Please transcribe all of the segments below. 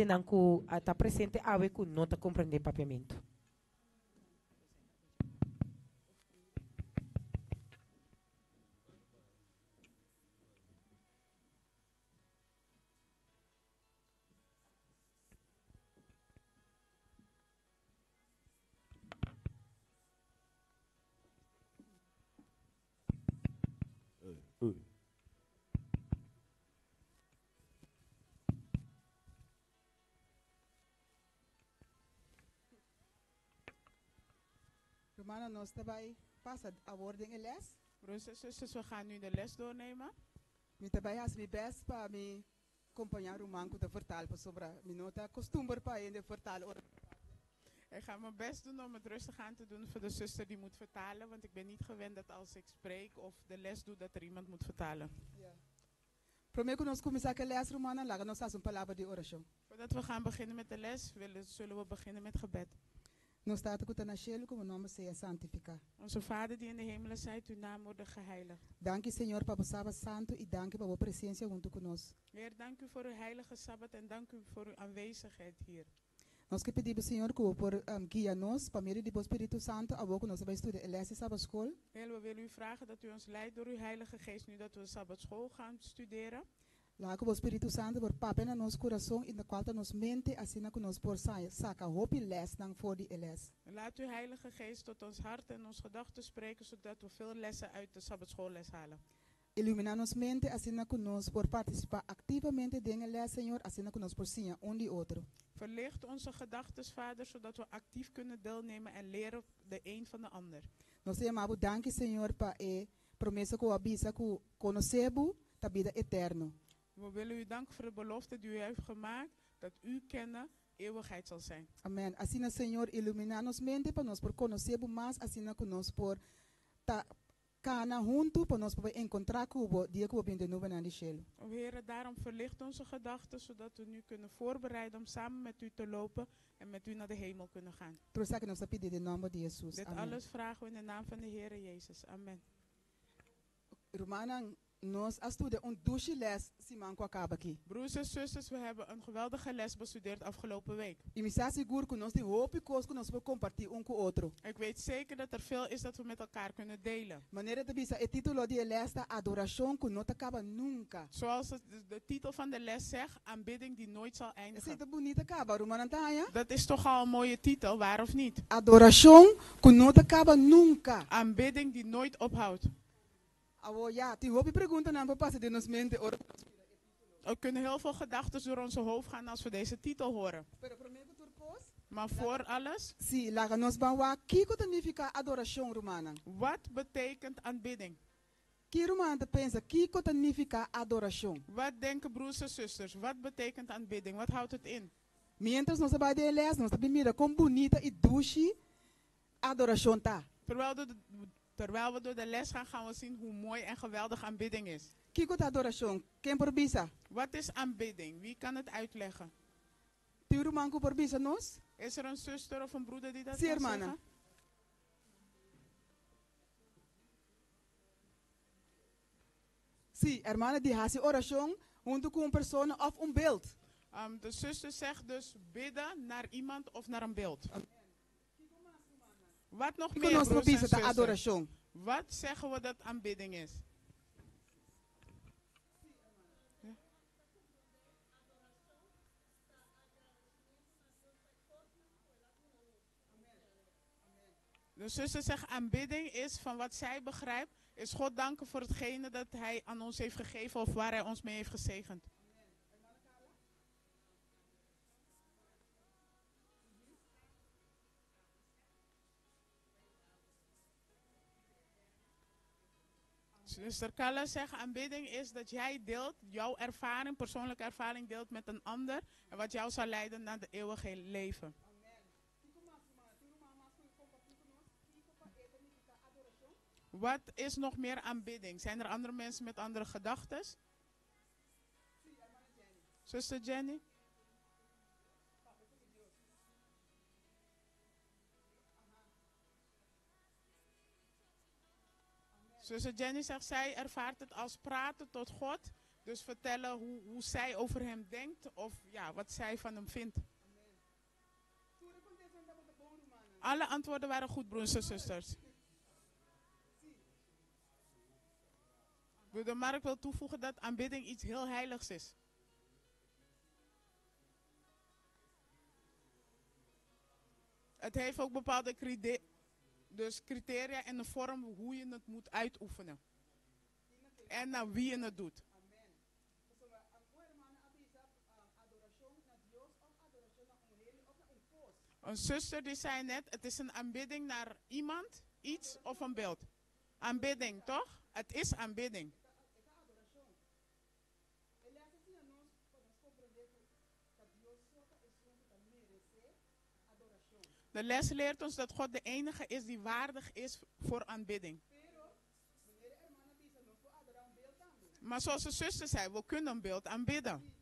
tenanku ata presente awe ku nota comprende papiamento. Romana, nos daarbij passa a wording in les. Broers en zusters, we gaan nu de les doornemen. Mi daarbij has mi best pa mi compagnon Roman te vertalen sobre mi nota kostumer pa in de vertalen. Ik ga mijn best doen om het rustig aan te doen voor de zuster die moet vertalen. Want ik ben niet gewend dat als ik spreek of de les doe dat er iemand moet vertalen. Prometo nos começar a les Romana, laga nos een palavra de oração. Voordat we gaan beginnen met de les, zullen we beginnen met gebed. Nos staat ook na cielo como nome seja santificado. Onze Vader die in de hemelen zijt, uw naam worden geheiligd. Dank u Senhor para sábado santo e dank u para a presença junto conosco. Heer, dank u voor uw heilige Sabbat en dank u voor uw aanwezigheid hier. Nós que pedimos Senhor que por guia nos para meio do Espírito Santo a boca nós vai estudar a les sábado school. Heer, we willen u vragen dat u ons leidt door uw heilige geest nu dat we Sabbatschool gaan studeren. Lá que o Espírito Santo por papel na nosso coração e na qual nos mente assim que nós por saca hope les dan voor die les. Laat uw heilige geest tot ons hart en ons gedachten spreken zodat we veel lessen uit de Sabbatschoolles halen. Ilumina nos mente assim que nós por participar ativamente dingen les Senhor assim que nós por sim die outro. Verlicht onze gedachten, Vader, zodat we actief kunnen deelnemen en leren de een van de ander. Nós amamos dank Senhor para promessa que o avisa que conhecemos a vida eterno. We willen u danken voor de belofte die u heeft gemaakt, dat u kennen eeuwigheid zal zijn. Amen. Assim, Senhor, ilumina nos mente para nós por conhecer mais, assim que nós por ta cana junto para nós por encontrar com o dia que o bem de novo na cielo. O Heer, daarom verlicht onze gedachten, zodat we nu kunnen voorbereiden om samen met u te lopen en met u naar de hemel kunnen gaan. Trouxe que nós pedimos em nome de Jesus. Dit Amen. alles vragen we in de naam van de Heer Jezus. Amen. Romana, nós estudamos douche les semana que acaba aqui. Broers en zusters, we hebben een geweldige les bestudeerd afgelopen week. E me está seguro que nós tem hope coisas que nós vamos compartilhar com o outro. Ik weet zeker dat er veel is dat we met elkaar kunnen delen. Maneira de bisa, o título de les está adoração que não acaba nunca. Zoals de titel van de les zegt, aanbidding die nooit zal eindigen. Essa é bonita acaba, Romana Taya. Dat is toch al een mooie titel, waar of niet? Adoração que não acaba nunca. Aanbidding die nooit ophoudt. Oh ja, die hoop pergunta na papa de nos mente ora. Er kunnen heel veel gedachten door onze hoofd gaan als we deze titel horen. Maar voor alles, Sim, lá nós vamos lá, que significa adoração romana? wat betekent aanbidding? Que romana pensa, que significa adoração? Wat denken broers en zusters? Wat betekent aanbidding? Wat houdt het in? Mientras nós vai de les, nós mira como bonita e doce adoração tá. Terwijl we door de les gaan, gaan we zien hoe mooi en geweldig aanbidding is. Que adoração? Quem por bisa? Wat is aanbidding? Wie kan het uitleggen? Tio romanco por bisa nós? Is er een zuster of een broeder die dat Sim, kan hermana. zeggen? Sim, hermana die hasi oração junto com persona of beeld. De zuster zegt dus bidden naar iemand of naar een beeld. Wat nog meer, Nós broers en bisa da zusters? adoração. Wat zeggen we dat aanbidding is? De zuster zegt aanbidding is van wat zij begrijpt, is God danken voor hetgene dat hij aan ons heeft gegeven of waar hij ons mee heeft gezegend. Zuster Kalla zegt aanbidding is dat jij deelt, jouw ervaring, persoonlijke ervaring deelt met een ander en wat jou zal leiden naar de eeuwige leven. Wat is nog meer aanbidding? Zijn er andere mensen met andere gedachten? Zuster Jenny? Zuster Jenny zegt, zij ervaart het als praten tot God Dus vertellen hoe zij over hem denkt of ja, wat zij van hem vindt. Alle antwoorden waren goed, broers en zusters. Broeder Mark wil toevoegen dat aanbidding iets heel heiligs is. Het heeft ook bepaalde criteria en een vorm hoe je het moet uitoefenen. En naar wie je het doet. Een zuster die zei net, het is een aanbidding naar iemand, iets of een beeld. Aanbidding, toch? Het is aanbidding. De les leert ons dat God de enige is die waardig is voor aanbidding. Maar zoals de zuster zei, we kunnen een beeld aanbidden.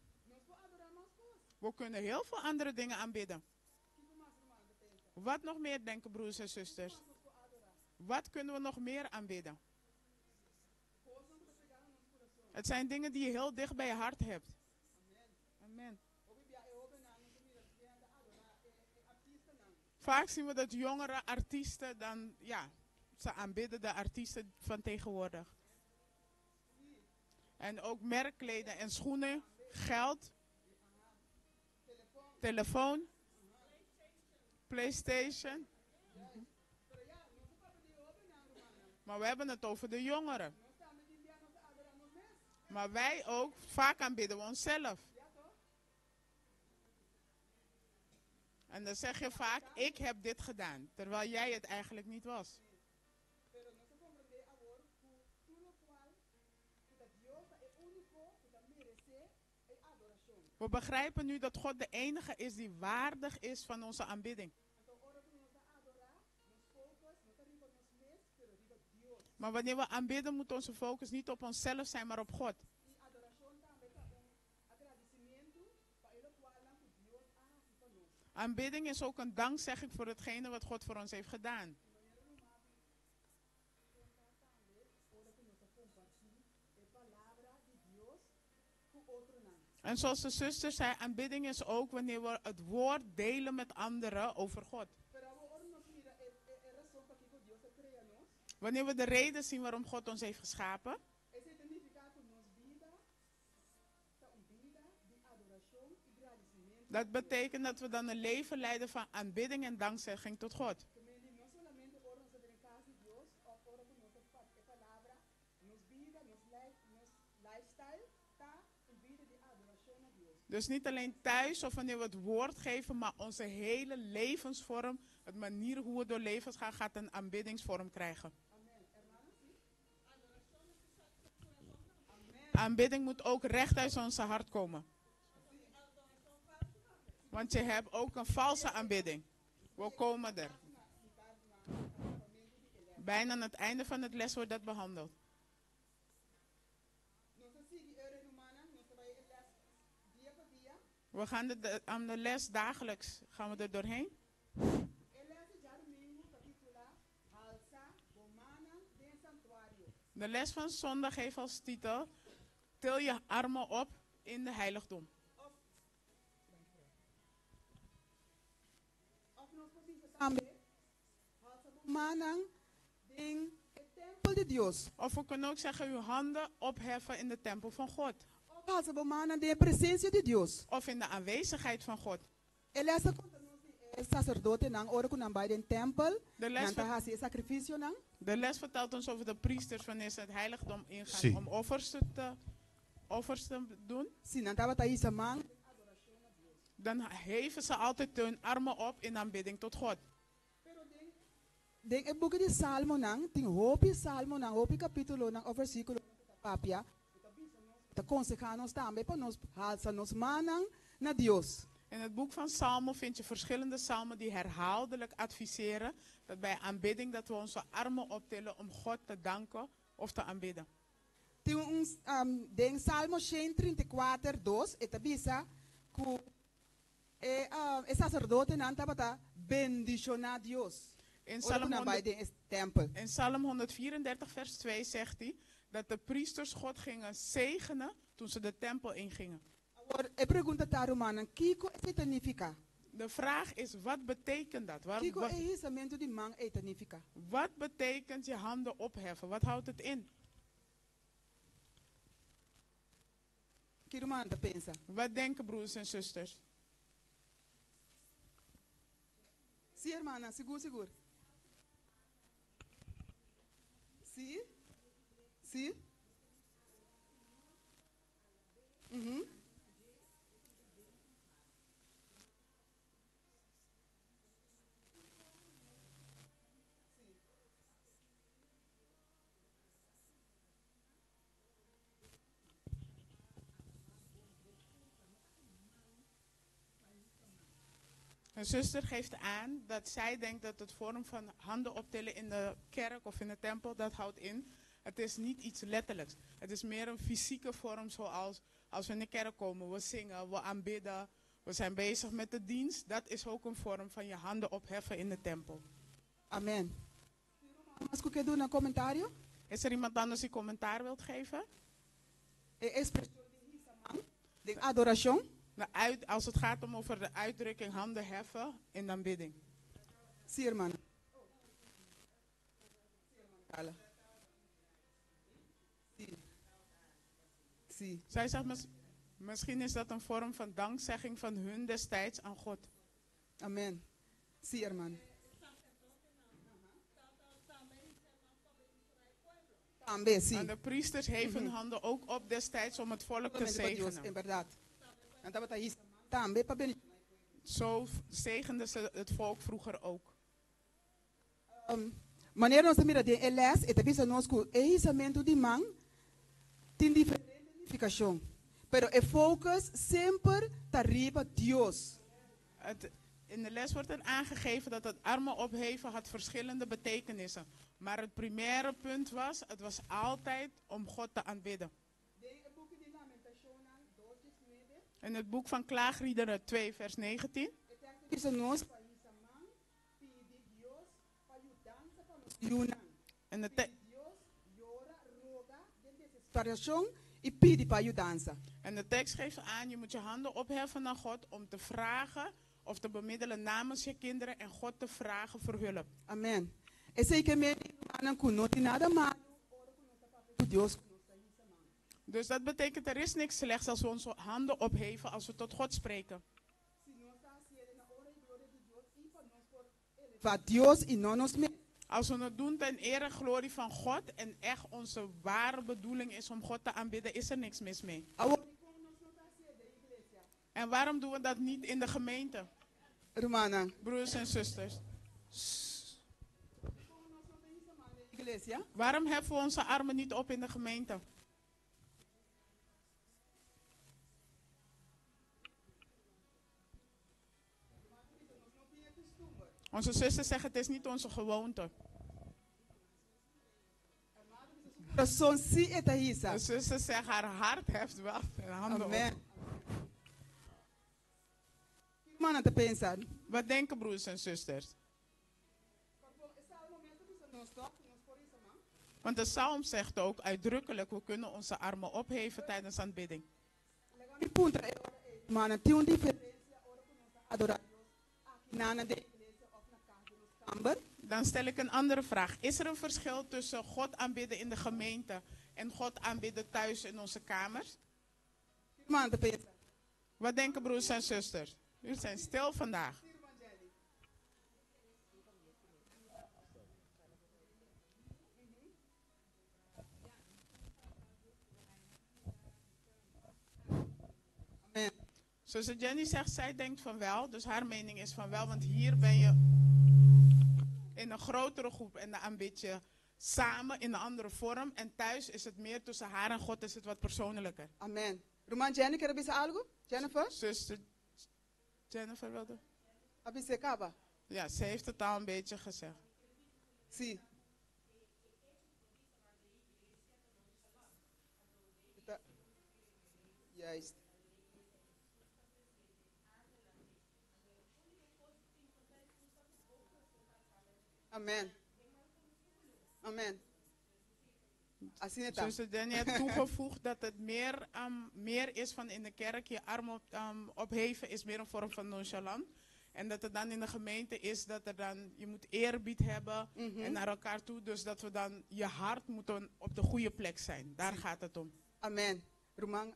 We kunnen heel veel andere dingen aanbidden. Wat nog meer denken, broers en zusters? Wat kunnen we nog meer aanbidden? Het zijn dingen die je heel dicht bij je hart hebt. Amen. Vaak zien we dat jongere artiesten dan, ja, ze aanbidden de artiesten van tegenwoordig. En ook merkkleden en schoenen, geld, telefoon, PlayStation. Maar we hebben het over de jongeren. Maar wij ook, vaak aanbidden we onszelf. En dan zeg je vaak, ik heb dit gedaan, terwijl jij het eigenlijk niet was. We begrijpen nu dat God de enige is die waardig is van onze aanbidding. Maar wanneer we aanbidden, moet onze focus niet op onszelf zijn, maar op God. Aanbidding is ook een dankzegging voor hetgene wat God voor ons heeft gedaan. En zoals de zuster zei, aanbidding is ook wanneer we het woord delen met anderen over God. Wanneer we de reden zien waarom God ons heeft geschapen. Dat betekent dat we dan een leven leiden van aanbidding en dankzegging tot God. Dus niet alleen thuis of wanneer we het woord geven, maar onze hele levensvorm, het manier hoe we door levens gaan, gaat een aanbiddingsvorm krijgen. Aanbidding moet ook recht uit onze hart komen. Want je hebt ook een valse aanbidding. We komen er. Bijna aan het einde van het les wordt dat behandeld. We gaan aan de les dagelijks gaan we er doorheen. De les van zondag heeft als titel: til je armen op in de heiligdom. Of we kunnen ook zeggen uw handen opheffen in de tempel van God. Of in de aanwezigheid van God. De les vertelt ons over de priesters wanneer ze het heiligdom ingaan om offers te doen. Dan heven ze altijd hun armen op in aanbidding tot God. Denk ik boeken die salmo nang, ting hopi salmo nang, hopi capítulo nang, of versículo papia. De conseganos tambe panos halsa nos manang na Dios. In het boek van Psalmen vind je verschillende psalmen die herhaaldelijk adviseren dat bij aanbidding dat we onze armen optillen om God te danken of te aanbidden. Den Salmo 134:2 etabisa ku sacerdote nantabata bendiciona Dios. In Psalm 134 vers 2 zegt hij dat de priesters God gingen zegenen toen ze de tempel ingingen. Agora, a pergunta tá, Romana, Kiko significa? De vraag is, wat betekent dat? Kiko é risamento de man significa? Wat betekent je handen opheffen? Wat houdt het in? Que Romana pensa? Wat denken broers en zusters? Sim, irmã, seguro, seguro. Sim? Sim? Uhum. Een zuster geeft aan dat zij denkt dat het vorm van handen optillen in de kerk of in de tempel, dat houdt in. Het is niet iets letterlijks. Het is meer een fysieke vorm, zoals als we in de kerk komen, we zingen, we aanbidden, we zijn bezig met de dienst. Dat is ook een vorm van je handen opheffen in de tempel. Amen. Mas que quer doen een commentario? Is er iemand anders die commentaar wilt geven? De adoração? Als het gaat over de uitdrukking handen heffen in de aanbidding. Sim, irmã. Sim. Sim. Zij zegt, misschien is dat een vorm van dankzegging van hun destijds aan God. Amen. Sim, irmã. Também, sim. En de priesters heven hun handen ook op destijds om het volk te zegenen. Inderdaad. Também para bem. Zo zegenden ze het volk vroeger ook. Maneira nós mira de eles, e também nós com enrisamento de man tem diferente significação. Pero o focus sempre está arriba Deus. In de les wordt er aangegeven dat het armen opheven had verschillende betekenissen. Maar het primaire punt was, het was altijd om God te aanbidden. In het boek van Klaagliederen 2 vers 19. En de tekst geeft aan, je moet je handen opheffen naar God om te vragen of te bemiddelen namens je kinderen en God te vragen voor hulp. Amen. Dus dat betekent er is niks slechts als we onze handen opheven als we tot God spreken. Als we het doen ten ere en glorie van God en echt onze ware bedoeling is om God te aanbidden, is er niks mis mee. En waarom doen we dat niet in de gemeente? Romana. Broers en zusters. Waarom heffen we onze armen niet op in de gemeente? Onze zusters zeggen het is niet onze gewoonte. De zusters zeggen haar hart heft wel en handen op. Wat denken broers en zusters? Want de psalm zegt ook uitdrukkelijk, we kunnen onze armen opheven tijdens aanbidding. Dan stel ik een andere vraag. Is er een verschil tussen God aanbidden in de gemeente en God aanbidden thuis in onze kamers? Wat denken broers en zusters? Jullie zijn stil vandaag. Zuster Jenny zegt, zij denkt van wel, dus haar mening is van wel, want hier ben je in een grotere groep en dan aanbid je samen in een andere vorm en thuis is het meer tussen haar en God, is het wat persoonlijker. Amen. Roman Jenny, quer dizer algo? Jennifer? Zuster Jennifer wilde? Abisecaba? Ja, ze heeft het al een beetje gezegd. Sim. Juist. Amen. Amen. Asineta. Zuster Danny heeft toegevoegd dat het meer is van in de kerk je arm opheven is meer een vorm van nonchalant. En dat het dan in de gemeente is dat er dan, je moet eerbied hebben en naar elkaar toe. Dus dat we dan, je hart moet dan op de goede plek zijn. Daar gaat het om. Amen. Roman.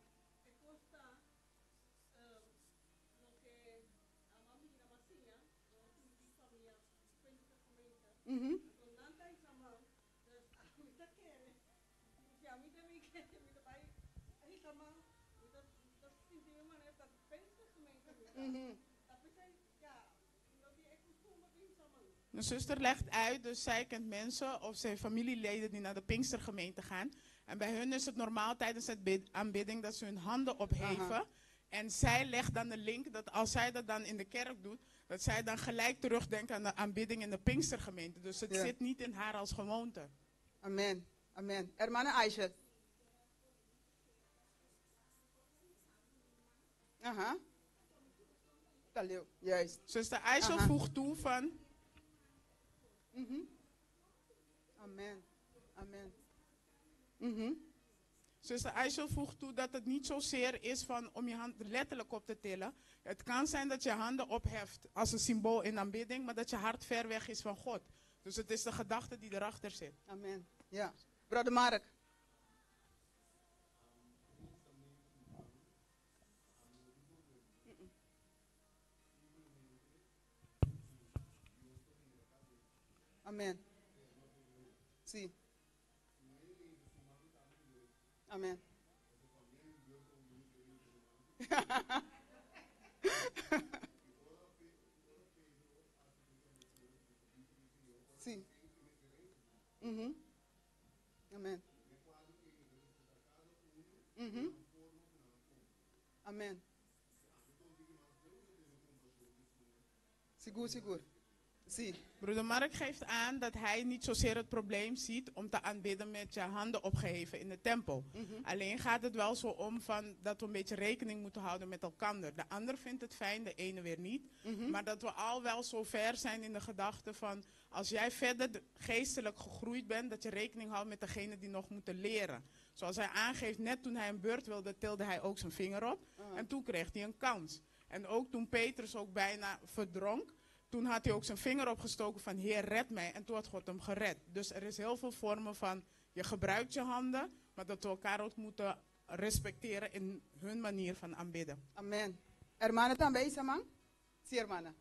Mijn zuster legt uit, dus zij kent mensen of zijn familieleden die naar de Pinkstergemeente gaan. En bij hun is het normaal tijdens het aanbidding dat ze hun handen opheven. Aha. En zij legt dan de link dat als zij dat dan in de kerk doet, dat zij dan gelijk terugdenkt aan de aanbidding in de Pinkstergemeente. Dus het zit niet in haar als gewoonte. Amen. Amen. Hermana Aisha. Aha. Taleo. Juist. Zuster Aisha Aha. voegt toe van, Amen. Amen. zuster Aisha voegt toe dat het niet zozeer is van om je hand letterlijk op te tillen. Het kan zijn dat je handen opheft als een symbool in aanbidding, maar dat je hart ver weg is van God. Dus het is de gedachte die erachter zit. Amen. Ja. Brother Mark. Amen. Sim. Amen. Sim. Amen. Amen. Seguro, seguro. Sim. Broeder Mark geeft aan dat hij niet zozeer het probleem ziet om te aanbidden met je handen opgeheven in de tempel. Alleen gaat het wel zo om van dat we een beetje rekening moeten houden met elkaar. De ander vindt het fijn, de ene weer niet. Maar dat we al wel zo ver zijn in de gedachte van als jij verder geestelijk gegroeid bent, dat je rekening houdt met degene die nog moeten leren. Zoals hij aangeeft, net toen hij een beurt wilde, tilde hij ook zijn vinger op. En toen kreeg hij een kans. En ook toen Petrus ook bijna verdronk, toen had hij ook zijn vinger opgestoken van Heer, red mij. En toen had God hem gered. Dus er is heel veel vormen van, je gebruikt je handen, maar dat we elkaar ook moeten respecteren in hun manier van aanbidden. Amen. Hermana também, Samang? Sim, hermana.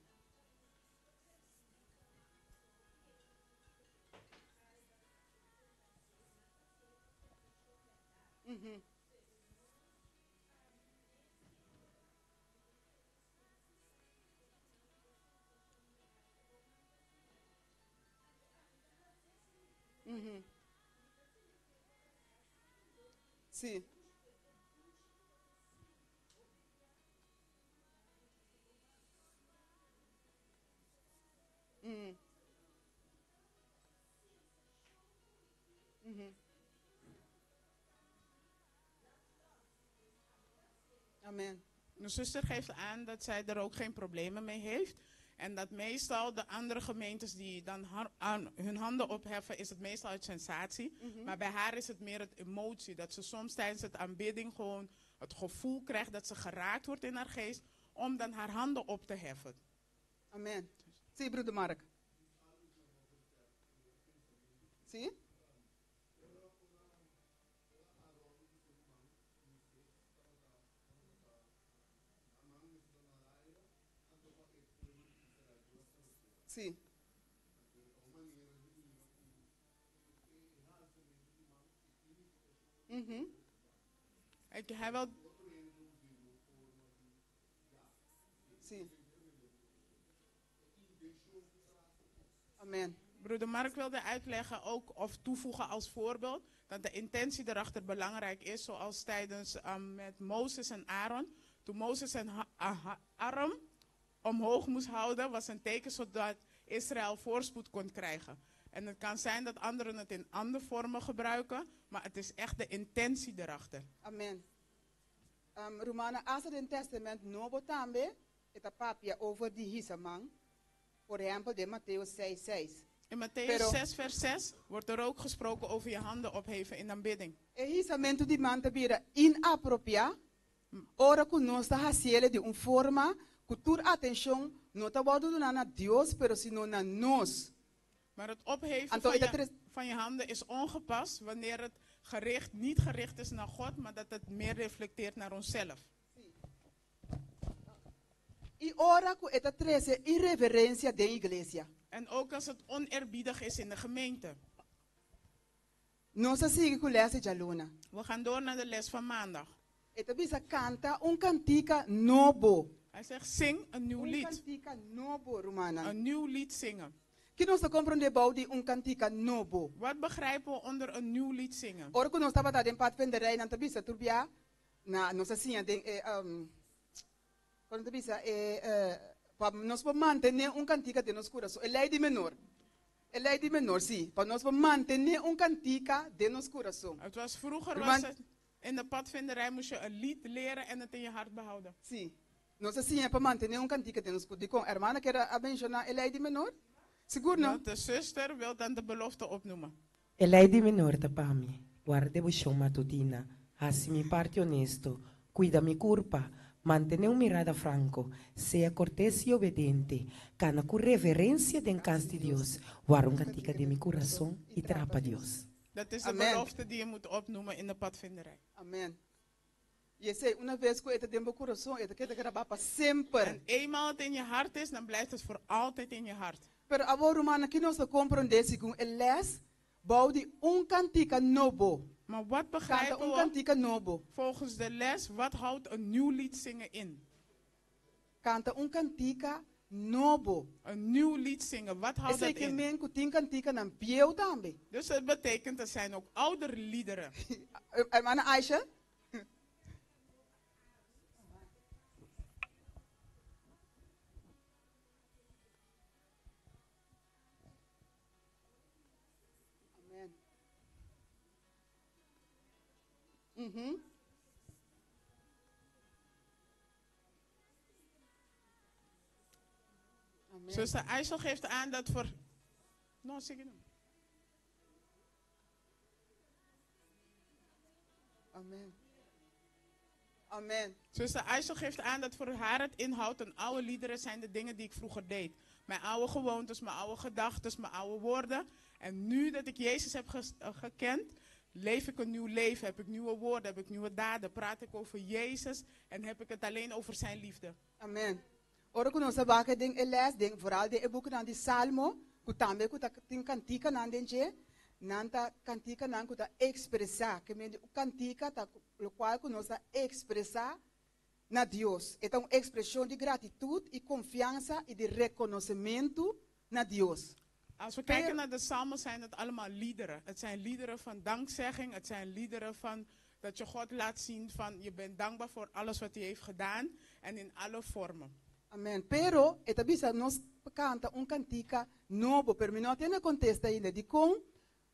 Sim. Amen. Mijn zuster geeft aan dat zij er ook geen problemen mee heeft. En dat meestal de andere gemeentes die dan hun handen opheffen, is het meestal uit sensatie. Maar bij haar is het meer het emotie. Dat ze soms tijdens het aanbidding gewoon het gevoel krijgt dat ze geraakt wordt in haar geest. Om dan haar handen op te heffen. Amen. Sim, broeder Mark. Sim? Sim. Hij wil, Sim. Amen. broeder Mark wilde uitleggen ook of toevoegen als voorbeeld dat de intentie erachter belangrijk is. Zoals tijdens met Mozes en Aaron. Toen Mozes zijn arm omhoog moest houden, was een teken zodat Israël voorspoed kon krijgen. En het kan zijn dat anderen het in andere vormen gebruiken, maar het is echt de intentie erachter. Amen. Romana, als het in het testament no tambe, het papia over die hisamang. Por exemplo, de Matthäus 6:6. In Matthäus Pero- 6 vers 6 wordt er ook gesproken over je handen opheven in aanbidding. E risamento di manta bira inapropriado. Ora conosco a ciele de forma que tur atenção não está botando na Deus, pero sino na nós. Maar het opheven Anto, van je handen is ongepast wanneer het niet gericht is naar God, maar dat het meer reflecteert naar onszelf. E ora que esta treze irreverência da igreja. En ook als het oneerbiedig is in de gemeente. Nós sigue com lesa de aluna. We gaan door naar de les van maandag. Esta bisa canta cantica novo. Hij zegt, zing een nieuw lied. Cantica novo, Romana. Een nieuw lied zingen. Que nós compreendemos about de cantica novo. Wat begrijpen we onder een nieuw lied zingen? Ora que nós estava dando em parte venderei na tabisa turbia na nossa assim quando tabisa para nós manter cantica de nos coração. Ele é de menor. Ele é de menor, sim. Para nós manter cantica de nos coração. Het was vroeger was het, in de padvinderij moest je een lied leren en het in je hart behouden. Sim. Nós assim é para manter cantica de nos coração. Com a irmã que era a mencionar, ele é de menor? Seguro não? Want de zuster wil dan de belofte opnoemen. E lei di menor da pami, guarda bushon matutina, assimi parte honesto, cuida mi curpa, mantene un mirada franco, sea cortés y obediente, cana con reverencia den cas de Dios, guarda un cantica de mi corazón y trapa Dios. Dat is de Amen. belofte die je moet opnoemen in de padvinderij. Amém. E sei, uma vez que ele tem meu coração, ele quer gravar para sempre. En eenmaal het in je hart is, dan blijft het voor altijd in je hart. Pero agora, Romana, que nós compreendemos com eles, boude cantica novo. Maar wat Canta begrijpen we cantica novo. volgens de les? Wat houdt een nieuw lied zingen in? Canta cantica novo. Een nieuw lied zingen, wat E houdt sei dat que in? men que tem cantica na pieu também. Dus het betekent, er zijn ook oudere liederen. Irmã Aisha? Amém. Uhum. Amém. Zuster IJssel geeft aan dat voor... No, zeg je nou. Amém. Amém. Zuster IJssel geeft aan dat voor haar het inhoudt en oude liederen zijn de dingen die ik vroeger deed. Mijn oude gewoontes, mijn oude gedachten, mijn oude woorden. En nu dat ik Jezus heb gekend, leef ik een nieuw leven. Heb ik nieuwe woorden, heb ik nieuwe daden. Praat ik over Jezus en heb ik het alleen over zijn liefde. Amém. Ora que nós sabemos que eles, vooral de boek dan die salmo, que também que tem cantica nan denje, nanta cantica nan que tá expressar, que men cantica tá o qual que nós expressar na Deus. É uma expressão de gratitude e confiança e de reconhecimento na Deus. Als we kijken naar de psalmen zijn het allemaal liederen. Het zijn liederen van dankzegging. Het zijn liederen van dat je God laat zien van je bent dankbaar voor alles wat hij heeft gedaan. En in alle vormen. Amen. Pero, esta bisa nos canta cantica novo. Pero mi no tiene contesta ainda de com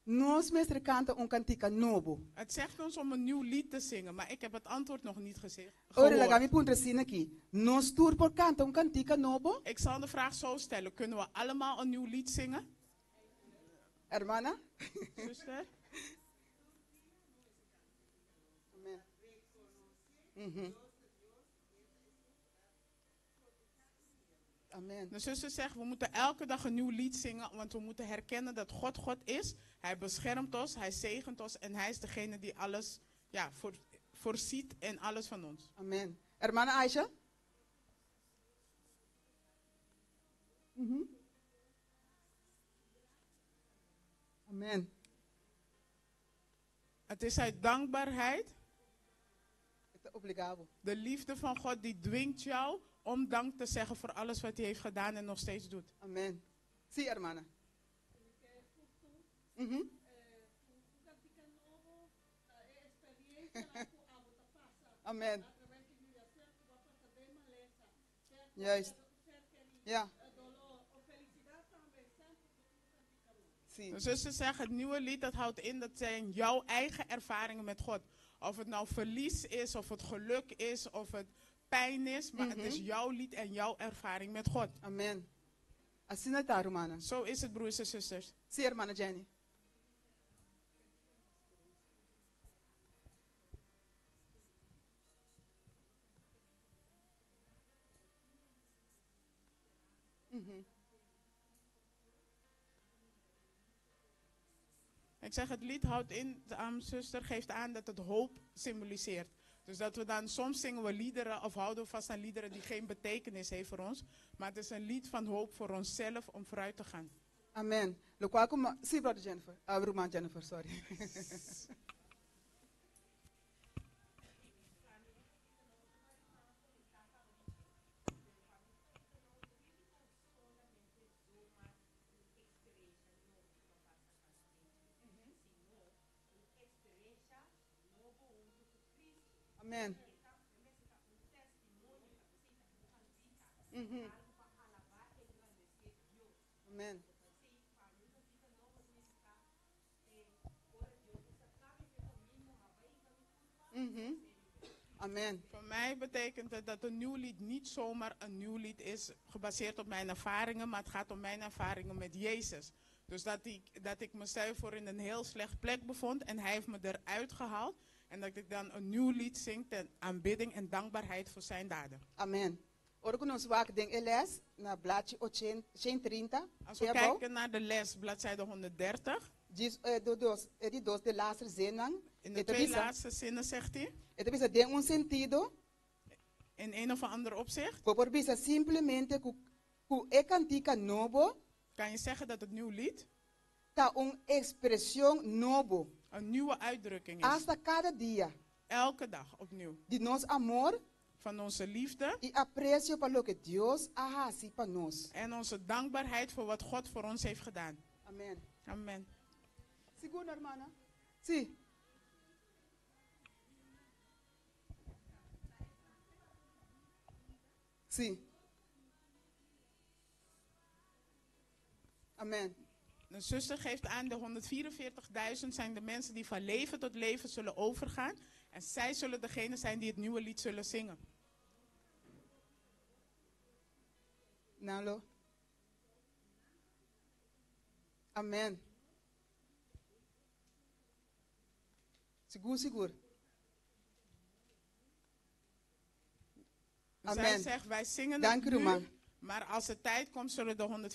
nos mestre canta cantica novo. Het zegt ons om een nieuw lied te zingen, maar ik heb het antwoord nog niet gezegd. Ora, la gami punto sin aqui. Nos tour por canta cantica novo. Ik zal de vraag zo stellen. Kunnen we allemaal een nieuw lied zingen? Hermana? Zuster? Amen. Mhm. Amen. De zuster zegt, we moeten elke dag een nieuw lied zingen, want we moeten herkennen dat God God is. Hij beschermt ons, hij zegent ons en hij is degene die alles voorziet en alles van ons. Amen. Hermana Aisha? Mhm. Amen. Het is uit dankbaarheid, Het is obligado. de liefde van God die dwingt jou om dank te zeggen voor alles wat hij heeft gedaan en nog steeds doet. Amen. Sí, hermana. Mhm. Amen. Juist. Ja. Sim. De zuster zegt, het nieuwe lied dat houdt in, dat zijn jouw eigen ervaringen met God. Of het nou verlies is, of het geluk is, of het pijn is, maar het is jouw lied en jouw ervaring met God. Amen. Asinata, Romana. Zo is het, broers en zusters. Zeer, Mana Jenny. Ik zeg, het lied houdt in, zuster geeft aan dat het hoop symboliseert. Dus dat we dan, soms zingen we liederen of houden we vast aan liederen die geen betekenis heeft voor ons. Maar het is een lied van hoop voor onszelf om vooruit te gaan. Amen. Lokwa zie, brother Jennifer. Romana Jennifer, sorry. Amen. Amen. Amen. Voor mij betekent het dat een nieuw lied niet zomaar een nieuw lied is gebaseerd op mijn ervaringen, maar het gaat om mijn ervaringen met Jezus. Dus dat ik mezelf voor in een heel slecht plek bevond en hij heeft me eruit gehaald. En dat ik dan een nieuw lied zing ten aanbidding en dankbaarheid voor zijn daden. Amen. Ora que nos vaak ding eles na bladje 130. Als we kijken naar de les, bladzijde 130. Diz die dos de laatste zin. In de twee laatste zinnen zegt hij. Het is een sentido. In een of ander opzicht. Por bisa simplemente ku e cantica novo. Kan je zeggen dat het nieuw lied Ta expresión novo. Een nieuwe uitdrukking is. Hasta cada dia. Elke dag opnieuw. De nos amor. Van onze liefde. Y aprecio para lo que Dios ha hecho para nos. En onze dankbaarheid voor wat God voor ons heeft gedaan. Amen. Amen. Seguro, hermana. Sí. Sí. Amen. De zuster geeft aan, de 144.000 zijn de mensen die van leven tot leven zullen overgaan. En zij zullen degene zijn die het nieuwe lied zullen zingen. Nalo. Amen. Sigur. Zij Amen. zegt, wij zingen Dank het u, nu, man. maar als de tijd komt, zullen de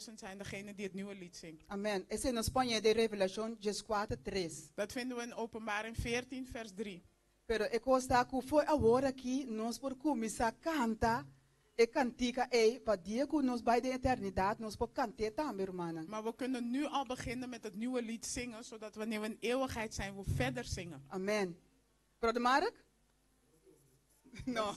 144.000 zijn degene die het nieuwe lied zingt. Amen. Ese en España de Revelación 4:3. Dat vinden we in Openbaring 14, vers 3. Pero e costa ku foi agora aqui nós por começar canta e cantica e para dia que nos vai de eternidade nós por cantar também, irmã. Maar we kunnen nu al beginnen met het nieuwe lied zingen, zodat wanneer we in eeuwigheid zijn, we verder zingen. Amen. Brother Mark? No.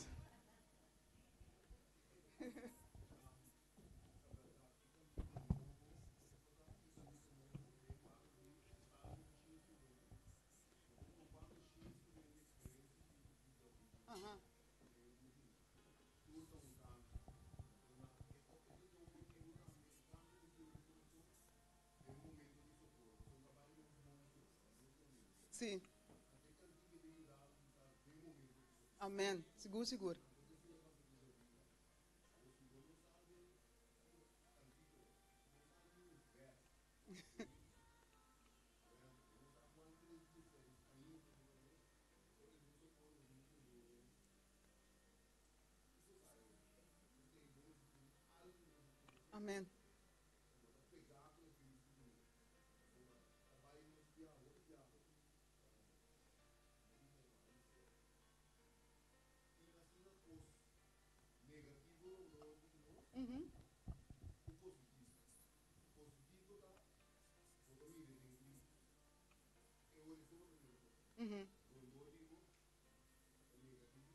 Sim. Amém. Seguro. Amém.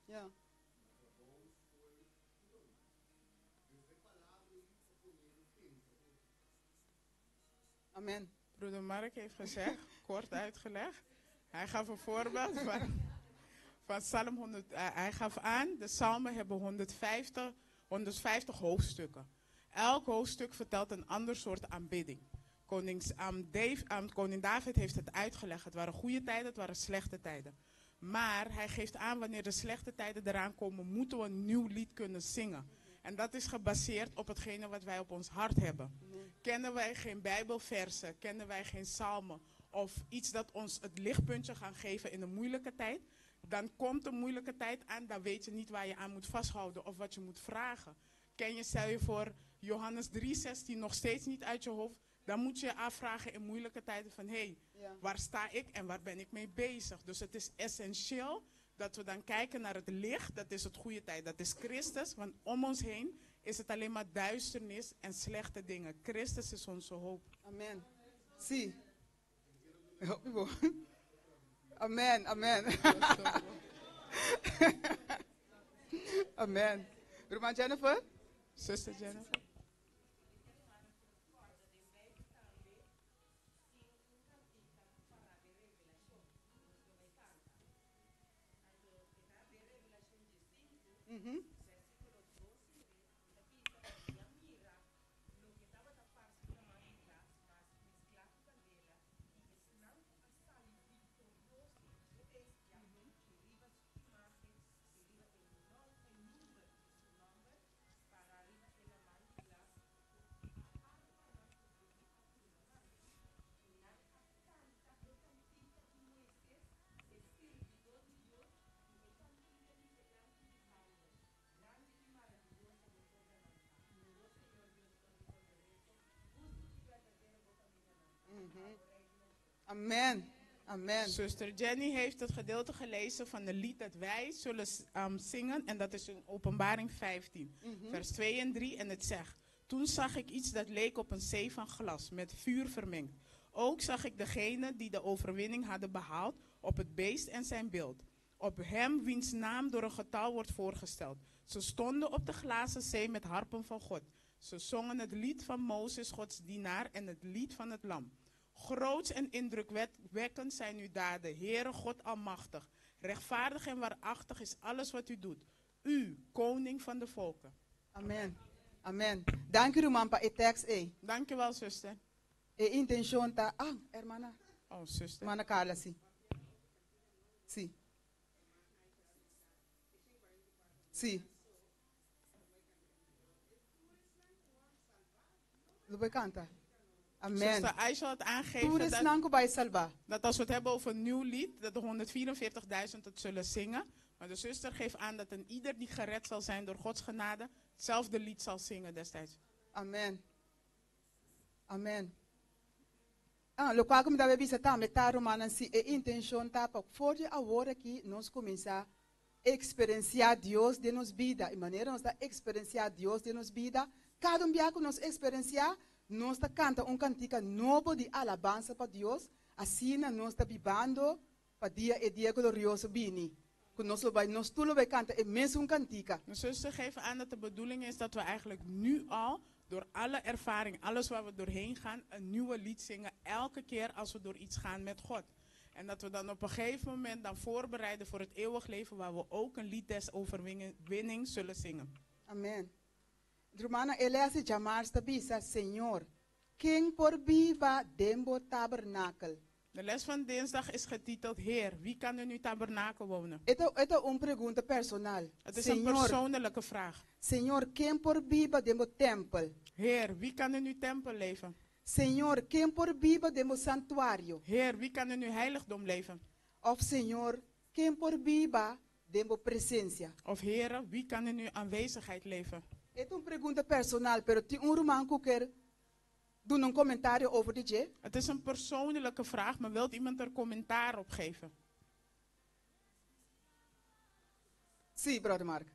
Ja. Amen. Broeder Mark heeft gezegd, kort uitgelegd. Hij gaf een voorbeeld van Psalm 100. Hij gaf aan, de psalmen hebben 150 hoofdstukken. Elk hoofdstuk vertelt een ander soort aanbidding. Koning David heeft het uitgelegd. Het waren goede tijden, het waren slechte tijden. Maar hij geeft aan, wanneer de slechte tijden eraan komen, moeten we een nieuw lied kunnen zingen. En dat is gebaseerd op hetgene wat wij op ons hart hebben. Kennen wij geen Bijbelversen, kennen wij geen psalmen of iets dat ons het lichtpuntje gaan geven in een moeilijke tijd, dan komt een moeilijke tijd aan, dan weet je niet waar je aan moet vasthouden of wat je moet vragen. Ken je, stel je voor, Johannes 3:16 nog steeds niet uit je hoofd, dan moet je je afvragen in moeilijke tijden van, hé, waar sta ik en waar ben ik mee bezig? Dus het is essentieel dat we dan kijken naar het licht, dat is het goede tijd, dat is Christus, want om ons heen is het alleen maar duisternis en slechte dingen. Christus is onze hoop. Amen. Zie. Amen, amen. Amen. Roman Jennifer? Zuster Jennifer. Amen. Amen. Zuster Jenny heeft het gedeelte gelezen van het lied dat wij zullen zingen. En dat is in Openbaring 15, vers 2 en 3. En het zegt: toen zag ik iets dat leek op een zee van glas, met vuur vermengd. Ook zag ik degene die de overwinning hadden behaald op het beest en zijn beeld. Op hem wiens naam door een getal wordt voorgesteld. Ze stonden op de glazen zee met harpen van God. Ze zongen het lied van Mozes, Gods dienaar, en het lied van het lam. Groots en indrukwekkend zijn uw daden, Heere God Almachtig. Rechtvaardig en waarachtig is alles wat u doet. U, koning van de volken. Amen. Amen. Dank u, Rumampa. E tekst e. Dank je wel, zuster. E intention ta. Ah, hermana. Oh, zuster. Mana Carla, si. Si. Si. Lo canta. Amen. Zuster, hij zal het aangeven Toeres nanko bij salva. dat als we het hebben over een nieuw lied, dat de 144.000 het zullen zingen. Maar de zuster geeft aan dat een ieder die gered zal zijn door Gods genade, hetzelfde lied zal zingen destijds. Amen. Amen. Ah, lo qual como da bebisa ta meta romana si e intention ta pa for je agora que nós começar experienciar Deus de nos vida, e maneira nós da experienciar Deus de nos vida, cada dia que nós experienciar, nós ta canta cantica novo de alabança para Deus, assim nós ta bibando para dia e dia glorioso bini. Que nós tudo vai cantar e mesmo cantica. De zuster geeft aan dat de bedoeling is dat we eigenlijk nu al, door alle ervaring, alles waar we doorheen gaan, een nieuwe lied zingen. Elke keer als we door iets gaan met God. En dat we dan op een gegeven moment dan voorbereiden voor het eeuwig leven, waar we ook een lied des overwinning zullen zingen. Amen. Romana, ele hace llamarse bisa, Señor, quem por viva dembo tabernakel. De les van dinsdag is getiteld: Heer, wie kan in uw tabernakel wonen? Esta es una pregunta personal. Het is een persoonlijke vraag. Señor, quem por viva dembo templo. Heer, wie kan in uw tempel leven? Señor, quem por viva dembo santuario. Heer, wie kan in uw heiligdom leven? Of Señor, quem por viva dembo presencia. Of Heer, wie kan in uw aanwezigheid leven? Het is een pregunta personal, pero ti un roman que doen een commentaar over dit. Het is een persoonlijke vraag, maar wilt iemand er commentaar op geven? Sí, brother Mark.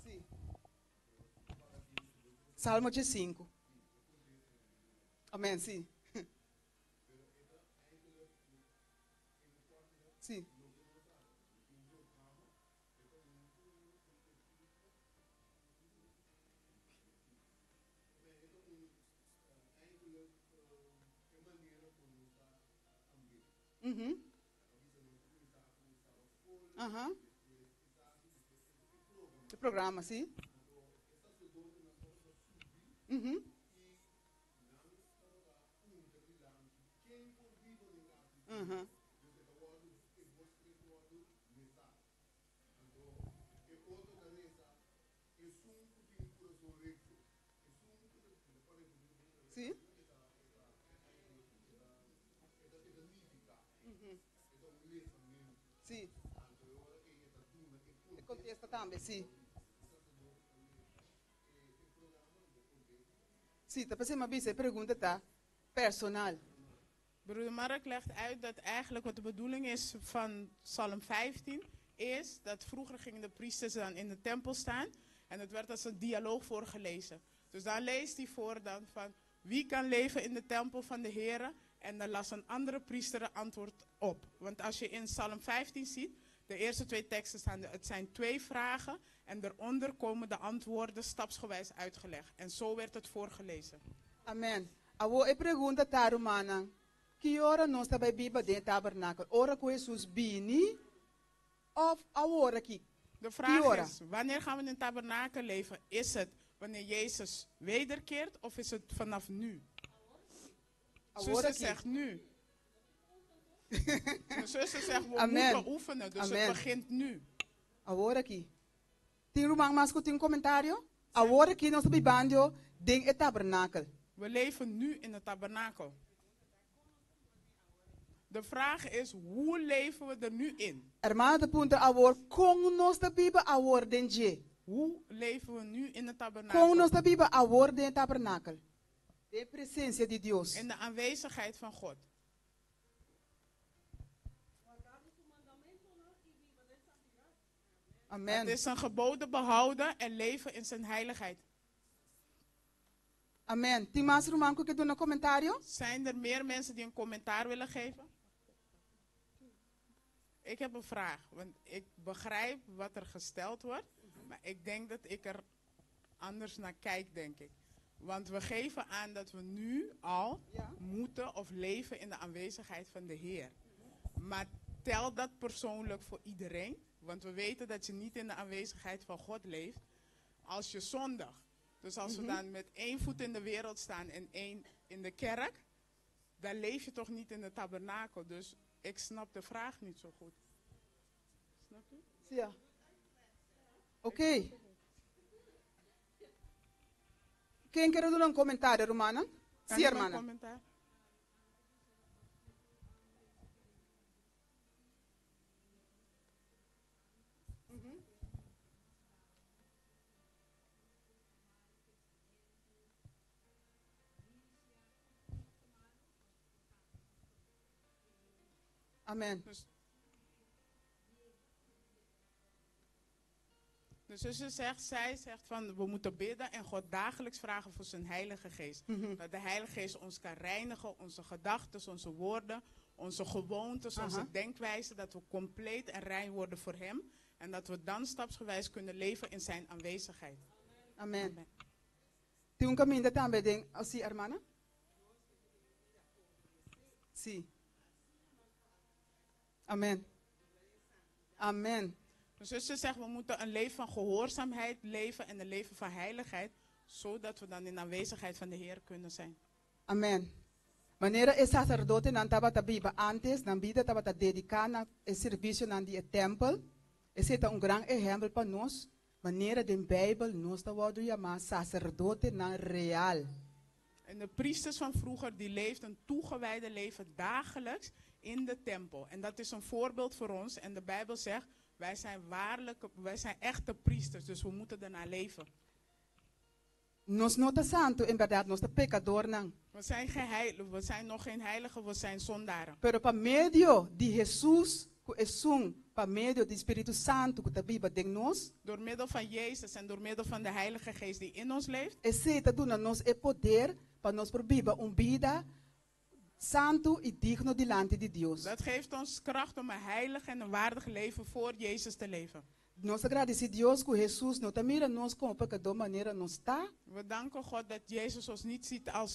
Sí. Salmo 5. Amén, sí. Sí. Ajá. El programa, ¿sí? Ajá. Sim? Sim. O contexto também, sim. Sim, tá pensando, mas você pergunta, tá? Personal. Broeder Mark legt uit dat eigenlijk wat de bedoeling is van Psalm 15 is dat vroeger gingen de priesters dan in de tempel staan en het werd als een dialoog voorgelezen. Dus dan leest hij voor dan van wie kan leven in de tempel van de Heere en dan las een andere priester het antwoord op. Want als je in Psalm 15 ziet, de eerste 2 teksten staan, het zijn 2 vragen en eronder komen de antwoorden stapsgewijs uitgelegd. En zo werd het voorgelezen. Amen. Awo e pergunta tá, Romana. Que hora nós está bij Bíblia dentro do tabernáculo? Ora com Jesus bini? Of a hora aqui? De vraag is, wanneer gaan we in het tabernakel leven? Is het wanneer Jezus wederkeert of is het vanaf nu? Zuster zegt nu. De zuster zegt, we moeten oefenen, dus het begint nu. A hora aqui. Tem Romana mas tem comentário? A hora aqui nós está bibando dentro do tabernáculo. We leven nu in het tabernakel. De vraag is, hoe leven we er nu in? Hermano, de punto a como nós da Bíblia a denje. Hoe leven we nu in het tabernakel? Como nós da Bíblia a dentro do tabernáculo. De presença de Deus. In de aanwezigheid van God. Amen. Het is zijn geboden behouden en leven in zijn heiligheid. Amen. Tem mais irmão que doen een comentário? Zijn er meer mensen die een commentaar willen geven? Ik heb een vraag, want ik begrijp wat er gesteld wordt, maar ik denk dat ik er anders naar kijk, denk ik. Want we geven aan dat we nu al moeten of leven in de aanwezigheid van de Heer. Maar tel dat persoonlijk voor iedereen, want we weten dat je niet in de aanwezigheid van God leeft als je zondigt. Dus als we dan met 1 voet in de wereld staan en 1 in de kerk, dan leef je toch niet in de tabernakel. Dus ik snap de vraag niet zo goed. Snap je? Ja. Oké. Quem quer dar um comentário, Romana? Kan Sim, ik een hermana. commentaar? Amen. De zuster zegt, zij zegt van we moeten bidden en God dagelijks vragen voor zijn Heilige Geest. Dat de Heilige Geest ons kan reinigen, onze gedachten, onze woorden, onze gewoontes, onze denkwijze, dat we compleet en rein worden voor Hem. En dat we dan stapsgewijs kunnen leven in zijn aanwezigheid. Amen. Amen. Tem um caminho também, denk, assim, hermana? Sim. Amen. Amen. De zuster zegt, we moeten een leven van gehoorzaamheid leven en een leven van heiligheid, zodat we dan in de aanwezigheid van de Heer kunnen zijn. Amen. Wanneer een sacerdote dan tabata biba antes, dan bida tabata dedicana el servicio nan die tempel, is het een gran ejemplo para nós, wanneer de Bijbel nos da worden chamar sacerdote nan real. En de priesters van vroeger, die leefden een toegewijde leven dagelijks in de tempel. En dat is een voorbeeld voor ons. En de Bijbel zegt, wij zijn echte priesters, dus we moeten daarna leven. Nos nota santo, in verdade, nos pecador nan. We zijn nog geen heiligen, we zijn zondaren. Pero pa medio de Jesus, que es pa medio de Espírito Santo, que a Bíblia den nos. Door middel van Jezus en door middel van de Heilige Geest die in ons leeft. Esse dona nos é poder para nós por Bíblia vida santo e digno delante de Deus. Dat geeft ons kracht om een heilig en een waardig leven voor Jezus te leven. Nós agradecemos a Deus que Jesus não mira nós como pecador maneira nós está. We danken God dat Jezus ons niet ziet als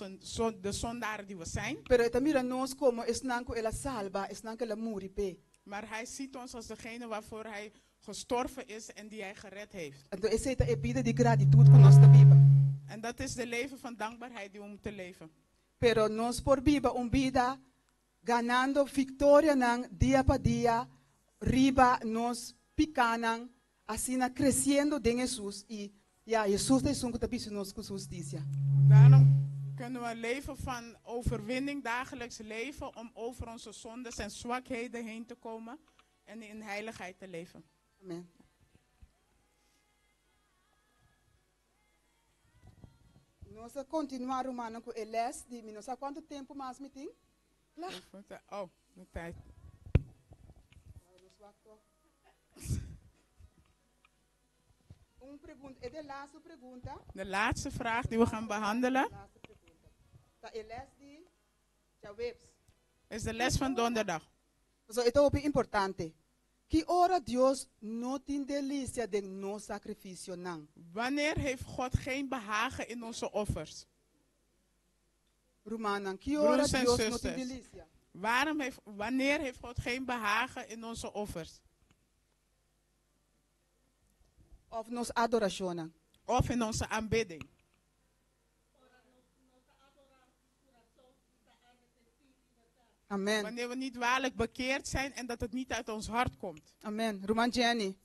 de zondaren die we zijn. Pero ele mira nós como es nanco ela salva, es nanco ela muripe. Maar hij ziet ons als degene waarvoor hij gestorven is en die hij gered heeft. Então esse é a vida de gratitude com nós da Bíblia. En dat is de leven van dankbaarheid die we moeten leven. Pero nós por Bíblia vida ganando victoria nan dia para dia, riba nós picanang, assim crescendo em Jesus e ja Jesus é que está nos com justiça. Daarom Kunnen we een leven van overwinning, dagelijks leven, om over onze zondes en zwakheden heen te komen en in heiligheid te leven. Amen. Nós continuar Romano com eles, de nós há quanto tempo mais meeting? Klaar. Oh, de tijd. Pergunta, é de laatste pergunta. De laatste vraag die we gaan behandelen Laatste pergunta. Ta eles de Jawebs. is de les van donderdag. So ito é importante. Que ora Deus não tem delícia de no sacrifício não. Wanneer heeft God geen behagen in onze offers? Romana, que ora Broers en Deus não tem zusters. delícia. Wanneer heeft God geen behagen in onze offers? Of nos adoração. Of in onze aanbidding? Amen. Wanneer we niet waarlijk bekeerd zijn en dat het niet uit ons hart komt. Amen. Roman Jenny.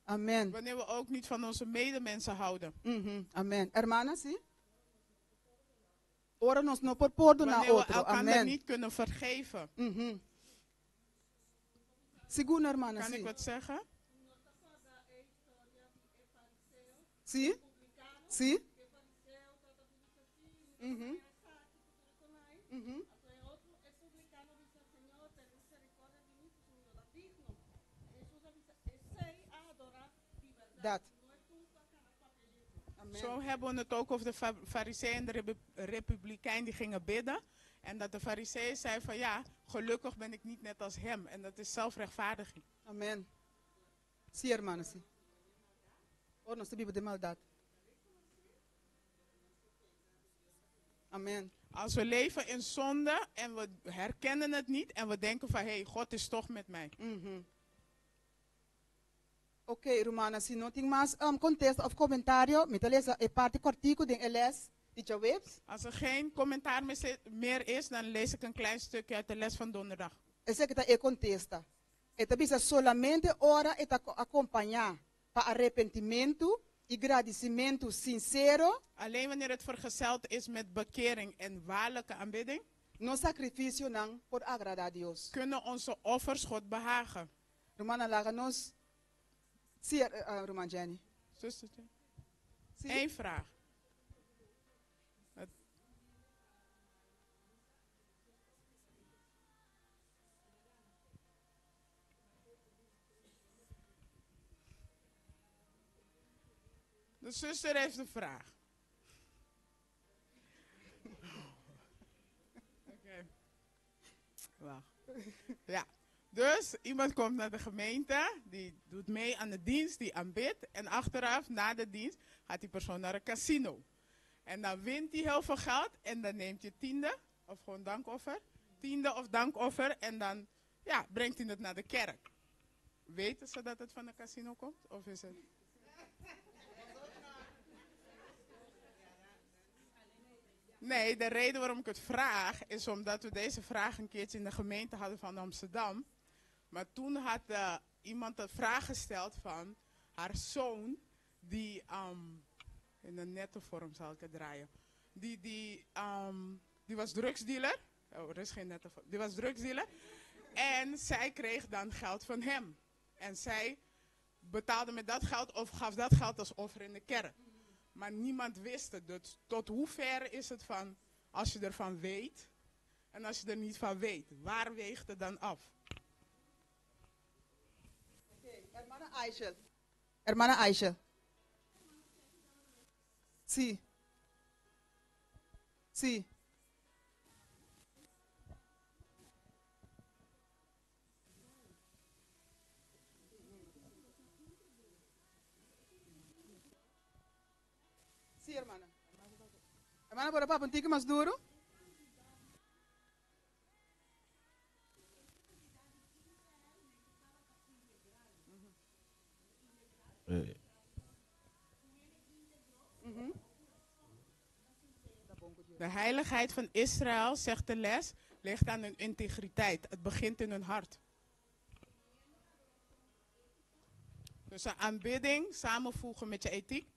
Amen. Wanneer we ook niet van onze medemensen houden. Amen. Hermana, zie? Ora nos no por perdonar Wanneer we outro. elkaar Amen. niet kunnen vergeven. Segundo, hermana, Kan ik zie? wat zeggen? Zie? Zie? Dat. Amen. Zo hebben we het ook over de fariseeën en de republikein die gingen bidden. En dat de fariseeën zei van ja, gelukkig ben ik niet net als hem. En dat is zelfrechtvaardiging. Amen. Zie, hermana, zie. Oh, no se vive de maldad. Amen. Als we leven in zonde en we herkennen het niet en we denken van hé, God is toch met mij. Oké, Romana, se não tem mais contexto of comentário, me talvez é parte cortico de eles de Jawebs. Als er geen commentaar meer is, dan lees ik een klein stukje uit de les van donderdag. Esse que está é contesta. Eta bisa solamente ora eta acompanhar para arrependimento e agradecimento sincero, Alleen wanneer het vergezeld is met bekering en waarlijke aanbidding, no sacrifício não por agradar a Deus. kunnen onze offers God behagen. Romana laga nos. Zie, Roman Jenny. Zustertje. Zie? Eén vraag. De zuster heeft een vraag. Oké. Wacht. Ja. Dus iemand komt naar de gemeente, die doet mee aan de dienst, die aanbidt. En achteraf, na de dienst, gaat die persoon naar een casino. En dan wint hij heel veel geld en dan neemt je tiende, of gewoon dankoffer. Tiende of dankoffer en dan ja, brengt hij het naar de kerk. Weten ze dat het van een casino komt? Of is het... Nee, de reden waarom ik het vraag is omdat we deze vraag een keertje in de gemeente hadden van Amsterdam. Maar toen had iemand de vraag gesteld van haar zoon, die in een nette vorm zal ik het draaien. Die was drugsdealer. Oh, er is geen nette vorm. Die was drugsdealer. En zij kreeg dan geld van hem. En zij betaalde met dat geld of gaf dat geld als offer in de kerk. Maar niemand wist het. Dus tot hoever is het van als je ervan weet en als je er niet van weet? Waar weegt het dan af? Hermana Aisha. Hermana Aisha. Zie. Zie. Zie, hermana. Hermana, para papo, tique mais duro. De heiligheid van Israël, zegt de les, ligt aan hun integriteit. Het begint in hun hart. Dus een aanbidding samenvoegen met je ethiek.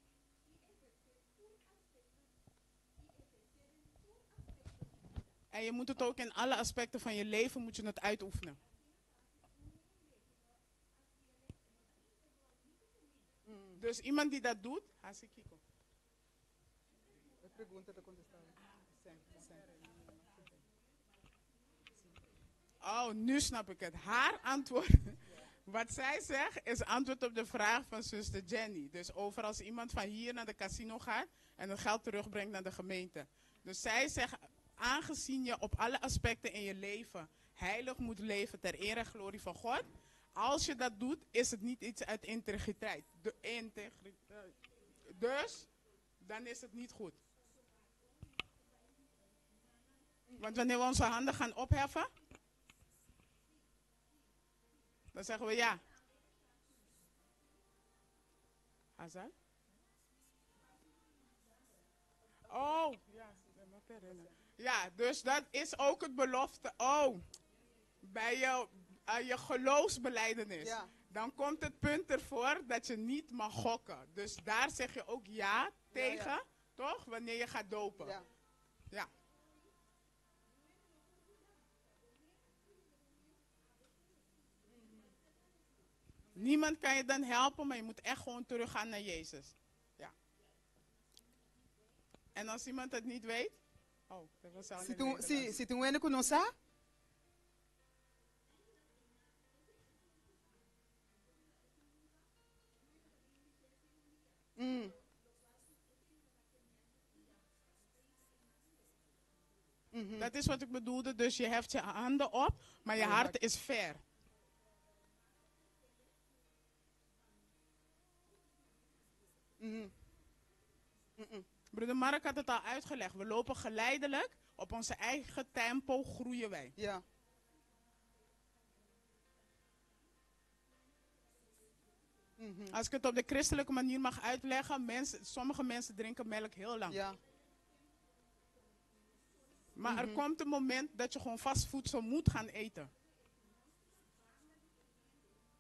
En je moet het ook in alle aspecten van je leven moet je het uitoefenen. Dus iemand die dat doet, oh, nu snap ik het. Haar antwoord, wat zij zegt, is antwoord op de vraag van zuster Jenny. Dus over als iemand van hier naar de casino gaat en het geld terugbrengt naar de gemeente. Dus zij zegt, aangezien je op alle aspecten in je leven heilig moet leven ter eer en glorie van God. Als je dat doet, is het niet iets uit integriteit. Dus, dan is het niet goed. Want wanneer we onze handen gaan opheffen, dan zeggen we ja. Hazal? Oh, ja, ja, dus dat is ook het belofte. Oh, bij je geloofsbelijdenis. Ja. Dan komt het punt ervoor dat je niet mag gokken. Dus daar zeg je ook ja tegen, ja. Toch? Wanneer je gaat dopen. Ja. Ja. Niemand kan je dan helpen, maar je moet echt gewoon teruggaan naar Jezus. Ja. En als iemand het niet weet. Oh, dat was al Si tu wene kunosa? Dat is wat ik bedoelde, dus je heft je handen op, maar je hart is ver. Broeder Mark had het al uitgelegd. We lopen geleidelijk, op onze eigen tempo groeien wij. Ja. Als ik het op de christelijke manier mag uitleggen, sommige mensen drinken melk heel lang. Ja. Maar er komt een moment dat je gewoon vast voedsel moet gaan eten.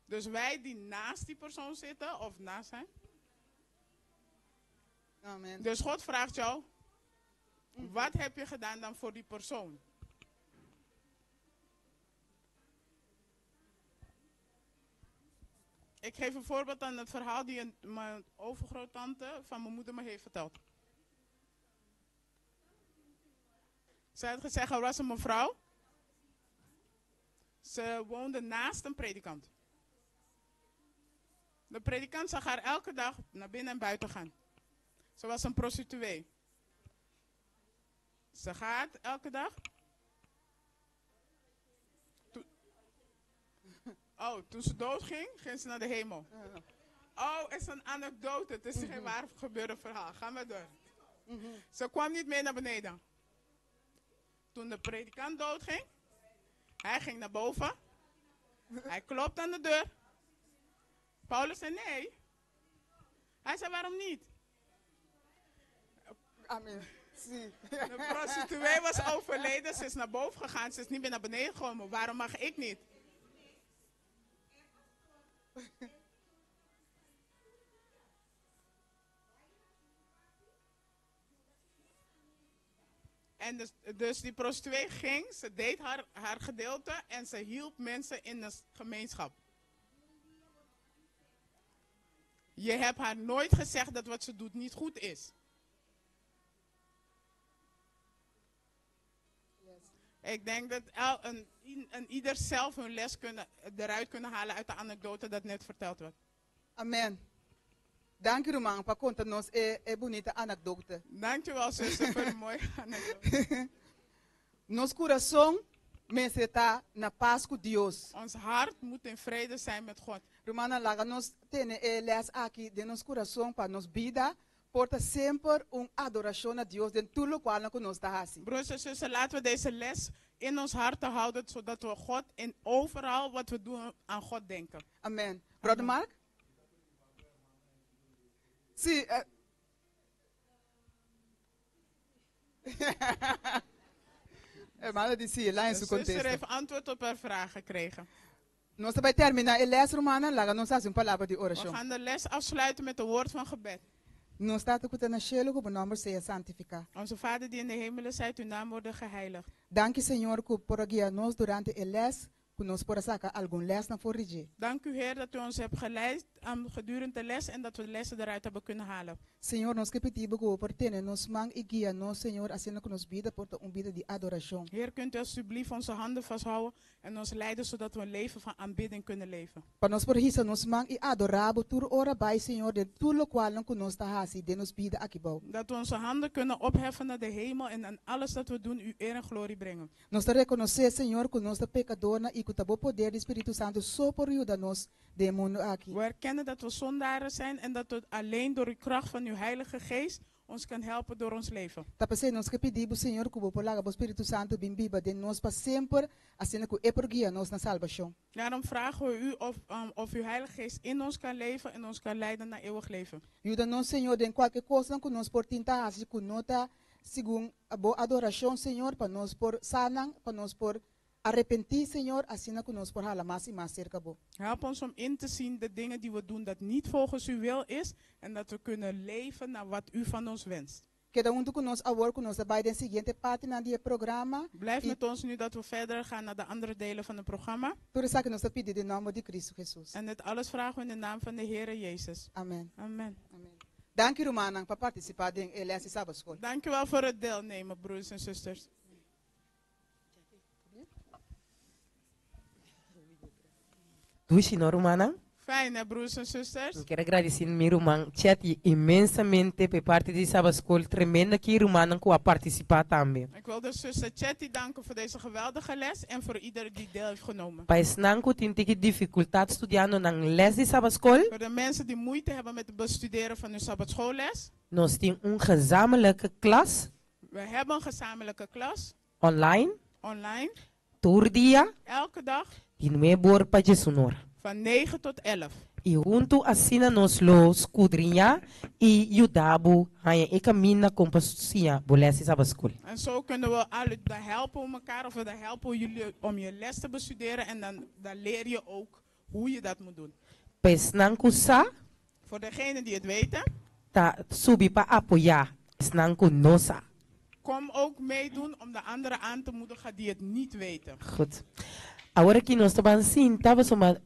Dus wij die naast die persoon zitten, of naast zijn. Amen. Dus God vraagt jou, wat heb je gedaan dan voor die persoon? Ik geef een voorbeeld aan het verhaal die mijn overgroottante van mijn moeder me heeft verteld. Zij had gezegd, er was een mevrouw. Ze woonde naast een predikant. De predikant zag haar elke dag naar binnen en buiten gaan. Ze was een prostituee. Ze gaat elke dag. Toen ze doodging, ging ze naar de hemel. Oh, is een anekdote. Het is geen waar gebeurde verhaal. Ga maar door. Ze kwam niet meer naar beneden. Toen de predikant doodging, hij ging naar boven. Hij klopt aan de deur. Paulus zei nee. Hij zei waarom niet? Amen. Si. De prostituee was overleden, ze is naar boven gegaan, ze is niet meer naar beneden gekomen. Waarom mag ik niet? En dus die prostituee ging, ze deed haar gedeelte en ze hielp mensen in de gemeenschap. Je hebt haar nooit gezegd dat wat ze doet niet goed is. Ik denk dat ieder zelf hun les eruit kunnen halen uit de anekdote dat net verteld werd. Amen. Dank u, man. Pa conta nos bonita anekdote. Dankjewel, zuster, voor een mooie anekdote. Nos coração está na paz com Deus. Ons hart moet in vrede zijn met God. Romana laga nos tene les aqui de nos coração para nos vida. Porta sempre adoração a Deus de tudo qual nos está assim. Broers en zussen, laten we deze les in ons hart houden, zodat we God in overal wat we doen aan God denken. Amen. Brother Mark? Sim. Hermana disse lá em seu De zuster contexto. heeft antwoord op haar vraag gekregen. Nós vamos terminar a les romana, lá nós fazemos palavra de We oração. gaan de les afsluiten met een woord van gebed. Non staat ook na shelo ko number seja santificar. Onze Vader die in de hemelen zijt, uw naam worden geheiligd. Dank je Senhor que por guiar nos durante el les, que nos por sacar algum les na forrige. Dank u Heer dat u ons hebt geleid gedurende de les en dat we de lessen eruit hebben kunnen halen. Senhor, nos que pedimos que por tener nos mang e guia nos, Senhor, assim que nos bida por bida de adoração. Heer, kunt u alsjeblieft onze handen vasthouden en ons leiden zodat we een leven van aanbidding kunnen leven. Para nos por hisa nos mang e adorabo tur ora by Senhor de tudo qual não nos ta hasi de nos bida aqui bau. Dat we onze handen kunnen opheffen naar de hemel en aan alles dat we doen u eer en glorie brengen. Nos te reconhecer, Senhor, que nos ta pecador e que tabo poder do Espírito Santo só por ajuda nos de mundo aqui. We erkennen dat we zondaren zijn en dat het alleen door uw kracht van uw Heilige Geest ons kan helpen door ons leven. Tapos nos que pedimos, Senhor, que o polaga o Espírito Santo bimbiba de nos para sempre, assim que é por guia nos na salvação. Daarom vragen we u of uw Heilige Geest in ons kan leven en ons kan leiden naar eeuwig leven. Ajuda nos, Senhor, de qualquer coisa que nos por tentar assim que nota segundo a boa adoração, Senhor, para nos por sanan, para nos por arrepentir, Senhor, assim que nos por hala mais e mais cerca bo. Help ons om in te zien de dingen die we doen dat niet volgens uw wil is en dat we kunnen leven naar wat u van ons wenst. Cada que nos agora que nos vai de seguinte parte na dia programa. Blijf met ons nu dat we verder gaan naar de andere delen van het programma. Por isso que nos pedir de nome de Cristo Jesus. En dit alles vragen we in de naam van de Heere Jezus. Amen. Amen. Amen. Dank u Romana para participar in Elias Sabbatschool. Dank u wel voor het deelnemen, broers en zusters. Dushi no Romana. Fijn hè, broers en zusters. Quero agradecer meu irmão Chet imensamente por parte de Sabbath School, tremenda que Romana que a participar também. Ik wil de zuster Chetty danken voor deze geweldige les en voor iedereen die deel heeft genomen. Pais nanco tem que dificuldade estudando na les de Sabbath School. Voor de mensen die moeite hebben met het bestuderen van hun sabbatschoolles. Nós temos gezamenlijke klas We hebben een gezamenlijke klas, online, online, turdia, elke dag e não é bor para Jesus. van 9 tot 11. E junto assina nos lo escudrinha e ajudabo a e caminha com pastoria, bolesse Sabbath School. En zo kunnen we alle daar helpen om elkaar, of we daar helpen jullie om je les te bestuderen en dan leer je ook hoe je dat moet doen. Pais nanco sa, Voor degenen die het weten, ta subi para apoiar, pais nanco nosa. kom ook meedoen om de anderen aan te moedigen die het niet weten. Goed. Agora que nós estamos assim, estava uma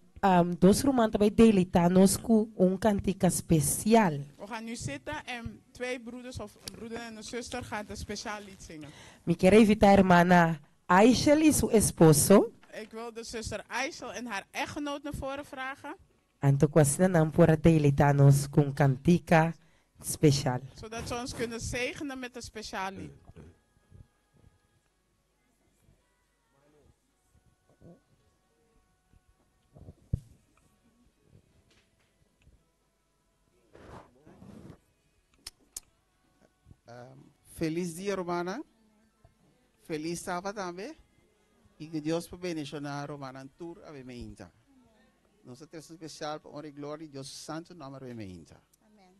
dos romantas também dele, tá nós com cantica especial. We gaan nu zitten en twee broeders of een broeder en een zuster gaan een speciaal lied zingen. Me quero invitar a irmã Aishel e seu esposo. Ik wil de zuster Aishel en haar echtgenoot naar voren vragen, Anto quase não por dele, tá nós com cantica especial. zodat ze ons kunnen zegenen met een speciaal lied. Feliz dia, Romana. Feliz sábado também. E que Deus para bendicionar Romana tour a Vemeita. Nossa terça especial para honra e glória de Deus Santo nome a Vemeita. Amen.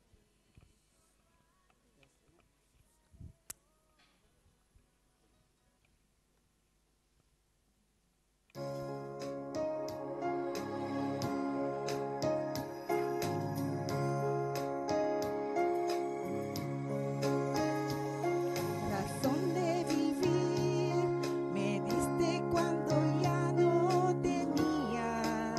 Razón de vivir me diste cuando ya no tenía.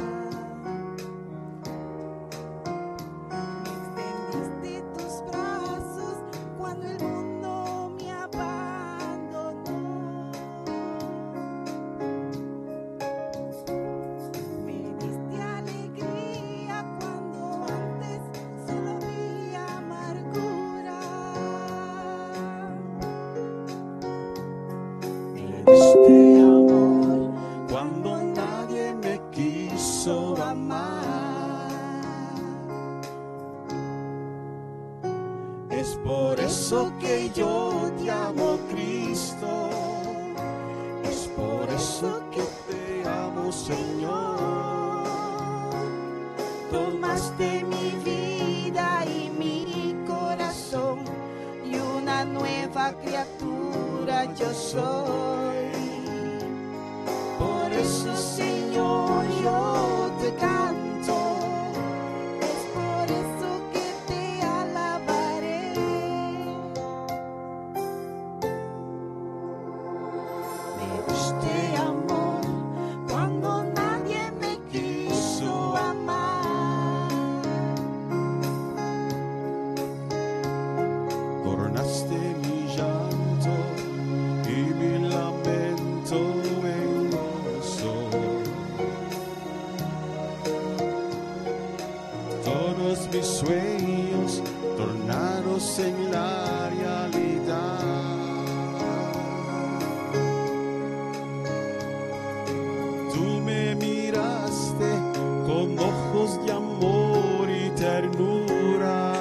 Me extendiste tus brazos cuando el mundo me abandonó. Me diste alegría cuando antes solo vi amargura. Me diste amor cuando nadie me quiso amar. Es por eso que yo te amo, Cristo. Es por eso que te amo, Señor. Tomaste mi vida y mi corazón y una nueva criatura yo soy. Por eso, Señor, yo te canto. Es por eso que te alabaré. todos mis sueños tornados en la realidad. Tú me miraste con ojos de amor y ternura.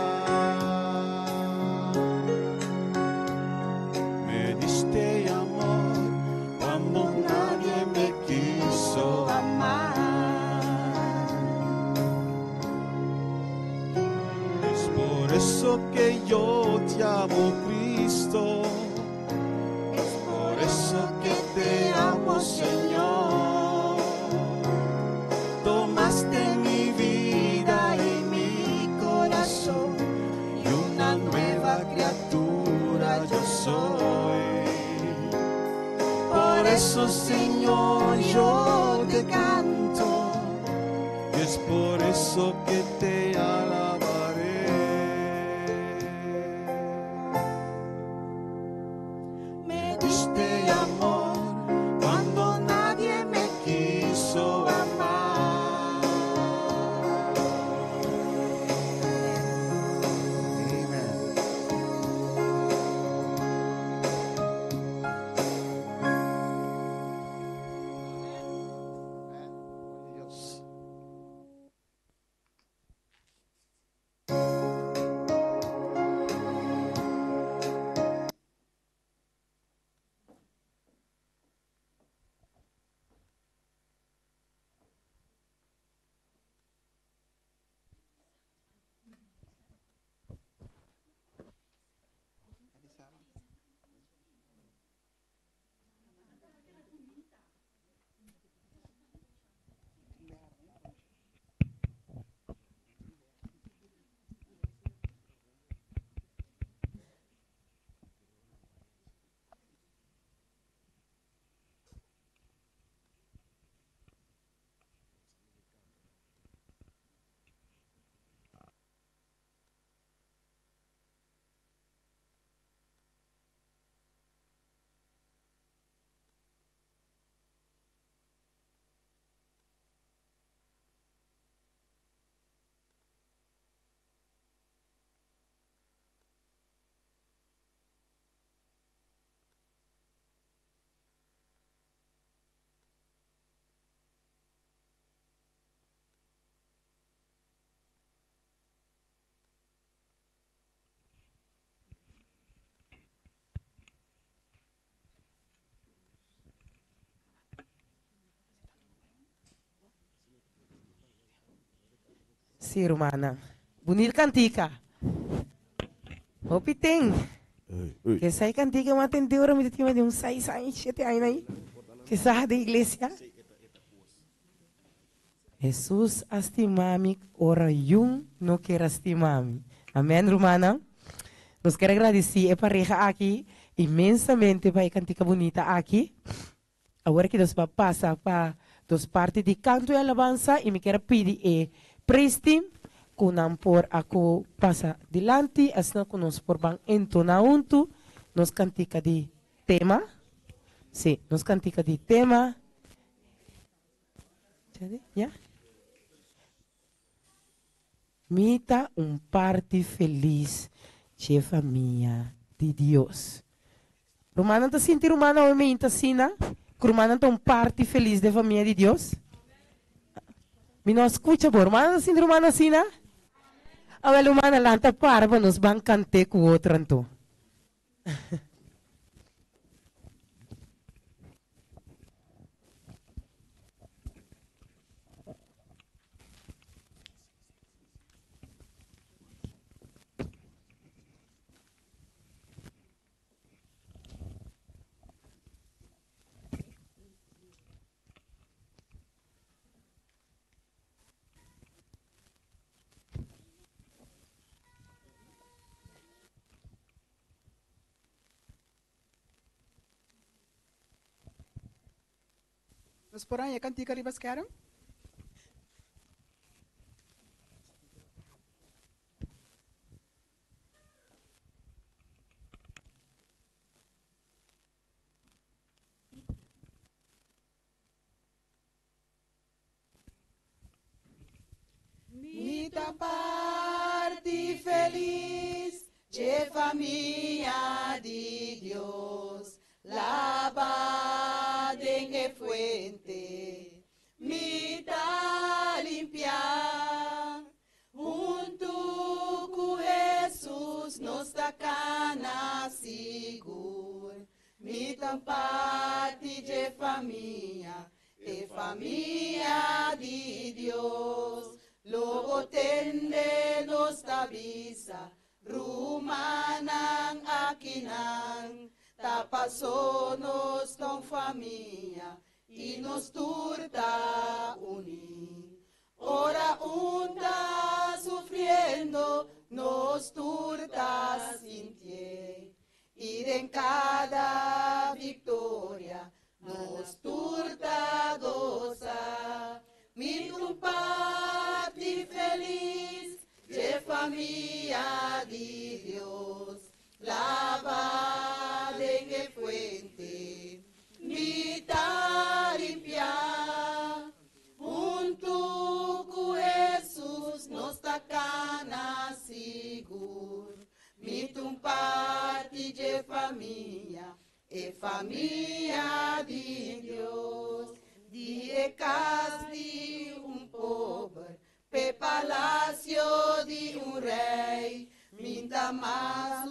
Me diste amor cuando nadie me quiso amar. Es por eso que yo te amo, Cristo. Es por eso que te amo, Señor. Tomaste mi vida y mi corazón, y una nueva criatura yo soy. Por eso, Señor, yo te canto, y es por eso que te alabaré. Me diste amor cuando nadie me quiso amar. Amen. Dios. Sí, hermana. Bonita cantica. Hopiting. Que sai cantica uma tendeu me tinha de 6 anos, 7 anos aí. Que sai da igreja. Jesus estimami, ora não quer estimami. Amém, hermana. Nos quero agradecer a pareja aqui imensamente para a cantica bonita aqui. Agora que nós vamos passar para as partes de canto e alabança e me quero pedir prestem com por ako passa dilante, assim que nós por bang entonar junto, nos cantica de tema. Sim, nos cantica de tema. Já? Mita parte feliz de família de Deus. Romana está sentindo romana ou me intasina? Romana está parte feliz de família de Deus? Me não escuta, por romana está sentindo romana sina? A ela romana lá está para nos bancante com outra então. Nós porém é cantiga ali basqueram. Mita de familia de Dios, lavada en el fuente, mitad limpia, junto con Jesús nos sacana seguro, mitad parte de familia, familia de Dios, logo tende nos tabisa, rumanan akinan, tapasonos con familia, y nos turta unir. Ora unta sufriendo, nos turta sintiendo, y en cada victoria, nos turta goza, mi parte feliz, de familia de Dios, lavada en el fuente, mitad limpia, junto con Jesús nos sacana seguro, mi parte de familia, familia de Dios, de casa de pobre, pe palacio de rey, minta más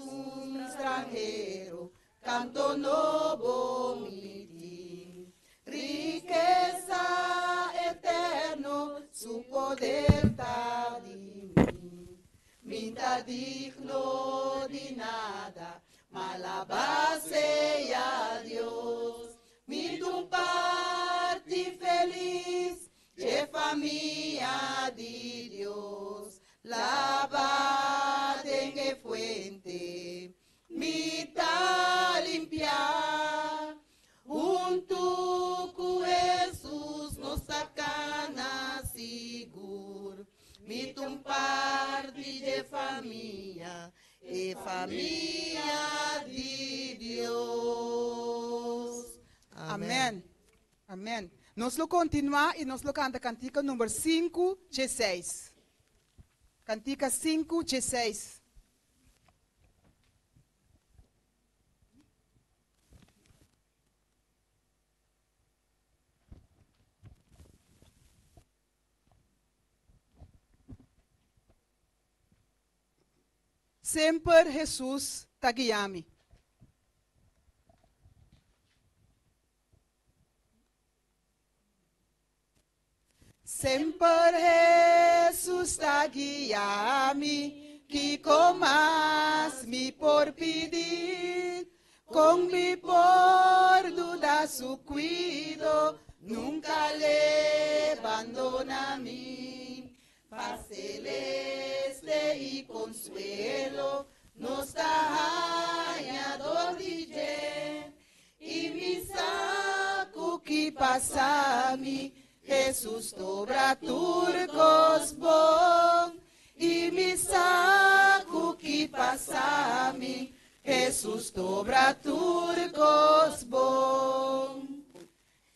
extranjero, canto novo mitin, riqueza eterno, su poder está de mí, minta digno de nada, malabase a Dios, mi tu parte feliz, de familia de Dios, lavada en el fuente, mitad limpia, junto con Jesús nos sacana seguro, mi tu parte de familia, familia de Dios. Amém. Amém. Nós vamos continuar e nós vamos cantar cantiga número 5, de 6. Cantiga 5, de 6. Sempre Jesus está guiando. Sempre Jesus está guiando, que comas me por pedir, com me por dudar su cuido, nunca le abandona mí. Paz celeste y consuelo, nos da hallado de y mi saco que pasa a mí, Jesús dobra turcos bom, y mi saco que pasa a mí, Jesús dobra turcos bom.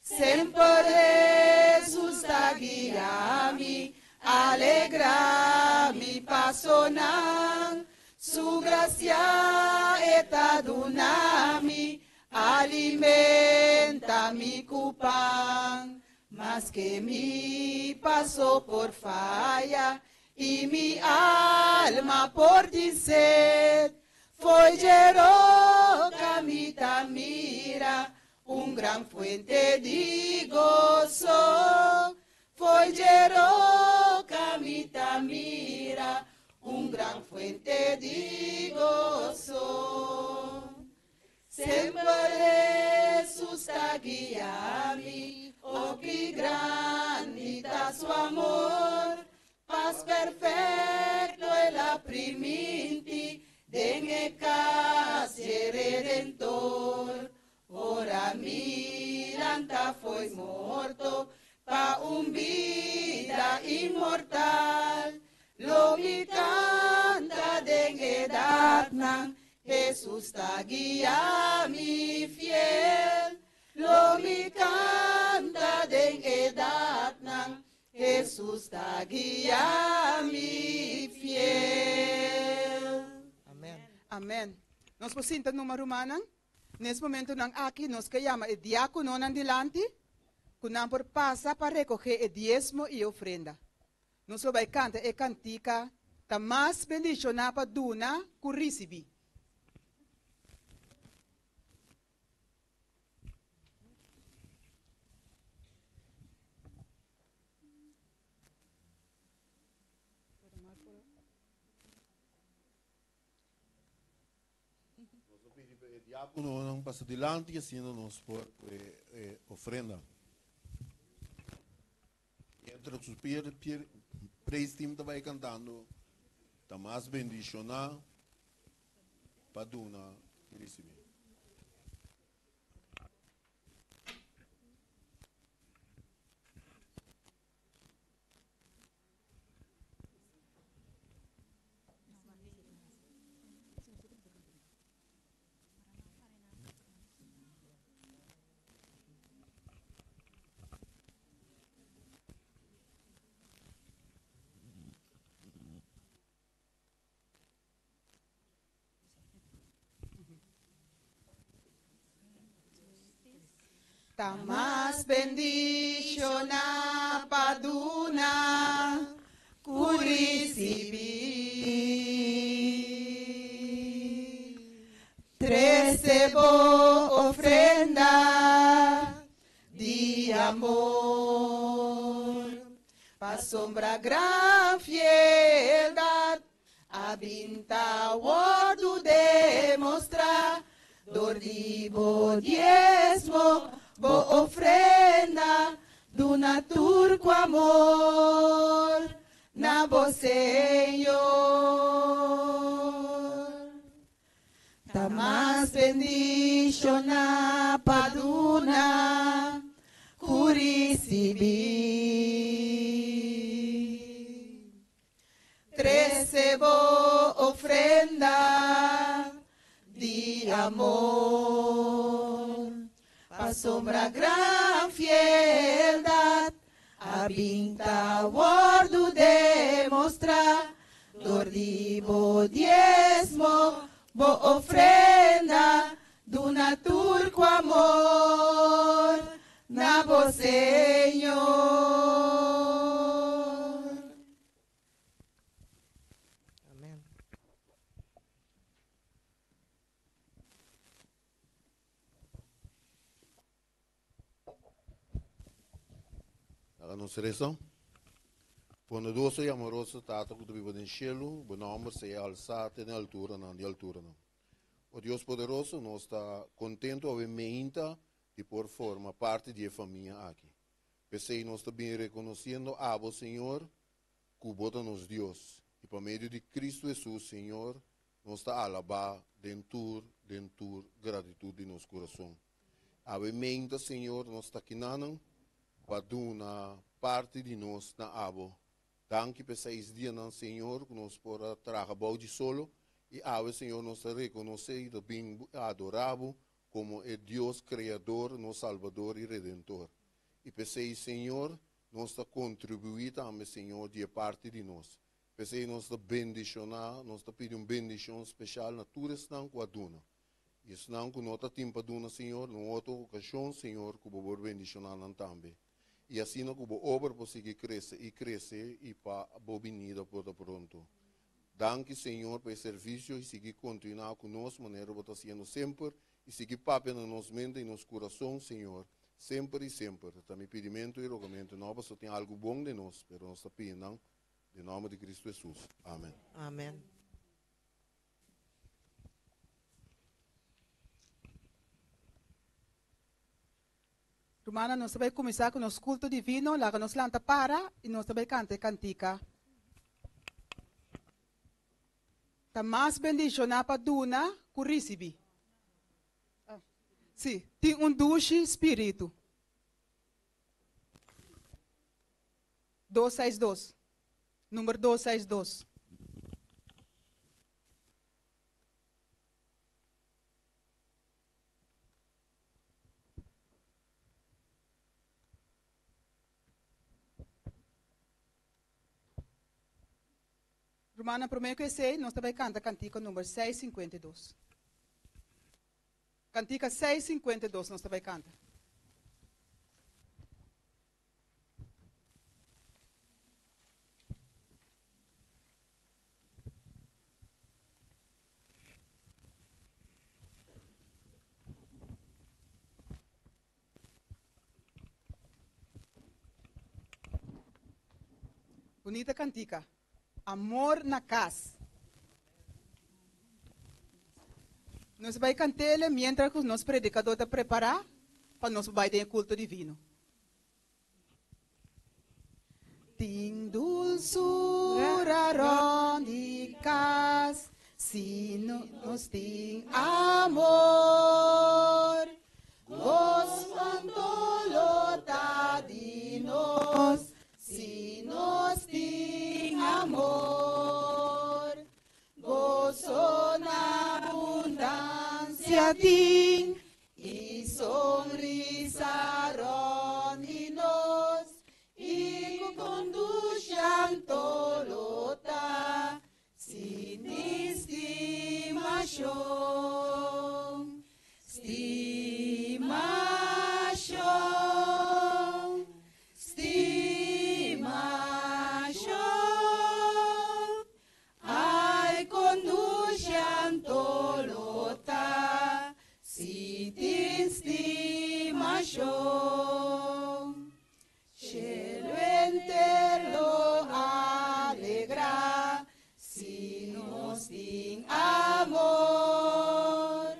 Sempre Jesus da guia-me, alegra-me, passonan, su gracia eta dunami, alimenta-me com pão. Mas que me passou por falha e mi alma por dizer, foi Jeroca mi tamira, gran fuente de gozo. Foi Jeroca mi tamira, gran fuente de gozo. Sempre Jesus está guiando-me, oh que grande está su amor, paz perfecto é la priminti, dengue casi redentor. Ora miranta foi morto, pa vida inmortal, lo mi canta dengue datnan, Jesus está guia-me fiel, lo mi canta den edatnan, Jesus está guia-me fiel. Amen. Amén. Nos posinta número humana. Nesse momento, nós aqui nos que chama o diácono andilante, que não por passa para recoger o diezmo e ofrenda. Nós vai cantar e cantica, tá mais bendicionar para duna que recebi. Diácono não passa delante e assim nos por ofrenda. Entre os três times vai cantando, tá mais bendicionar para duna e receber. Tá mais bendicionar para duna que recebi. Recebo ofrenda de amor, para sombra gran fieldade, habita o demonstrar, dor de bo diezmo, bo ofrenda, do natur com amor, na bo Senhor. Tá mais bendicionar paduna, curicibi. Recebo ofrenda de amor, a sombra gran fieldade, habita o demonstrar, dor de bo diezmo, bo ofrenda, do natur com amor, na bo Senhor. Amém. A nossa direção. Bondoso e amoroso Tata que vive no cielo, o nome seja alçado na altura, não de altura não. O Deus poderoso nós está contente obviamente de por forma parte da família aqui. Pensei nós também reconhecendo a vos Senhor, que bota nos Deus. E por meio de Cristo Jesus, Senhor, nós está alabar dentur, gratidão de nosso coração. Obviamente, Senhor, nós está aqui não, para dar parte de nós na abo. Danke por 6 dias, Senhor, que nós podemos trabalhar de solo. E agora, Senhor, nós reconhecemos bem adorável como o Deus Criador, nosso Salvador e Redentor. E pensei, Senhor, nós está contribuindo também, Senhor, de parte de nós. Pensei, nós está bendicionar, nós está pedindo bendição especial na tua estão com a duna. E senão, que nós está tempo duna, Senhor, numa outra ocasião, Senhor, que vou bendicionar também. E assim, que vou obra para seguir crescer e para a venida por pronto. Danke, Senhor, pelo serviço e seguir continuar conosco, maneira que está sendo sempre, e seguir papo na nossa mente e nos coração, Senhor, sempre e sempre. Também pedimento e rogamento, nós só tem algo bom de nós, mas nós está pedindo, em nome de Cristo Jesus. Amém. Amém. Romana, nós vamos começar com o nosso culto divino, lá que nós lanta para, e nós vamos cantar cantica. Tá mais bendicionar para duna que recebi. Sim, tem dulce espírito. 262. Número 262. Romana, primeiro que eu sei, nós também canta cantiga número 652. Cantiga 652, nós também canta. Bonita cantica. Amor na casa. Nós vamos cantar mientras que o nosso predicador está preparado para nós vai ter culto divino. Ting dulzura rondicas, si nos ting amor, gospantolota di nos, si nos ting amor, gozo na abundancia ting, y sonrisa rondinos, y conducen tolota, sin estimación, estimación, estimación, ay, conducen tolota, sin estimación. Cielo entero alegra, si nos din amor,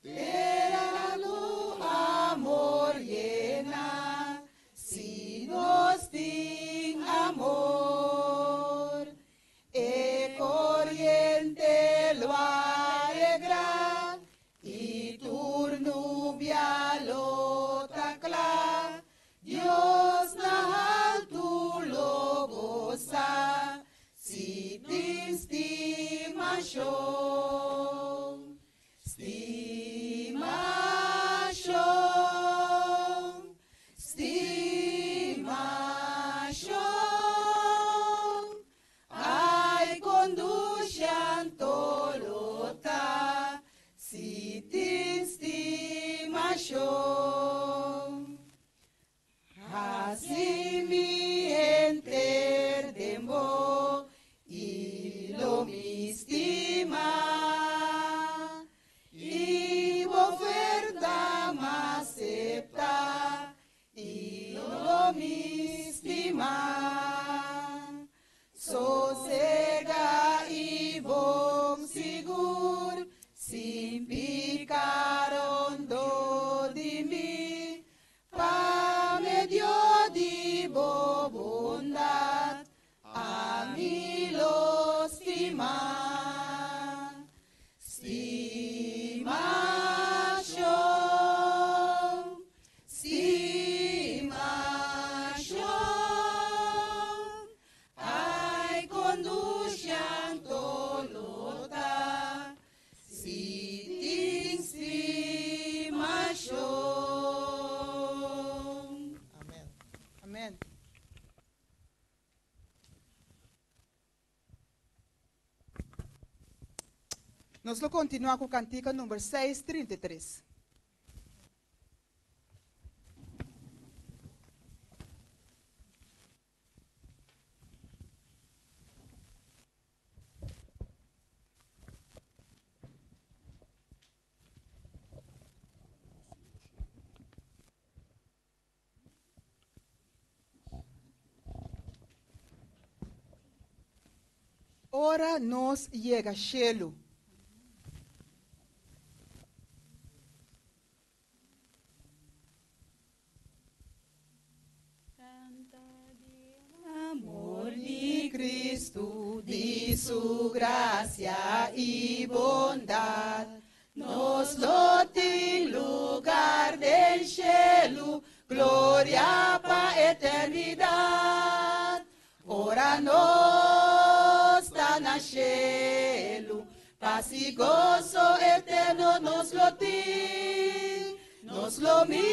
terano amor llena, si nos din amor, e corriente lo alegra, y turnubia lo tacla, Dios na alto lo goza, si te estimación, estimación, estimación, ay, conducen tolota, si te estimación. Así mi entendemos y lo mi estima, y oferta más acepta y lo mi estima. Sosega y bom sigur, sin picar hondo de mí, pa medio di bondad, a mí lo estima. Estimación, estimación, ay, conducen tolota, si te estimación. Amén. Amém. Nós vamos continuar com a cantiga número 633. Ora nos llega cielo. Amor de Cristo, de su gracia y bondad, nos lo tem lugar del cielo, gloria para eternidad. Ora nos está na cielo, paz y gozo eterno nos lo tem, nos lo mira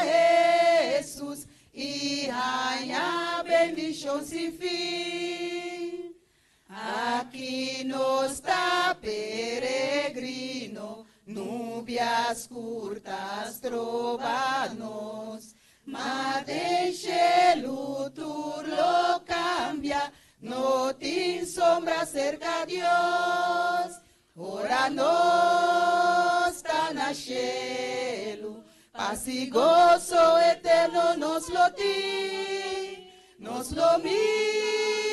Jesús y haya bendición sin fin. vidas curtas trova-nos, mas deixe-lo tudo lo cambia, no tem sombra cerca de Deus. Ora nós está na cielo, paz e gozo eterno nos lo di, nos lo mira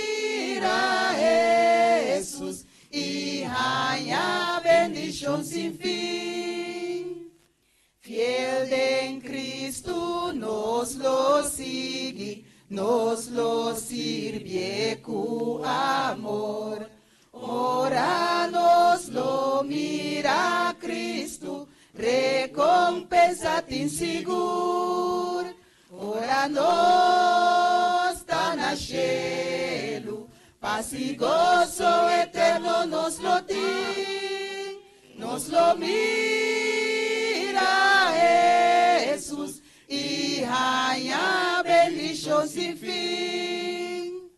Jesus, e raia bendição sem fim. Fiel em Cristo nos lo sigue, nos lo sirve com amor. Ora nos lo mira Cristo, recompensa tem seguro. Ora nos está na cielo, paz e gozo eterno nos lo di, nos lo mira Jesus, e raia bendição sem fim.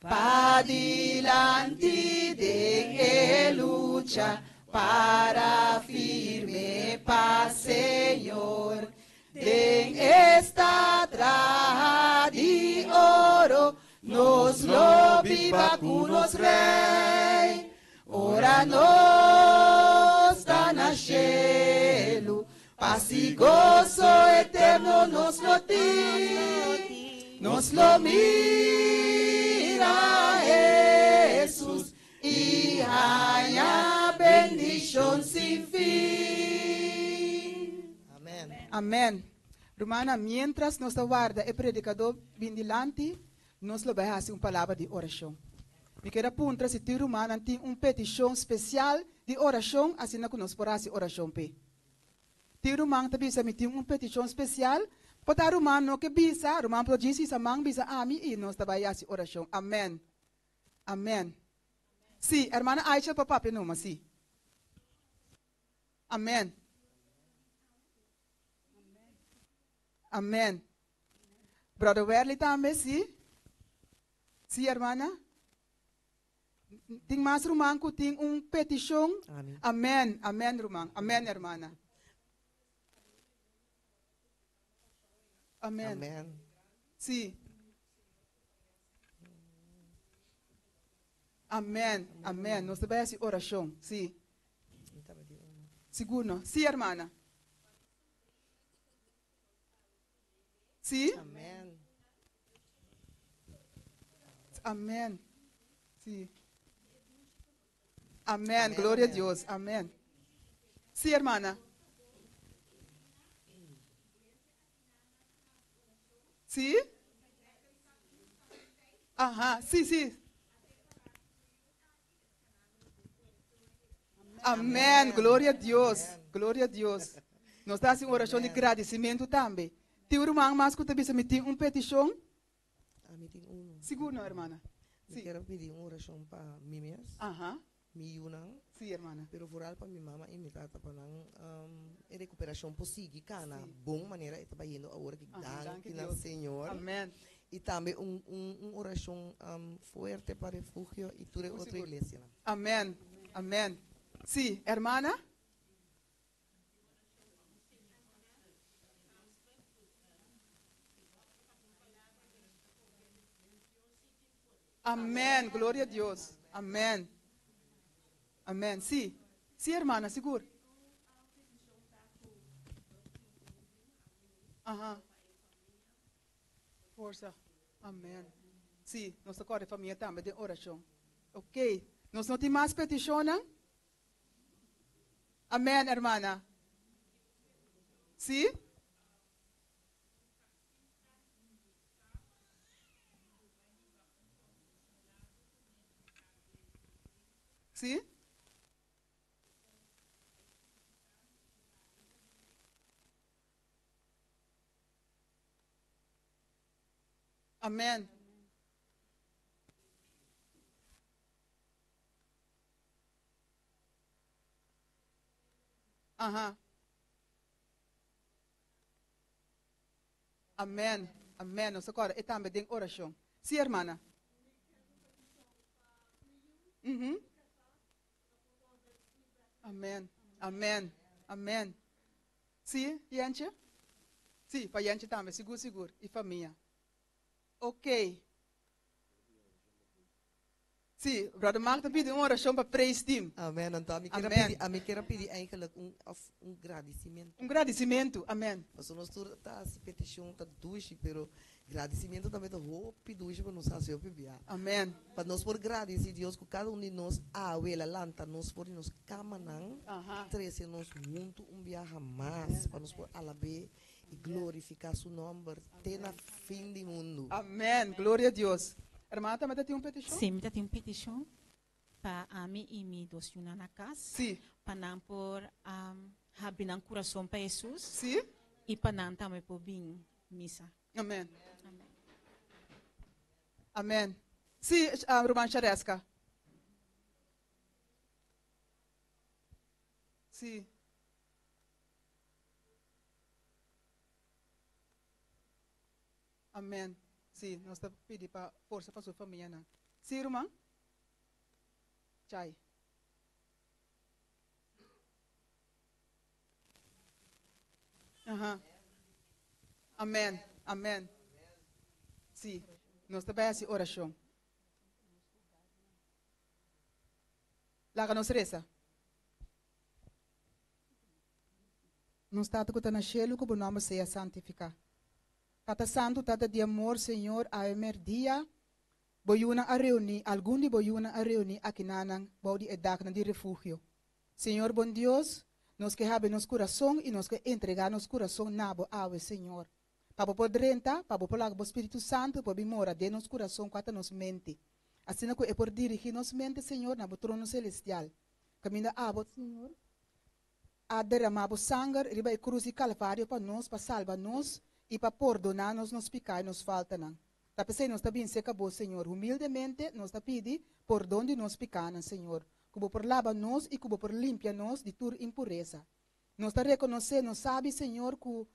Pa dilante de lucha para firme paz, Senhor. Den esta traja de oro, nos lo viva con los rey. Ora nos está na cielo, paz y gozo eterno nos lo di, nos lo mira Jesús, y haya bendición sin fin. Amén. Amén. Romana, mientras nos aguarda el predicador bien delante, nos lo vai fazer uma palavra de oração. Me quero apontar se tem Romana tem uma petição especial de oração, assim que nós podemos oração pe. Tem Romana também se me tem uma petição especial, para Romana não que bisa, Romana pode dizer se mang bisa ami e nós também fazer oração. Amém. Amém. Sim, hermana Aisha papá pe não, mas sim. Amém. Amém. Brother Werley também, sim? Sim, hermana? Tem mais Romano que tem uma petição? Amém. Amém, Romano. Amém, hermana. Amém. Amém. Sim. Amém. Amém. Nós devemos fazer oração. Sim. Seguro. Sim, hermana. Sim? Amém. Amém. Sim. Amém. Glória a Deus. Amém. Sim, hermana. Sim? Aham. Sim, sim. Amém. Glória a Deus. Glória a Deus. Nós estamos em oração de agradecimento também. Tem um irmão mais que também se metem uma petição? Seguro, não, hermana. Sí. Quero pedir uma oração para mim mesmo. Ajá. Mi yunang. Sí, hermana. Pero vooral para minha mama e minha tata para recuperação possível, cana. Bom maneira está indo agora que danke ao Senhor. Amém. E também oração forte para refúgio e toda outra igreja. Amém. Amém. Sí, hermana. Amém, glória a Deus. Amém. Amém. Sim. Sim, hermana, seguro. Aham. Força. Amém. Sim, nossa corre família também de oração. Ok. Nós não temos mais petição, não? Amém, hermana. Sim? Sim? Amém. Aham. Amém. Amém. Nossa agora é também de oração. Sim, hermana. Amém. Amém. Amém. Sim, Jantje? Sim, para Jantje também, seguro, seguro. E família. Ok. Sim, brother Mark te pede uma oração para praise team. Amen. Então, Amen. a mim quero pedir eigenlijk um agradecimento. Um agradecimento. Amém. Mas nós tá se petição tá duche, pero agradecimento também tá roupa duche para nos fazer bebia. Amém. Para nós por agradecer Deus que cada um de nós a lanta nós por nos camanang, treze nós junto viaja mais para nós por alabe e glorificar seu nome até na fim do mundo. Amém. Glória a Deus. Irmã, também tem uma petição? Sim, tem uma petição para a mim e me dos na casa. Sim. Para não por abrir um coração para Jesus. Sim. E para não também por vir missa. Amém. Amém. Amém. Sim, Roman Charesca. Sim. Amém. Sim, nós estamos pedindo para força para sua família. Não? Sim, irmã? Chai. Amém. Amém. Sim, nós estamos fazendo oração. Lá que nós reza. Nós estamos com o cielo, que o nome seja santificado. Tata Santo, Tata de amor, Senhor, a emerdia, boiuna a reunir, algum de boiuna a reunir aqui nanang, bodi edak de refúgio. Senhor, bom Deus, nós que have nos coração e nós que entregar nos coração nabo awe, Senhor. Para poder renta, para poder lagar o Espírito Santo, para mora de nos coração quata nos mente. Assim que é por dirigir nos mente, Senhor, na trono celestial. Caminho abo, Senhor. A derramar o sangue, riba e cruz e calvário para nós, para salvar nós. E para perdonar-nos nos pecados nos falta não. Tá pensando nós também se acabou, Senhor. Humildemente nós tá pedi perdão de nos pecados, Senhor. Cubo por lava nos e cubo por limpia nos de toda impureza. Nós tá reconhecer, nós sabe, Senhor, que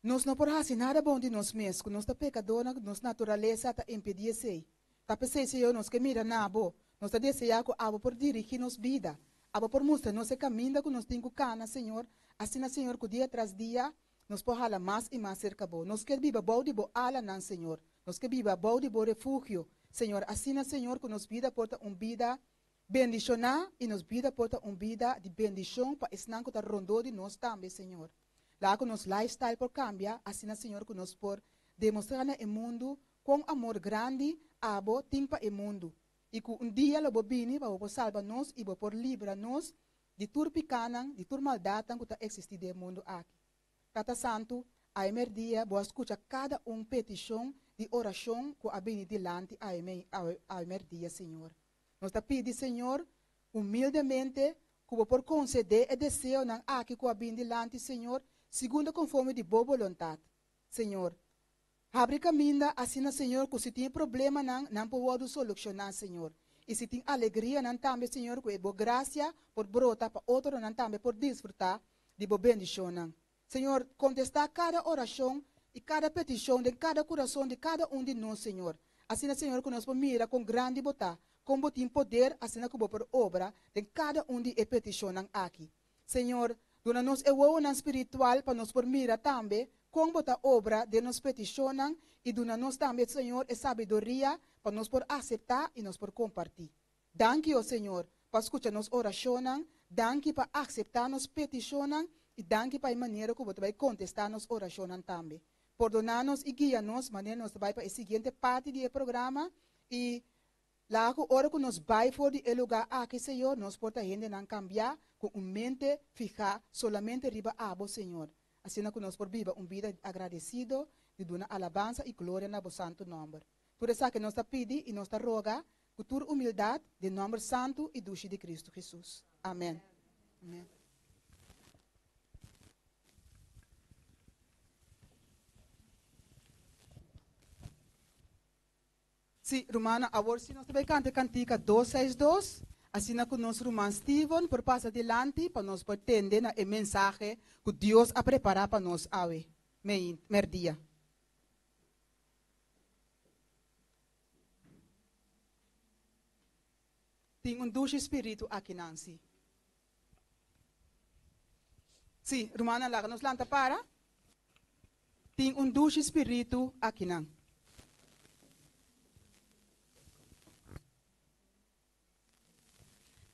nós não podemos fazer nada bom de nós mesmos, que nós tá pecadora, nossa natureza tá impedir sei. Tá pensando, Senhor, nós que mira na abo, nós tá desejar que abo por dirigir nos vida, abo por mostrar nosso caminho que nós temos que cana, Senhor. Assim, Senhor, que dia tras dia nos porra mais e mais cerca bo. Nos que viva bom de bo ala nan, Senhor. Nos que viva bom de bo refúgio, Senhor. Assim, Senhor, que nos vida porta vida bendicionar e nos vida porta vida de bendição para esnan que tá rondou de nós também, Senhor. Lá que nos lifestyle por cambiar, assim, Senhor, que nos por demonstrar no mundo com amor grande, abo timpa e mundo. E que dia lo bobini para o salva nós e por livrar nós de tur picanan, de tur maldade que tá existir no mundo aqui. Tata Santo, a emerdia, boa escuta cada petição de oração que a bem dilante a emerdia, Senhor. Nós te pedimos, Senhor, humildemente, que por conceder e desejo não aqui que a bem dilante, Senhor, segundo conforme de boa vontade. Senhor, abre caminho assim, Senhor, que se tem problema não pode solucionar, Senhor. E se tem alegria não também, Senhor, que é boa graça por brotar para outro não também por desfrutar de boa bendição, não. Senhor, contestar cada oração e cada petição de cada coração de cada de nós, Senhor. Assim, Senhor, que nós mira com grande botar, com botim poder, assim que por obra de cada de petição aqui. Senhor, dona nós é o espiritual para nós por mira também, com botar obra de nos petição e dona nós também, Senhor, é sabedoria para nós por aceitar e nós por compartilhar. Danke, ó Senhor, para escutar nos oração, danke para aceitar nos petição e danke para a maneira que você vai contestar nos orações também. Perdonar-nos e guiar-nos, maneira nós vai para a seguinte parte do programa. E lá que hora que nós vai for de lugar aqui, Senhor, nós porta gente não cambiar, com mente fijar solamente riba abo, Senhor. Assim que nós por viva vida agradecido, de dar alabança e glória na bo santo nome. Por isso que nós te pedi e nós te roga, com toda humildade, de nome santo e duche de Cristo Jesus. Amém. Amém. Sim, Romana, agora se nós também canta cantica 262, assim que nós Roman Steven, por passar adiante, para nós entender a mensagem que Deus a preparar para nós, awe, merdia. Tem doce espírito aqui, Nancy. Si, Romana laga nos lanta para. Ting un douche espiritu akinang.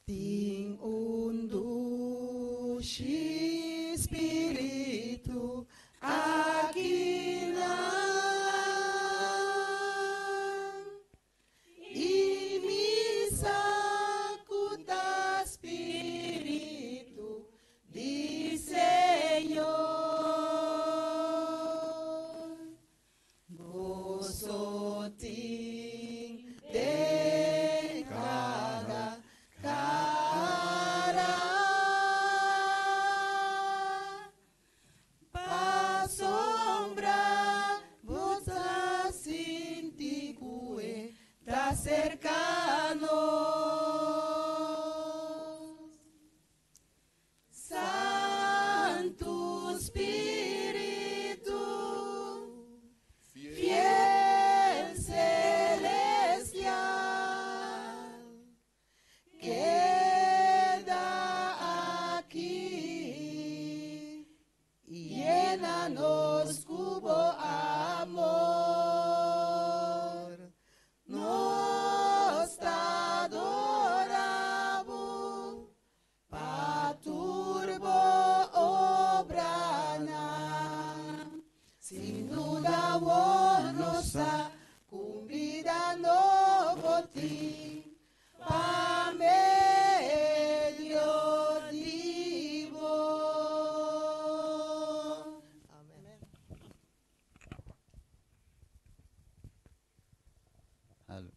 Ting un douche espiritu akinang. Y mi sacuda espiritu dice yo. Gozo ting de cada cara. Pa sombra vos asintigue da cercanos. Santo Espíritu, fiel celestial, queda aquí y llénanos cubo amor. Nos adoramos, paturbo obrana. Sin duda vos nos ha convidado por ti, pa medio divo. Amén. Hallo.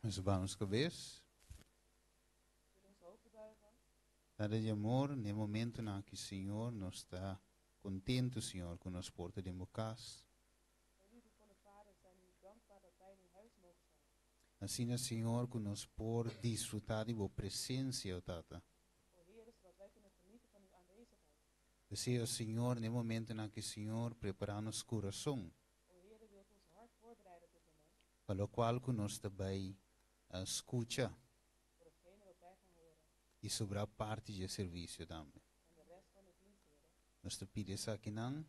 Dus vamos geweest. Dat de amor, no momento na que o Senhor nos está contento, Senhor, com nos porta de casa. Assim, Senhor, que nos por desfrutar de Sua presença, Tata. Desejo, Senhor, no momento na que o Senhor prepara nosso coração, para o qual que nós também escuta e sobre a parte de serviço também. Nós te pedimos aqui não,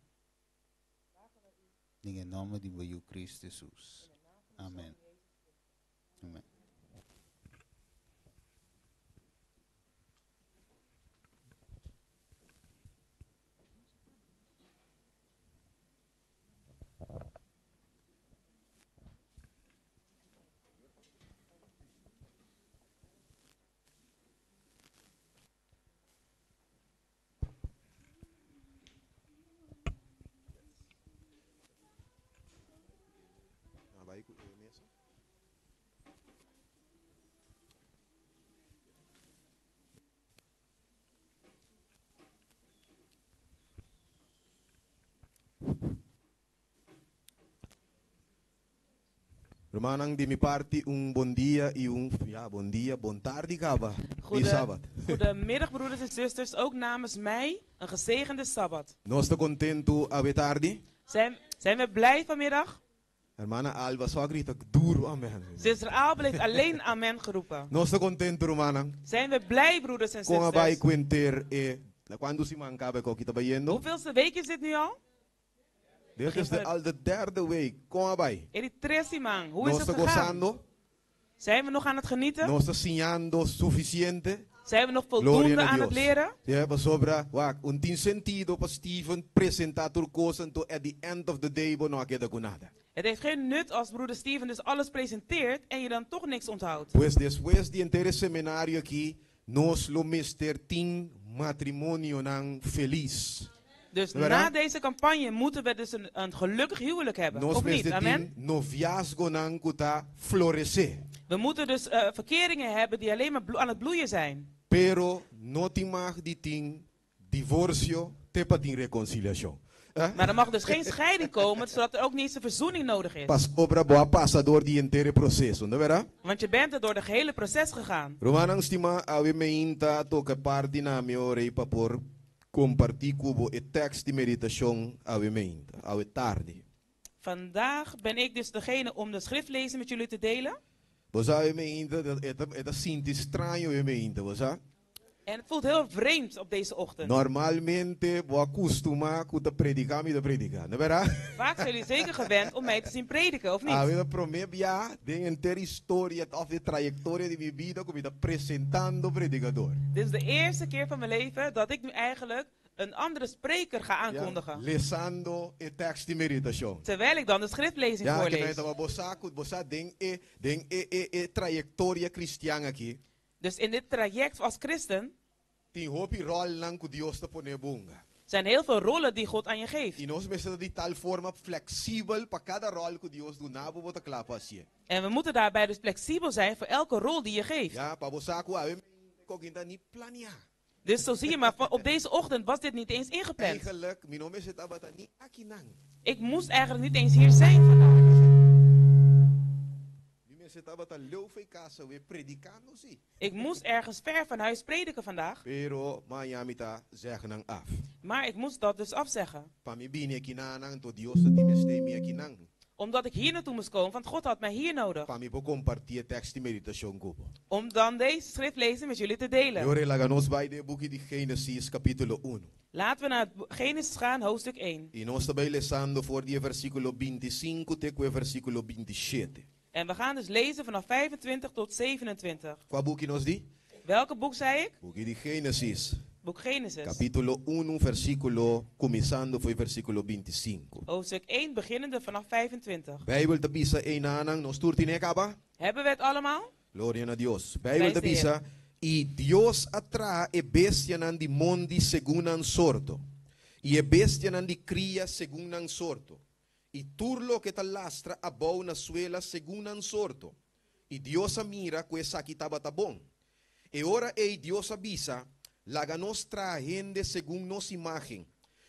em nome de Cristo Jesus. Amém. Amém. Romanang di mi parti un buon dia e buon dia, buon tardi kaba. Die Sabbat. Goedemiddag broeders en zusters, ook namens mij een gezegende Sabbat. No sto contento a tardi. Zijn we blij vanmiddag? Hermana Alba so grita duro amen. Zuster Alba heeft alleen amen geroepen. No sto contento Romanang. Zijn we blij broeders en Con zusters? abai quinter quando si mancava ko kita bayendo? Hoeveelste week is dit nu al? Dit is al de derde week. Kom abai. Eritresimang, hoe is het gegaan? Gozando. Zijn we nog aan het genieten? No sto enseñando suficiente. Zijn we nog voldoende aan het leren? Ja, maar sobra, un tin sentido pa Steven presentator kosen to at the end of the day no queda con nada. Het heeft geen nut als broeder Steven dus alles presenteert en je dan toch niks onthoudt. Pues después de entero seminario aquí, nos lo mister tin matrimonio nang feliz. Dus na deze campagne moeten we dus een gelukkig huwelijk hebben, Nos of niet? Amen? tin noviazgo nang kuta florecer. We moeten dus verkeringen hebben die alleen maar aan het bloeien zijn. Pero no te mag di tin divorcio te pa tin reconciliación. Maar er mag dus geen scheiding komen, zodat er ook niet eens een verzoening nodig is. Pas obra boa passa door die entere processo, não é? Want je bent er door het hele proces gegaan. Romanang stima awe meinta toca parte na meu rei pa por compartir cubo e tekst de meditação awe meinta, awe tarde. Vandaag ben ik dus degene om de schriftlezing met jullie te delen. Você awe meinta, eta sinto estranho awe meinta, você? En het voelt heel vreemd op deze ochtend. Normalmente, we acostuma te predicar, me te predicar. ¿No verdad? Vaak zijn jullie zeker gewend om mij te zien prediken, of A niet? ver, prometo ya, de entera historia of de trayectoria de mi vida, como está presentando predicador. Dit is de eerste keer van mijn leven dat ik nu eigenlijk een andere spreker ga aankondigen. Lesando el tekst de meditación. Terwijl ik dan de schriftlezing Ja, voorlees. que nou bosa den trayectoria cristiana aqui. Dus in dit traject als christen Tem hopi rol lang que Dios te pone bunga. zijn heel veel rollen die God aan je geeft. Y nos mesa de tal forma flexível para cada rol que Dios do na bo te clapa assim. En we moeten daarbij dus flexibel zijn voor elke rol die je geeft. Ja, pa bosa ku ave koginta ni plania. Dus zo zie je maar, op deze ochtend was dit niet eens ingepland. Eigenlijk, mi no me zeta bata ni akinang. Ik moest eigenlijk niet eens hier zijn vandaag. Mi me zeta bata leu fe casa we predicando si. Ik moest ergens ver van huis prediken vandaag. Pero mayamita zeggen ang af. Maar ik moest dat dus afzeggen. Pa mi bine kinanang to Dios te timeste mi akinang. Omdat ik hier naartoe moest komen, want God had mij hier nodig. Pa mi bo compartir tekst de meditación kubo. Om dan deze schriftlezing met jullie te delen. Yo relaganos bij de boek de Genesis capítulo 1. Laten we naar het Genesis gaan, hoofdstuk 1. Y nos está lesando voor die versículo 25 te versículo 27. En we gaan dus lezen vanaf 25 tot 27. Qua boek nos di? Welke boek zei ik? Boek de Genesis. Boek Genesis. Capítulo 1, versículo, começando foi versículo 25. Hoofdstuk 1, beginnende vanaf 25. Bijbel te bisa een anang, nos turti ne kaba? Hebben we het allemaal? Gloria a Dios. Bijbel te Prijs de bisa, y Dios atra e bestia nan di mondi según an sorto. Y e bestia nan di cria según an sorto. Y turlo que tal lastra abou na suela según an sorto. Y Dios mira que esa kitaba tabón. E ora e Dios avisa, laga nos trajende según nos imagen,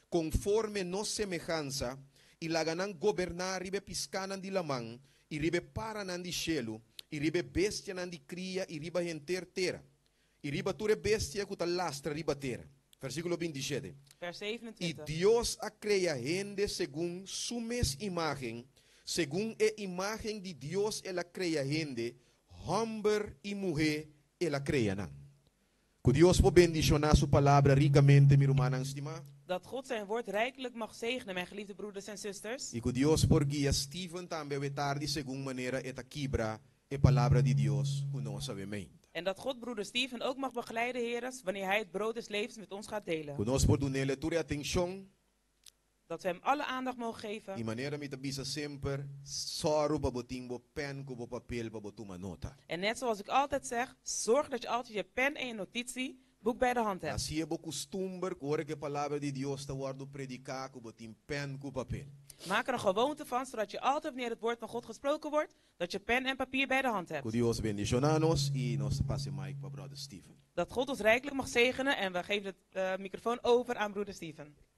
conforme nos semejanza, y laganan gobernar ribe piscanan di lamang, y ribe paranan di cielo, y ribe bestia nan di cria, y riba enter terra. Y riba ture bestia cuta lastra riba terra. Versículo 27. Vers Y 27. Dios a crea gente según su mes imagen, según e imagen de Dios la crea gente, hombre y mujer la creanan. Que Dios po bendicionar su palabra ricamente, mi hermana estimada. Dat God zijn woord rijkelijk mag zegenen, mijn geliefde broeders en zusters. Y que Dios por guía Stephen también ve tarde según manera eta quibra e palabra de Dios que no sabemos. En dat God broeder Steven ook mag begeleiden, heren, wanneer hij het brood des levens met ons gaat delen. Que nos por donele toda atención. Dat we hem alle aandacht mogen geven. Y manera me te bisa sempre soro babotimbo pen kubo papel babotuma nota. En net zoals ik altijd zeg, zorg dat je altijd je pen en je notitieboek bij de hand hebt. Así es costumbre que que palabra de Dios te guardo predicar kubo tim pen kubo papel. Maak er een gewoonte van, zodat je altijd wanneer het woord van God gesproken wordt, dat je pen en papier bij de hand hebt. Que Dios bendicionanos y nos pase mic para brother Stephen. Dat God ons rijkelijk mag zegenen en we geven het microfoon over aan broeder Steven.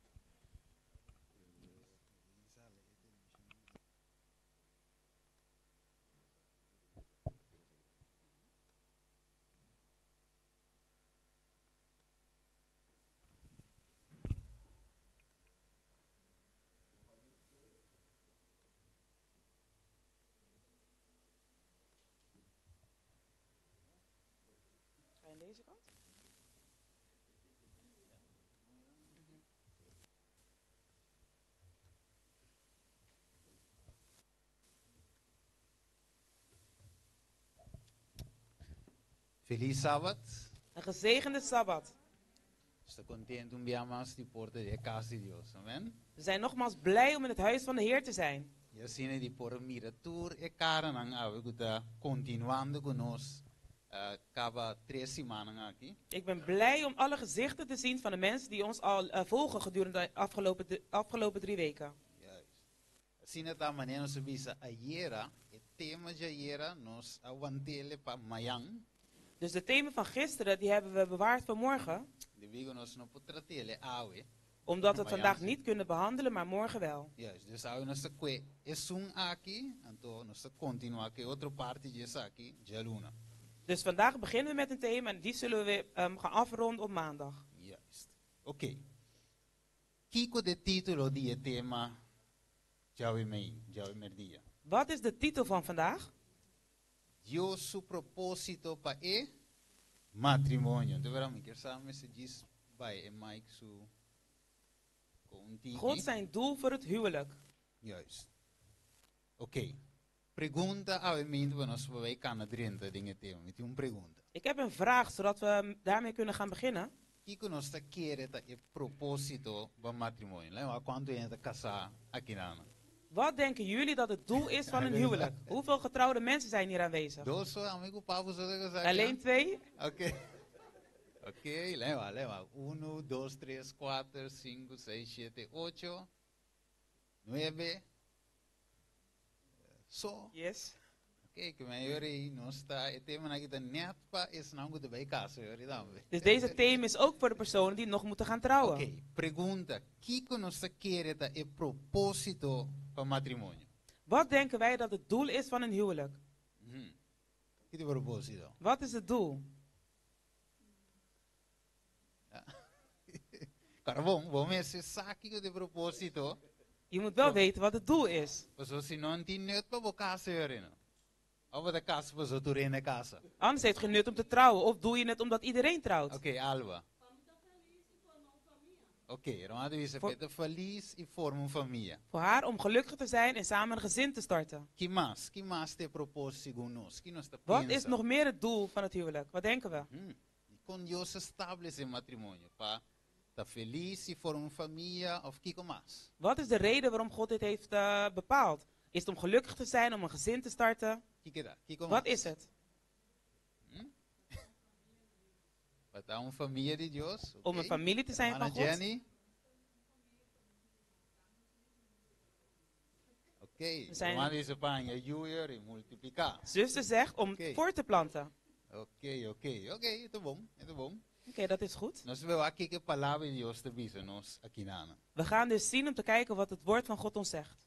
Aan deze kant? Feliz sábado. Een gezegende Sabbat. Estou contente mais de porta de casa de Deus. Amém? We zijn nogmaals blij om in het huis van de Heer te zijn. E assim de por miratur e cara nang ave guta continuando conosco. Acaba 3 semanas aqui. Ik ben blij om alle gezichten te zien van de mensen die ons al volgen gedurende de afgelopen 3 weken. Assim da maneira nos visa ayer, o tema de ayer nos aguantele para amanhã. Dus de thema van gisteren die hebben we bewaard voor morgen. De vigo nos não pode tratele ave. Omdat we het vandaag niet kunnen behandelen, maar morgen wel. Juist, dus ave nos que es un aqui, então nos continuar que outra parte de aqui, de luna. Dus vandaag beginnen we met een thema en die zullen we weer gaan afronden op maandag. Juist. Oké. Kiko de título die tema Javi Merdia. Wat is de titel van vandaag? Dios su propósito para matrimonio. Então, waarom ik er samen met Gis bij en Mike zo contigo. God zijn doel voor het huwelijk. Juist. Oké. Pergunta ao mente para nós vai cana drinta dinge tema. Met een pergunta. Ik heb een vraag, zodat we daarmee kunnen gaan beginnen. Que nós está querendo é propósito para matrimônio. Lembra quando entra casar aqui na. Wat denken jullie dat het doel is van een huwelijk? Hoeveel getrouwde mensen zijn hier aanwezig? Dos amigo Pablo Alleen 2? Oké. Oké, lembra. 1, 2, 3, 4, 5, 6, 7, 8, 9. Zo. Yes. Oké, que maioria não está. E tema na kita net pa is não goed bij casa, hoor dan. Dus deze thema is ook voor de personen die nog moeten gaan trouwen. Oké, pergunta. Que nós queremos é propósito para matrimônio? Wat denken wij dat het doel is van een huwelijk? Que de propósito? Wat is het doel? Cara, bom, esse saque de propósito. Je moet wel weten wat het doel is. Mas se não tem net para casa, hoor. Of de casa was het in de casa. Anders heeft het geen nut om te trouwen. Of doe je het omdat iedereen trouwt? Oké, Alba. Oké, dan hadden we ze verlies en vormen familie. Voor haar om gelukkig te zijn en samen een gezin te starten. Que mais te propósito nos? Wat is nog meer het doel van het huwelijk? Wat denken we? Com Deus estabelecer matrimônio, para estar feliz e formar familie of que mais? Wat is de reden waarom God dit heeft bepaald? Is het om gelukkig te zijn, om een gezin te starten? Wat is het? Wat een familie de Deus? Okay. Om een familie te zijn van God. Jenny? Oké, maar deze panje juier en multiplicar. Zuster zegt om voor te planten. Oké, het is bom. Oké, dat is goed. We gaan dus zien om te kijken wat het woord van God ons zegt.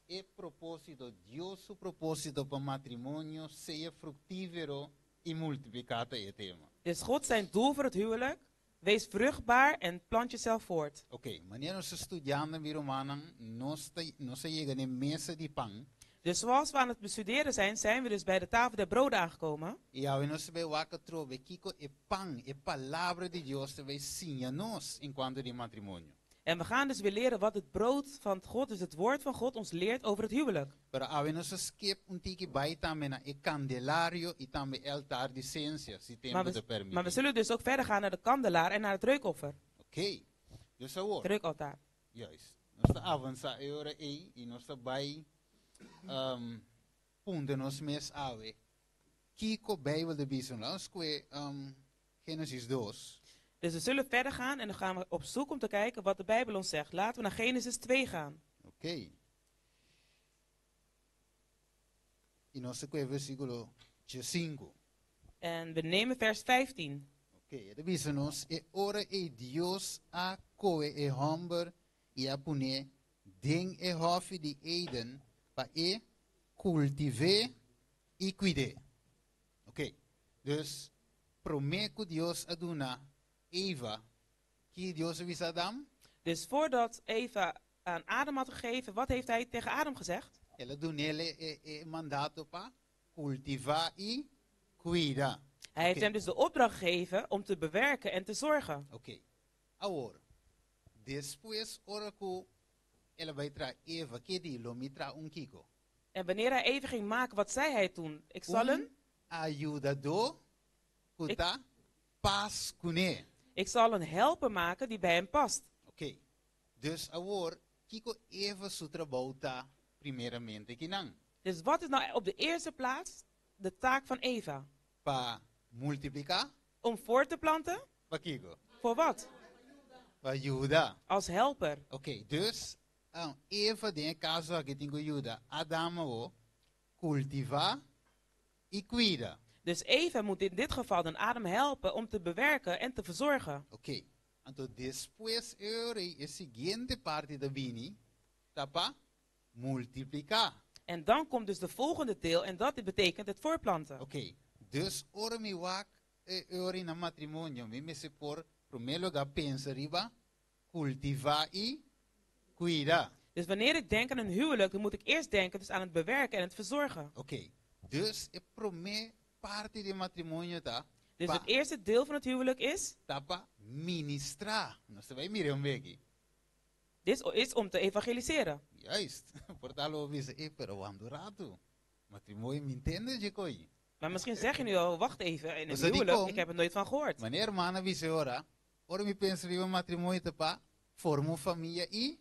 Deus propósito para matrimônio seja fructífero e multiplicado é tema. Dus God zijn doel voor het huwelijk, wees vruchtbaar en plant jezelf voort. Oké, wanneer we studeren weer romanen, nós chegamos na mesa de pão. Dus zoals we aan het bestuderen zijn, zijn we dus bij de tafel der broden aangekomen. E ao nós vai wakker trove, Kiko é pão, é palavra de Deus que vai ensinar nós enquanto de matrimônio. En we gaan dus weer leren wat het brood van God, dus het woord van God, ons leert over het huwelijk. Pero ao nós skip tiki bij também na candelario e também altar de ciência, se tempo te permite. Maar we zullen dus ook verder gaan naar de kandelaar en naar het reukoffer. Oké, dus zo. Reukaltaar. Juist. Nós avança euro e nós bij punten nos mes awe. Kiko Bijbel de Bison, ons Genesis 2. Dus we zullen verder gaan en dan gaan we op zoek om te kijken wat de Bijbel ons zegt. Laten we naar Genesis 2 gaan. Oké. In onze versículo 5. En we nemen vers 15. Oké, de Bison ons e ora e Dios a koe e homber e a pune ding e hofi di Eden pa e cultive e cuide. Oké, dus prometo Deus aduna Eva, que Deus avisa Adam. Dus voordat Eva aan Adam had gegeven, wat heeft hij tegen Adam gezegd? Ela donele mandato pa cultivar e cuidar. Hij heeft hem dus de opdracht gegeven om te bewerken en te zorgen. Oké. Agora, depois oraku ela vai tra Eva que dilo mitra kiko. En wanneer hij even ging maken, wat zei hij toen? Ik zal een ayudador kuta pas kune. Ik zal een helper maken die bij hem past. Oké. Dus agora kiko Eva sutra bauta primeiramente kinang. Dus wat is nou op de eerste plaats de taak van Eva? Pa multiplicar. Om voor te planten? Pa kiko. Voor wat? Pa ajuda. Als helper. Oké, dus Eva den caso aqui tem que ajudar Adamo cultivar e cuida. Dus Eva moet in dit geval dan Adam helpen om te bewerken en te verzorgen. Oké. Então depois a seguinte parte da bini tapa multiplicar. En dan komt dus de volgende deel en dat betekent het voorplanten. Oké. Dus ora mi wak ora na matrimonio mi se por primeiro lugar pensa riba cultivar e cuida. Dus wanneer ik denk aan een huwelijk, dan moet ik eerst denken dus aan het bewerken en het verzorgen. Oké. Dus e prome parte de matrimonio ta. Dus het eerste deel van het huwelijk is... Tapa ministra. No se vai mire un begi. Dit is om te evangeliseren. Juist. Portalo vise pero wando rato. Matrimonio mi intende je koi. Maar misschien zeg je nu al, wacht even, in Dus een dat die huwelijk, kom- ik heb er nooit van gehoord. Wanneer mannen vise ora, ora mi pensa viva matrimonio tapa, formo familia y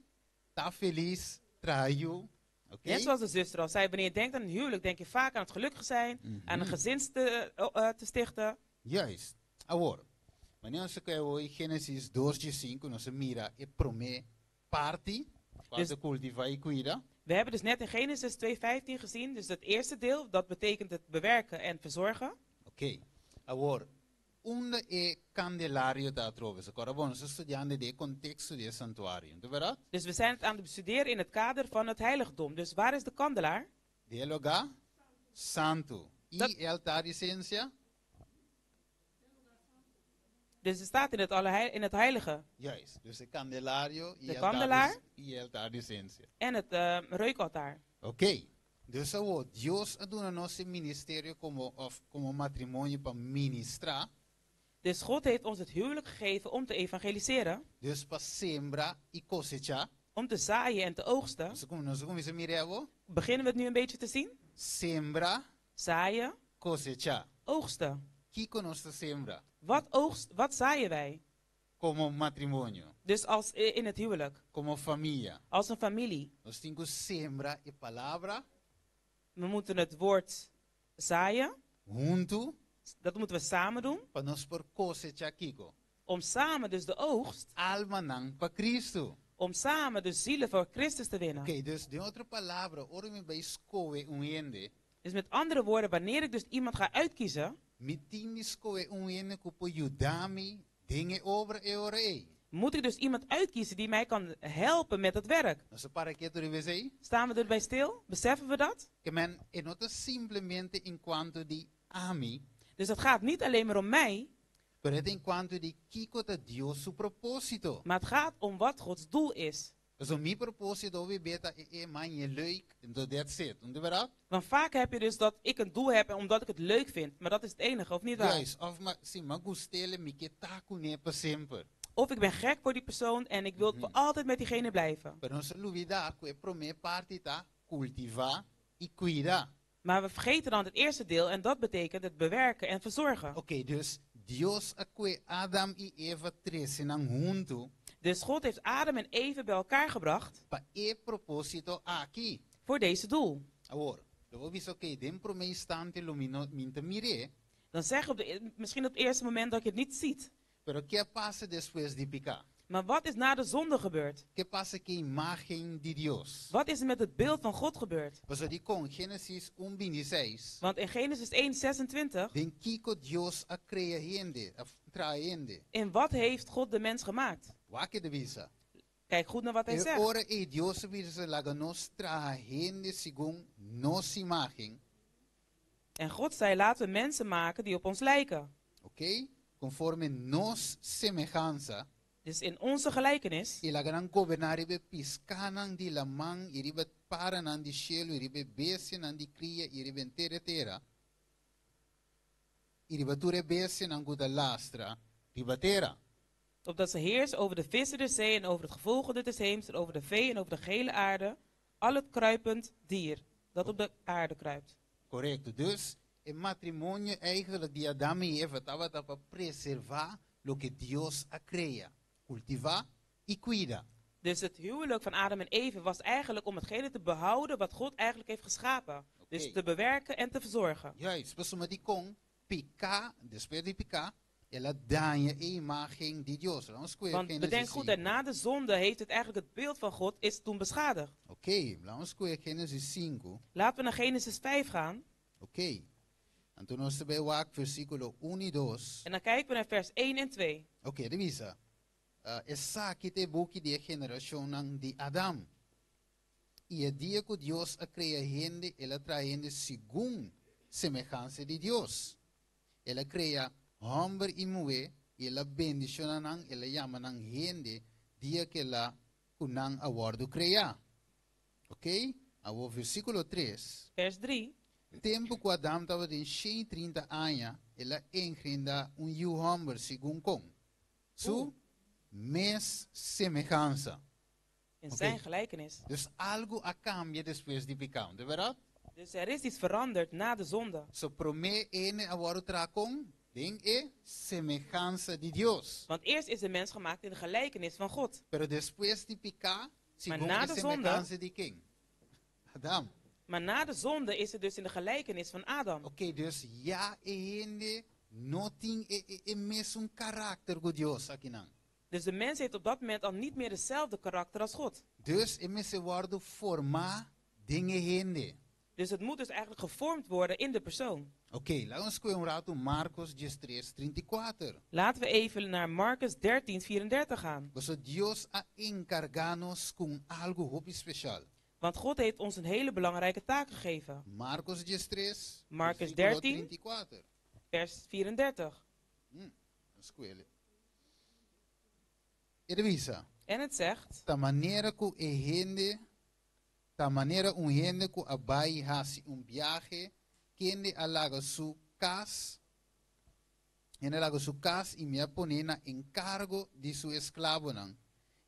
ta feliz traio. Oké? Net zoals de zuster al zei, wanneer je denkt aan een huwelijk, denk je vaak aan het gelukkig zijn, aan een gezin te stichten. Juist. Agora, wanneer onze kijk Genesis 2:5, onze mira e prome parti, Dus- de cultiva e cuida. We hebben dus net in Genesis 2:15 gezien, dus het eerste deel, dat betekent het bewerken en verzorgen. Oké. Agora, onde e candelario da troves. Agora, bom, nós estudando de contexto de santuário, não é verdade? Dus we zijn het aan het bestuderen in het kader van het heiligdom. Dus waar is de kandelaar? De lugar santo. E altar de essência? Dus het staat in het heilige. Juist. Dus de candelario De kandelaar e altar de essência. en het reukaltaar. Oké. Dus agora, Deus aduna nosso ministério como matrimônio para ministrar. Dus God heeft ons het huwelijk gegeven om te evangeliseren. Dus para sembrar e cosechar. Om te zaaien en te oogsten. Nós vamos mirar. Beginnen we het nu een beetje te zien? Sembra, zaaien, cosechar. Oogsten. Kiko nós sembra. Wat zaaien wij? Como matrimônio. Dus als in het huwelijk. Como família. Als een familie. Nós temos que sembrar e palavra. We moeten het woord zaaien. Junto. Dat moeten we samen doen. Para nós por cosechar Kiko. Om samen dus de oogst. Alma nang para Cristo. Om samen de zielen voor Christus te winnen. Oké, dus de andere palavra, ora me bij scoe unende. Dus met andere woorden, wanneer ik dus iemand ga uitkiezen, Mitimi scoe unende kupo yudami dingen over eore. moet ik dus iemand uitkiezen die mij kan helpen met het werk. Staan we erbij stil? Beseffen we dat? Simplemente in quanto di ami. Dus het gaat niet alleen maar om mij. Pero en quanto di Kiko de Dios su propósito. Maar het gaat om wat Gods doel is. Dus mi propósito we beta man je leuk en that's it. Want vaak heb je dus dat ik een doel heb omdat ik het leuk vind, maar dat is het enige, of niet waar? Juist, of ma gustele mi ke taku ne pa sempre. Of ik ben gek voor die persoon en ik wil voor altijd met diegene blijven. Pero se olvida que prome partita cultivar y cuidar. Maar we vergeten dan het eerste deel en dat betekent het bewerken en verzorgen. Oké, dus Dios acque Adam y Eva tresinang junto. Dus God heeft Adam en Eva bij elkaar gebracht. Pa e propósito aquí. Voor deze doel. Ahora, luego visto que den prome instante lumino minta mire. Dan zeg je misschien op het eerste moment dat je het niet ziet. Pero qué pasa después de picar? Maar wat is na de zonde gebeurd? ¿Qué pasa que imagen de Dios? Wat is er met het beeld van God gebeurd? Pues die con Genesis 1:26. Want in Genesis 1:26. Den Kiko Dios a creaende, traende. In wat heeft God de mens gemaakt? Wake de visa. Kijk goed naar wat hij zegt. Ora e Dios visa laga nos traende según nos imagen. En God zei, laten we mensen maken die op ons lijken. Oké? Conforme nos semejanza. Dus in onze gelijkenis. E la gran governare be piscanan di la man, iribe paranan di cielo, iribe besian di cria, iribe terra. Iribe ture besian anguda lastra, ribatera. Opdat ze heersen over de vissen der zee en over het gevolgde des heems en over de vee en over de gele aarde. Al het kruipend dier dat op de aarde kruipt. Correcto. Dus in matrimonio eigenlijk die Adam en Eva estaba para preservar lo que Dios ha creado. Cultivar y cuida. Dus het huwelijk van Adam en Eva was eigenlijk om hetgene te behouden wat God eigenlijk heeft geschapen. Okay. Dus te bewerken en te verzorgen. Juist, pues como di con picar, después de picar, ela daña a imagen de Dios. Want bedenk goed, en na de zonde heeft het eigenlijk het beeld van God is toen beschadigd. Oké, vamos a Genesis 5. Laten we naar Genesis 5 gaan. Oké. En toen ons bij waak versículo 1 y 2. En dan kijken we naar vers 1 en 2. Oké, revisa. Essa aqui te buki de generación de Adam. Y el día que Dios ha creado gente, él ha traído gente según semejanza de Dios. Él ha creado hombre y mujer, y él ha bendicionado, él ha llamado gente, día que la kunang awardo crea. Ok? Ahora versículo 3. Vers 3. Tempo que Adam estava de 130 anos, ela engrinda humber según con su mes semejanza. In zijn gelijkenis. Dus algo a cambia después de pecado, de verdad? Dus er is iets veranderd na de zonde. So prome ene awaro tracon, ding semejanza de Dios. Want eerst is de mens gemaakt in de gelijkenis van God. Pero después de pecado, maar na de semejanza de king. Adam. Maar na de zonde is het dus in de gelijkenis van Adam. Oké, dus ja, ene nothing mes un karakter go Dios akinan. Dus de mens heeft op dat moment al niet meer hetzelfde karakter als God. Dus se worden forma dingen hende. Dus het moet dus eigenlijk gevormd worden in de persoon. Oké, laten we rato Marcos 3:34. Laten we even naar Marcus 13:34 gaan. Dus Dios a encarganos con algo hopi special. Want God heeft ons een hele belangrijke taak gegeven. Marcos 13, Marcus 13, vers 34. En het zegt: Ta manera un hende ku abai hasi un viaje kende alaga su cas en alaga su cas y me pone na encargo de su esclavo nan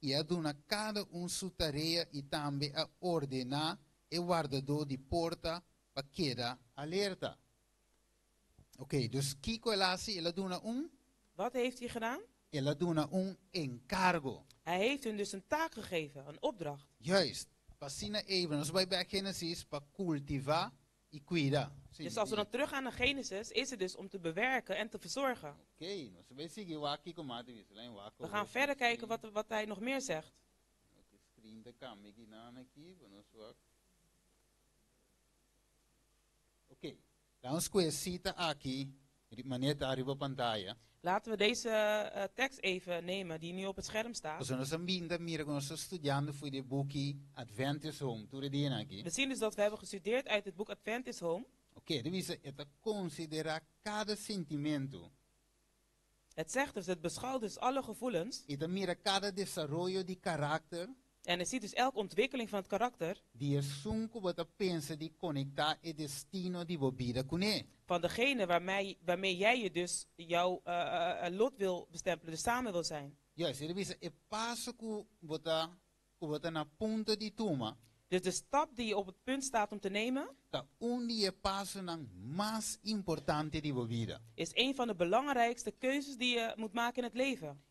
y aduna cada un su tarea y tambe a ordena e guardador de porta pa queda alerta. Oké, dus Kiko elasi ela duna un. Wat heeft hij gedaan? Ela duna un encargo. Hij heeft hun dus een taak gegeven, een opdracht. Juist. Pasina even, als wij bij Genesis, pa cultivar y cuidar. Dus als we dan teruggaan naar Genesis, is het dus om te bewerken en te verzorgen. Oké, we gaan verder kijken wat hij nog meer zegt. Oké, dan cita aqui, maneta arriba pantalla. Laten we deze tekst even nemen die nu op het scherm staat. We zien dus dat we hebben gestudeerd uit het boek Adventist Home. Oké, het considera cada sentimento. Het zegt dus, het beschouwt dus alle gevoelens. Het mira cada desarrollo de carácter. En het ziet dus elke ontwikkeling van het karakter. Die sunco wat pensa die connecta e destino di vida con e. Van degene waarmee jij je dus jouw lot wil bestempelen, dus samen wil zijn. Ja, ze hebben een passo que na punta di tuma. Dus de stap die je op het punt staat om te nemen, passo más importante di vida. Is een van de belangrijkste keuzes die je moet maken in het leven.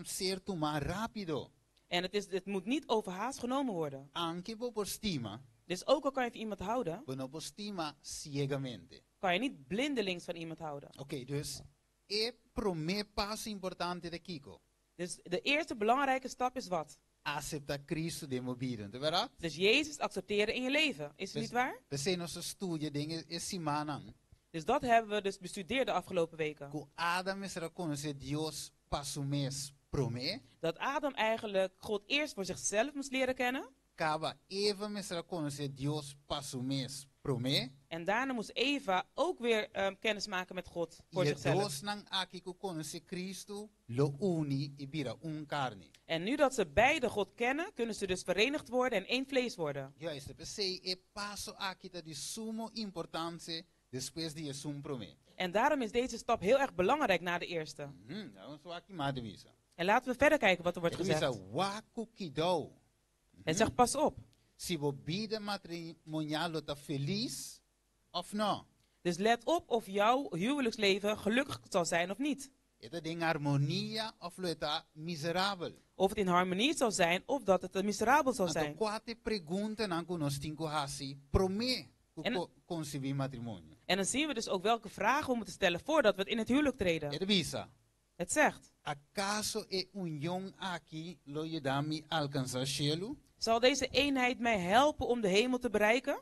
Ser tomar rápido. En het moet niet overhaast genomen worden. Anche por stima. Dus ook al kan je van iemand houden, por stima ciegamente. Kan je niet blindelings van iemand houden. Oké, dus primeiro passo importante de Kiko. Dus de eerste belangrijke stap is wat? Accepta Cristo de vida, de verdad? Dus Jezus accepteren in je leven, is het niet waar? We zijn onze studie dingen is semana. Dus dat hebben we dus bestudeerd de afgelopen weken. Adam is reconhecer Dios passo mes prome. Dat Adam eigenlijk God eerst voor zichzelf moest leren kennen. Caba Eva mes reconhecer Dios passo mes prome. En daarna moest Eva ook weer kennis maken met God voor zichzelf. En nu dat ze beide God kennen, kunnen ze dus verenigd worden en één vlees worden. En daarom is deze stap heel erg belangrijk na de eerste. En laten we verder kijken wat er wordt gezegd. Het zegt pas op. Si vo vida matrimonial está feliz of no. Dus let op of jouw huwelijksleven gelukkig zal zijn of niet. Het in harmonia of está miserabel. Of het in harmonie zal zijn of dat het miserabel zal zijn. En dan zien we dus ook welke vragen we moeten stellen voordat we het in het huwelijk treden. Het zegt. Acaso e unión aquí lo ayudami alcanzar cielo? Zal deze eenheid mij helpen om de hemel te bereiken?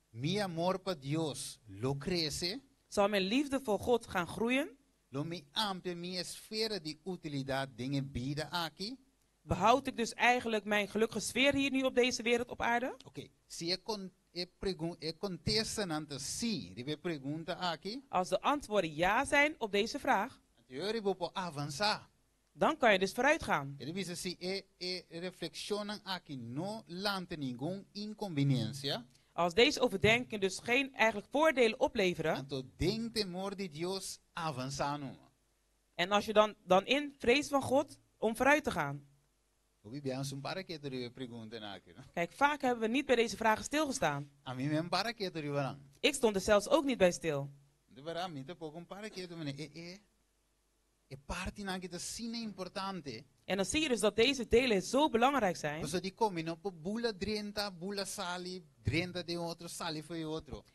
Mi amor por Dios lo crece. Zal mijn liefde voor God gaan groeien? Lo mi amplia mi esfera de utilidad dingen vida aquí. Behoud ik dus eigenlijk mijn gelukkige sfeer hier nu op deze wereld op aarde? Oké, si contestan ante sí, die pregunta aquí. Als de antwoorden ja zijn op deze vraag, avanzar. Dan kan je dus vooruit gaan. Als deze overdenking dus geen eigenlijk voordelen opleveren. Anto ding temor de Dios avanzano. En als je dan in vrees van God om vooruit te gaan. Kijk, vaak hebben we niet bij deze vragen stilgestaan. Ik stond er zelfs ook niet bij stil. En dan zie je dus dat deze delen zo belangrijk zijn.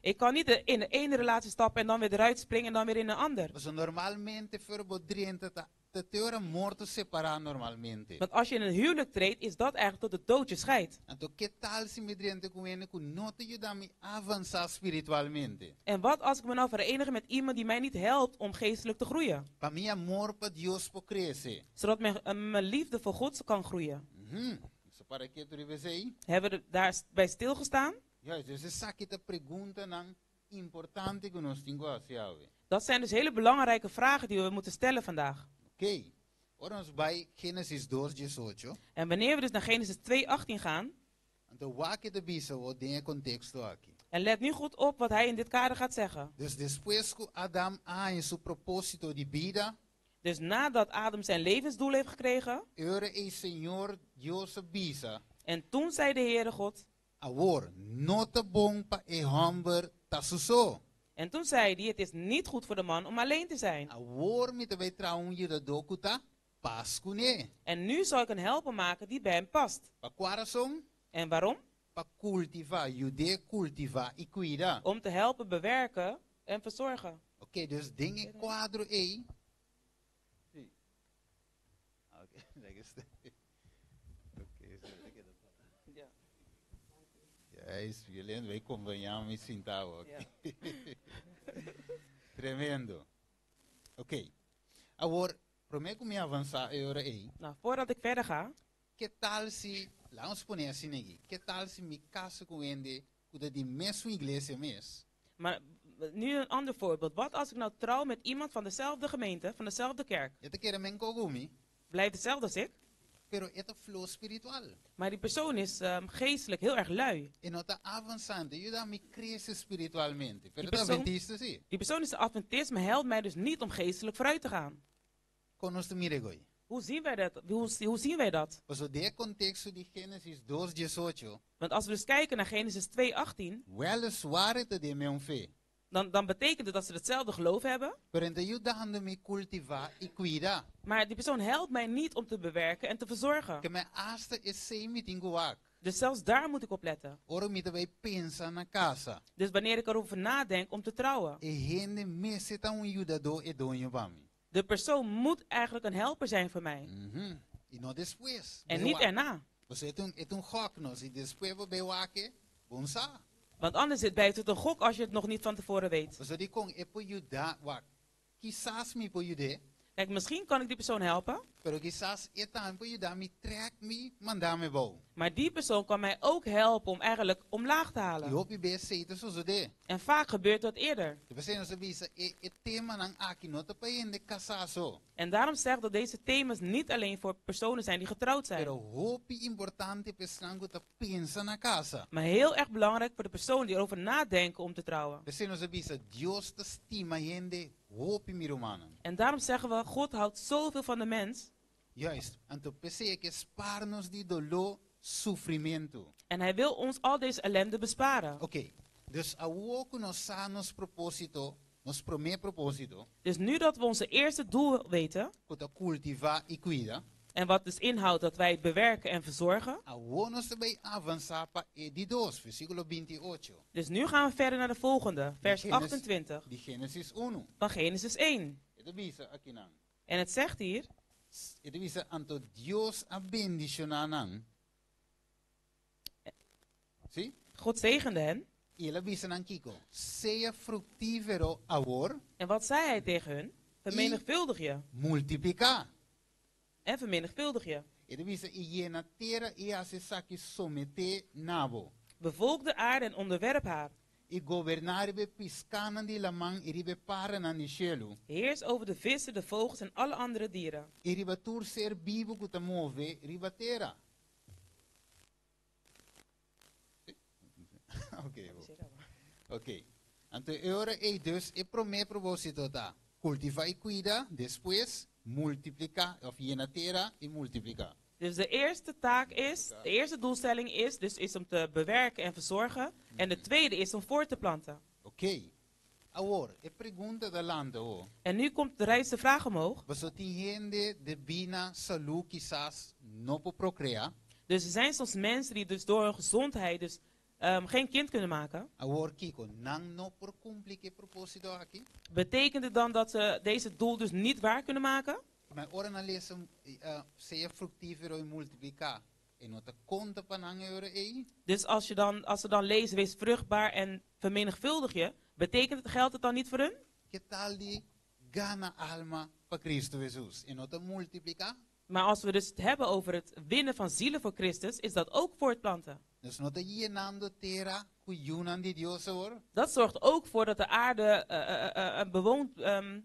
Ik kan niet in de ene relatie stappen en dan weer eruit springen en dan weer in een ander. Want als je in een huwelijk treedt, is dat eigenlijk tot de dood je scheidt. En wat als ik me nou verenig met iemand die mij niet helpt om geestelijk te groeien? Zodat mijn liefde voor God kan groeien. Hebben we daarbij stilgestaan? Dat zijn dus hele belangrijke vragen die we moeten stellen vandaag. En wanneer we dus naar Genesis 2:18 gaan. En let nu goed op wat hij in dit kader gaat zeggen. Dus nadat Adam zijn levensdoel heeft gekregen. En toen zei de Heere God. En toen zei hij, het is niet goed voor de man om alleen te zijn. En nu zal ik een helper maken die bij hem past. En waarom? Om te helpen bewerken en verzorgen. Oké, dus dingen quadro E. Ja, is violent. Wij komen van jou met Sintao. Tremendo. Oké. Agora, prometo me avançar aí. Nou, voordat ik verder ga. Que tal se, lá ons põe assim aqui. Que tal se me caso com ele, cuida de mesmo igreja mes? Maar nu een ander voorbeeld. Wat als ik nou trouw met iemand van dezelfde gemeente, van dezelfde kerk? Blijft hetzelfde als ik? Pero het flow spiritual. Maar die persoon is geestelijk heel erg lui. En nota avanzante, je dan me crece spiritualmente. Pero die persoon is de Adventist, maar helpt mij dus niet om geestelijk vooruit te gaan. Hoe zien wij dat? Hoe zien wij dat? Want als we dus kijken naar Genesis 2:18. Dan betekent het dat ze hetzelfde geloof hebben. Maar die persoon helpt mij niet om te bewerken en te verzorgen. Dus zelfs daar moet ik op letten. Dus wanneer ik erover nadenk om te trouwen. De persoon moet eigenlijk een helper zijn voor mij. En niet erna. Want anders blijft het een gok als je het nog niet van tevoren weet. Kijk, misschien kan ik die persoon helpen. Maar die persoon kan mij ook helpen om eigenlijk omlaag te halen. En vaak gebeurt dat eerder. En daarom zeg ik dat deze thema's niet alleen voor personen zijn die getrouwd zijn. Maar heel erg belangrijk voor de personen die erover nadenken om te trouwen. En daarom zeggen we, God houdt zoveel van de mens. Juist. En hij wil ons al deze ellende besparen. Oké. Dus nos propósito, nos primer propósito. Dus nu dat we onze eerste doel weten. Cultivar y cuida. En wat dus inhoudt dat wij het bewerken en verzorgen. Dus nu gaan we verder naar de volgende, vers 28. Van Genesis 1. En het zegt hier. God zegende hen. En wat zei hij tegen hun? Vermenigvuldig je. Multiplica. En vermenigvuldig je. Bevolk de aarde en onderwerp haar. Heers over de vissen, de vogels en alle andere dieren. Oké. Ok. Então, agora é dus e primeiro propósito tá. Cultivar e cuidar, depois multiplicar, of genera e multiplicar. Dus de eerste taak is, de eerste doelstelling is om te bewerken en verzorgen. En de tweede is om voor te planten. Ok. Agora, a pergunta da landa, oh. En nu komt de rijst de vraag omhoog. Você tem de bina saúde quizás não por procriar. Dus er zijn soms mensen die dus door hun gezondheid dus geen kind kunnen maken. Agora, Kiko, não por cumprir que propósito aqui. Betekent het dan dat ze deze doel dus niet waar kunnen maken? Maar ora na lezen, seja fructífero e multiplicar. En nota conta panang euro e. Dus als ze dan lezen, wees vruchtbaar en vermenigvuldig je, betekent het, geldt het dan niet voor hun? Que tal die gana alma para Cristo Jesus? En nota multiplicar. Maar als we dus het hebben over het winnen van zielen voor Christus, is dat ook voortplanten. Dus nota llenando terra cuyunan di Dios hoor. Dat zorgt ook voor dat de aarde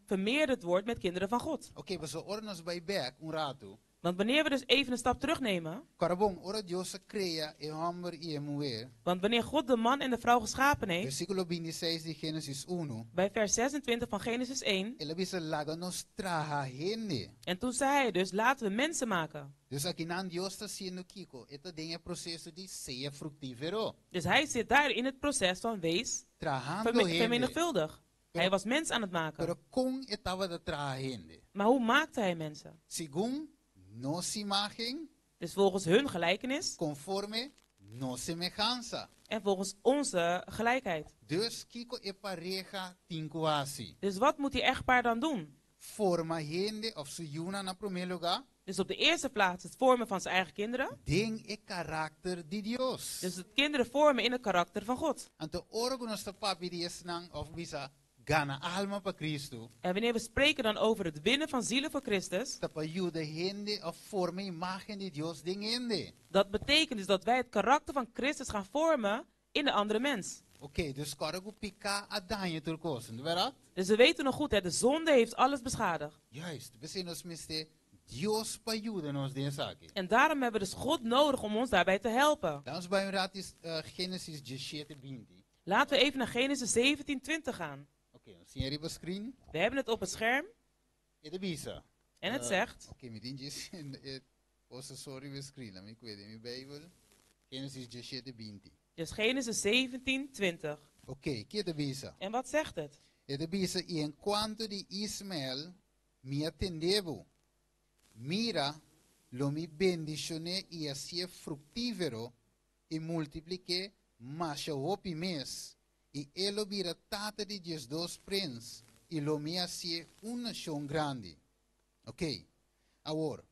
vermeerderd wordt met kinderen van God. Oké, we zullen ons bij back un rato. Want wanneer we dus even een stap terugnemen. Carabon, ora Dios crea e homem e mulher. Want wanneer God de man en de vrouw geschapen heeft. Versículo 26 de Genesis 1. Bij vers 26 van Genesis 1. Ele disse laga nos trajende. En toen zei hij dus, laten we mensen maken. Dus aqui nan Dios está sendo Kiko, esta ding é processo de seja fructífero. Dus hij zit daar in het proces van wees vermenigvuldig. Hij was mens aan het maken. Pero com estava de trajende. Maar hoe maakte hij mensen? Segundo nossa imagem, dus volgens hun gelijkenis, conforme nossa semelhança. En volgens onze gelijkheid. Dus Kiko e pareja tinkuasi. Dus wat moet die echtpaar dan doen? Forma gente of su yuna na primeiro lugar. Dus op de eerste plaats het vormen van zijn eigen kinderen. Ding e karakter di Dios. Dus het kinderen vormen in het karakter van God. Anto orgonos te papi di esnang of bisa gana alma pa Cristo. En wanneer we spreken dan over het winnen van zielen voor Christus. Dat betekent dus dat wij het karakter van Christus gaan vormen in de andere mens. Oké, dus karagu pika adanje turkosen, verdad? Dus we weten nog goed, hè, de zonde heeft alles beschadigd. Juist, we zien ons miste Dios pa ayuda nos de saki. En daarom hebben we dus God nodig om ons daarbij te helpen. Dan bij ratis Genesis 17:20. Laten we even naar Genesis 17:20 gaan. We hebben het op het scherm. En het zegt. Oké, met dingetjes. Sorry, we screen. Ik weet in mijn Bijbel. Genesis 17:20. Dus Genesis 17:20. Oké, kijk de En wat zegt het? Het bisa en quanto de Ismael mi atendebo. Mira, lo mi bendicioné y así fructífero y multipliqué más hopi mes. E ele vira tata de 12 prens. E lo me hacía una nación grande. Ok. Agora,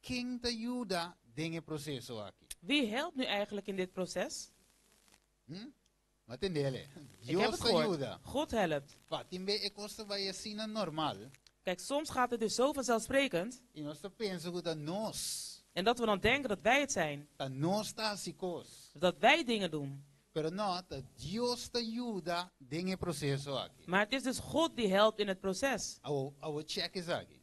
quem te ajuda nesse processo aqui? Wie helpt nu eigenlijk in dit proces? Wat entendele? Dios te ajuda. God helpt. Wat timbe e costa vai assim normal. Kijk, soms gaat het dus zo vanzelfsprekend. E nós pensamos que nós. En dat we dan denken dat wij het zijn. Dat nós tá sicos. Dat wij dingen doen. Pero nota, Dios te ajuda nesse processo aqui. Maar het is dus God die helpt in het proces. Our check is aqui.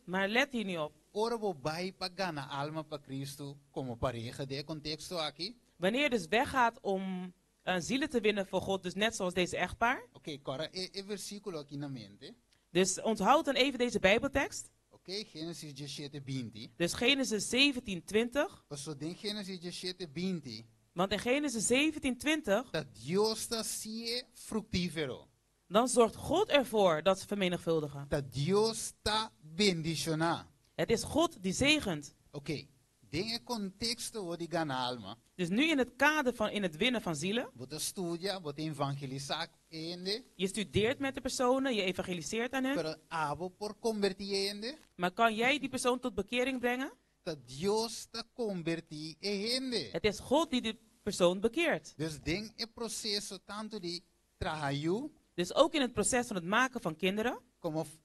Maar let hier nu op. Ora vou vai pagar alma para Cristo como pareja de contexto aqui. Wanneer je dus weggaat om zielen te winnen voor God, dus net zoals deze echtpaar. Oké, Cora, e versículo aqui na mente. Dus onthoud dan even deze Bijbeltekst. Oké, Genesis 17:20. Dus Genesis 17:20. Zo in Genesis 17:20. Want in Genesis 17:20. Dat Dios te sie fructífero. Dan zorgt God ervoor dat ze vermenigvuldigen. Dat Dios te bendiciona. Het is God die zegent. Oké. Dingen contexto wo die gana alma. Dus nu in het kader van in het winnen van zielen. Wat studia, wat evangelizar ende. Je studeert met de personen, je evangeliseert aan hen. Pero abo por convertir. Maar kan jij die persoon tot bekering brengen? Dat Dios te convertir ende. Het is God die die persoon bekeert. Dus ding e processo tanto die trabalho. Dus ook in het proces van het maken van kinderen.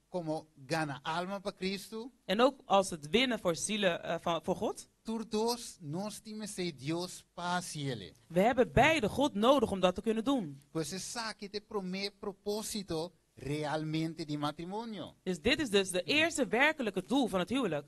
Como gana alma para Cristo. En ook als het winnen voor zielen voor God. We hebben beide God nodig om dat te kunnen doen. Dus dit is dus de eerste werkelijke doel van het huwelijk.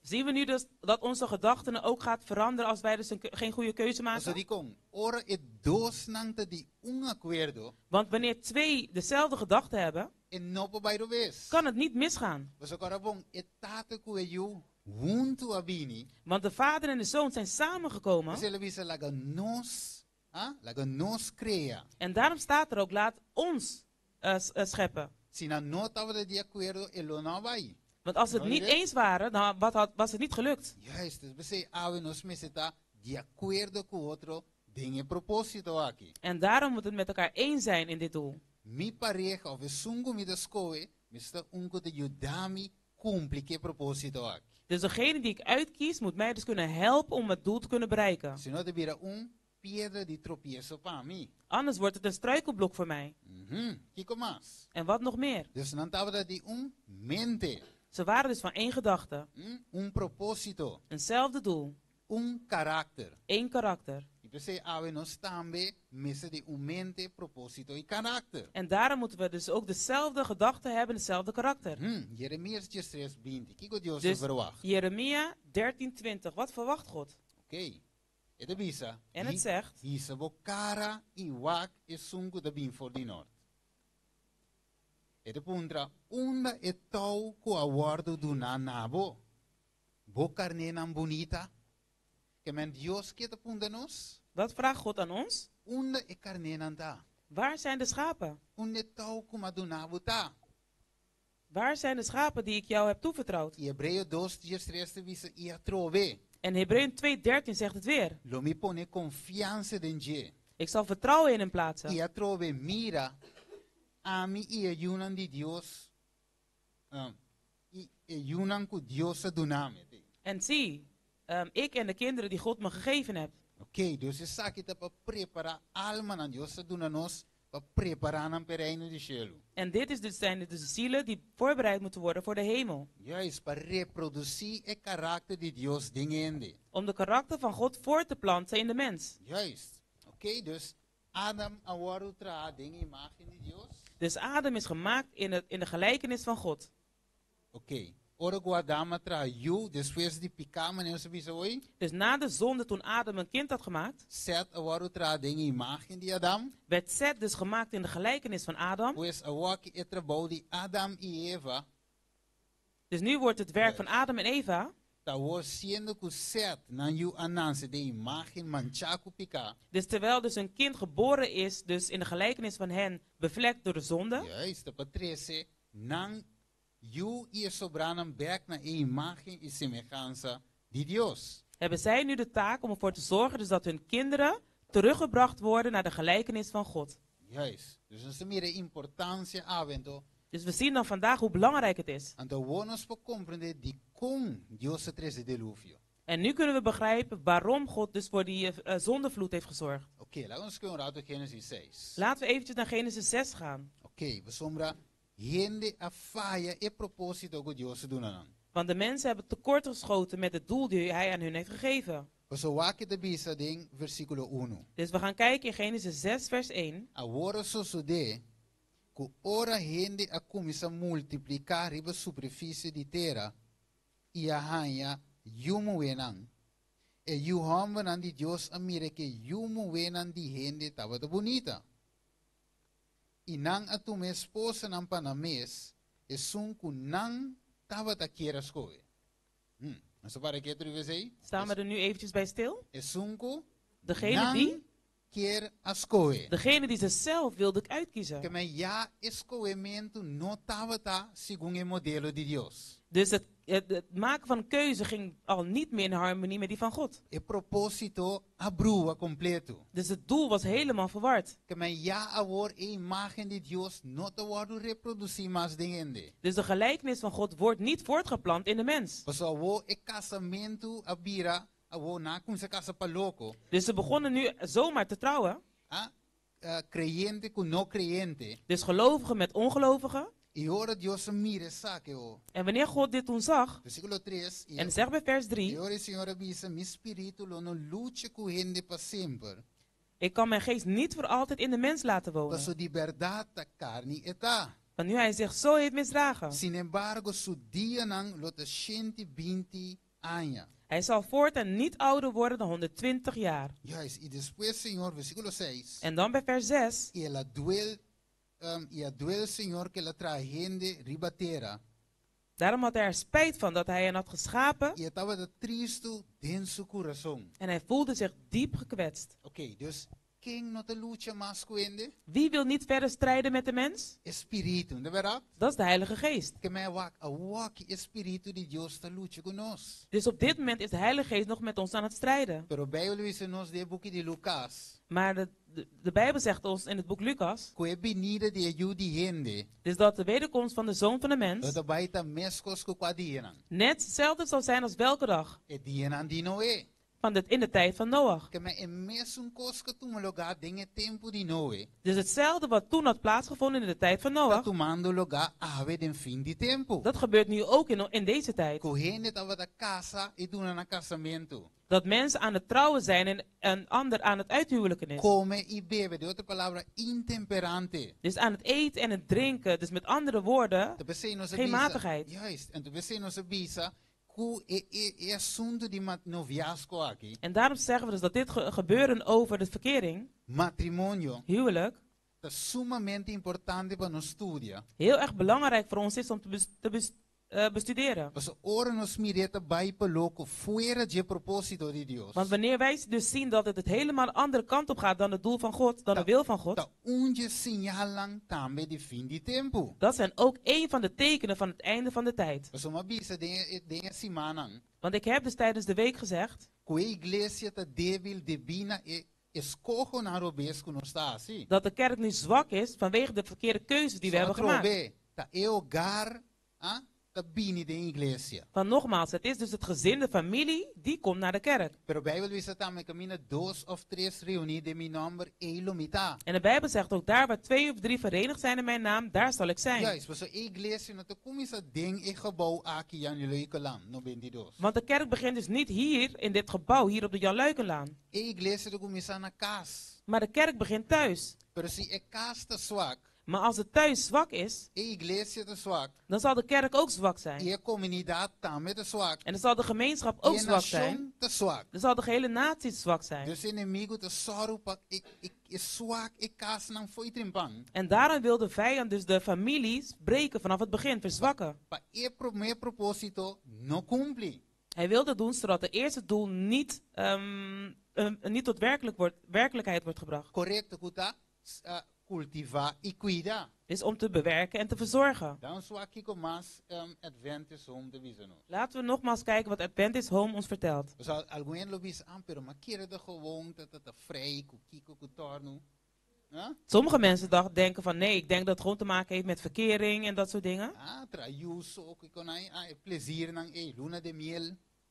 Zien we nu dus dat onze gedachten ook gaat veranderen als wij dus geen goede keuze So maken? di kong, ora e dos nang ta di un acuerdo, Want wanneer twee dezelfde gedachten hebben, e no po by the west. kan het niet misgaan. So karabong, e tate ku e you, huntu abini, Want de vader en de zoon zijn samengekomen. kasi labisa laga nos crea. En daarom staat er ook, laat ons scheppen. Sina no tawada di acuerdo e lo na bai. Want als ze het niet eens waren, dan was het niet gelukt. Juist, dus we zeggen, awe nos meseta, di acuerdo ku otro, dinge proposito aqui. En daarom moet het met elkaar eens zijn in dit doel. Mi pareja of sungu mi da scoe, mista unko de yudami cumpli que proposito aqui. Dus degene die ik uitkies, moet mij dus kunnen helpen om het doel te kunnen bereiken. Senão de vira piedra de tropiezo para mim. Anders wordt het een struikelblok voor mij. Kiko mas. En wat nog meer? Dus dan tava dat die mente. Ze waren dus van één gedachte. Propósito. Eenzelfde doel. Karakter. Eén karakter. En daarom moeten we dus ook dezelfde gedachten hebben, hetzelfde karakter. Dus Jeremia 13:20. Wat verwacht God? Oké. En het zegt. Ede puntra unda e tau ku awardo do nanabo. Bo carne nan bonita. Que men Dios kita punta nos. Wat vraagt God aan ons? Unda e carne nan ta. Waar zijn de schapen? Unde tau ku madunabo ta. Waar zijn de schapen die ik jou heb toevertrouwd? Hebreeën 2:13 visa ia trove. En Hebreeën 2:13 zegt het weer. Lo mi pone confianza denje. Ik zal vertrouwen in hem plaatsen. Ia trove mira. Ami e ayunan di Dios. Ayunan ku Dios duname. En zie, ik en de kinderen die God me gegeven hebt. Oké, dus je zag het op prepara alma na Dios dunanos pa preparan per reino di cielo. En dit zijn dus de zielen die voorbereid moeten worden voor de hemel. Juist, para reproducir het karakter di Dios dingende. Om de karakter van God voor te planten in de mens. Juist. Oké, dus Adam awaru tra ding imagen di Dios. Dus Adam is gemaakt in de gelijkenis van God. Oké. Ora guardama tra you, después de picama en zo. Dus na de zonde, toen Adam een kind had gemaakt, Set awaru tra ding imagen di Adam. werd Seth dus gemaakt in de gelijkenis van Adam. Pues awaki etrabou di Adam y Eva. Dus nu wordt het werk van Adam en Eva. Dus terwijl dus een kind geboren is, dus in de gelijkenis van hen, bevlekt door de zonde. Juist, de patrese, nang you y sobranam back na imagen y semejanza di Dios. Hebben zij nu de taak om ervoor te zorgen dus dat hun kinderen teruggebracht worden naar de gelijkenis van God. Juist, dus dat is meer de importantie avento. Dus we zien dan vandaag hoe belangrijk het is. En nu kunnen we begrijpen waarom God dus voor die zondevloed heeft gezorgd. Oké, laten we Genesis 6. Laten we eventjes naar Genesis 6 gaan. Oké, we sombra hende afaya e proposito go Dios dunanan. Want de mensen hebben tekortgeschoten met het doel die hij aan hun heeft gegeven. Dus we gaan kijken in Genesis 6 vers 1. Que ora rende a começar a multiplicar riba superfície de terra e arranha yumu wenang. E yu homem de Deus amire que yumu wenang de rende tava da bonita. E nang a tu esposa nan panames e sunku nang tava da kera skoe. Mas para que tu vê? Staan we er nu eventjes bij stil? E sunku degene die keer ascoe. Degene die zichzelf wilde uitkiezen. Que men ja escoemento no tava segundo o modelo de Deus. Dus het maken van een keuze ging al niet meer in harmonie met die van God. E proposito abrua completo. Dus het doel was helemaal verward. Que men ja avor e imagen de Deus no te worden reproduzir mais dingende. Dus de gelijkenis van God wordt niet voortgeplant in de mens. Dus avor e casamento abira. Dus ze begonnen nu zomaar te trouwen. Creyente con no creyente. Dus gelovigen met ongelovigen. En wanneer God dit toen zag, en zegt bij vers 3, ik kan mijn geest niet voor altijd in de mens laten wonen. Want nu hij zich zo heeft misdragen. Sin embargo, su dia nang lota 120 años. Hij zal voortaan niet ouder worden dan 120 jaar. Juist, y después, Señor, versículo 6. En dan bij vers 6. Y el duel, Señor, que la trajende ribatera. Daarom had hij er spijt van dat hij hen had geschapen. Y estaba de tristo en su corazón. En hij voelde zich diep gekwetst. Oké, dus quem no te lucha más cuende? Wie wil niet verder strijden met de mens? Espíritu, de verdad? Dat is de Heilige Geest. Que me walk espíritu de Dios te lucha con nos. Dus op dit moment is de Heilige Geest nog met ons aan het strijden. Pero Bijbel dice nos de boek de Lucas. Maar de Bijbel zegt ons in het boek Lucas. Que venida de ayudihende. Dus dat de wederkomst van de Zoon van de Mens. Dat de baita meskos ko kwadienang. Net hetzelfde zal zijn als welke dag. Het dienan di Noé. In de tijd van Noach. Dus hetzelfde wat toen had plaatsgevonden in de tijd van Noach. Dat gebeurt nu ook in deze tijd. Dat mensen aan het trouwen zijn en een ander aan het uithuwelijken is. Dus aan het eten en het drinken. Dus met andere woorden, geen matigheid. Juist, en toen en daarom zeggen we dus dat dit gebeuren over de verkering, matrimonio, huwelijk, sumamente importante para nos estudiar. Heel erg belangrijk voor ons is om te bestuderen. Want wanneer wij dus zien dat het helemaal de andere kant op gaat dan het doel van God, dan de wil van God, dat zijn ook een van de tekenen van het einde van de tijd. Want ik heb dus tijdens de week gezegd dat de kerk nu zwak is vanwege de verkeerde keuzes die we hebben gemaakt. Want nogmaals, het is dus het gezin, de familie, die komt naar de kerk. En de Bijbel zegt ook, daar waar 2 of 3 verenigd zijn in mijn naam, daar zal ik zijn. Want de kerk begint dus niet hier, in dit gebouw, hier op de Jan Luikenlaan. Maar de kerk begint thuis. Maar als het thuis zwak is, dan zal de kerk ook zwak zijn. En dan zal de gemeenschap ook zwak zijn. Dan zal de gehele natie zwak zijn. En daarom wil de vijand dus de families breken vanaf het begin, verzwakken. Hij wil dat doen zodat het eerste doel niet tot werkelijkheid wordt gebracht. Cultivar y cuidar. Is om te bewerken en te verzorgen. Laten we nogmaals kijken wat Adventist Home ons vertelt. Sommige mensen denken van nee, ik denk dat het gewoon te maken heeft met verkering en dat soort dingen.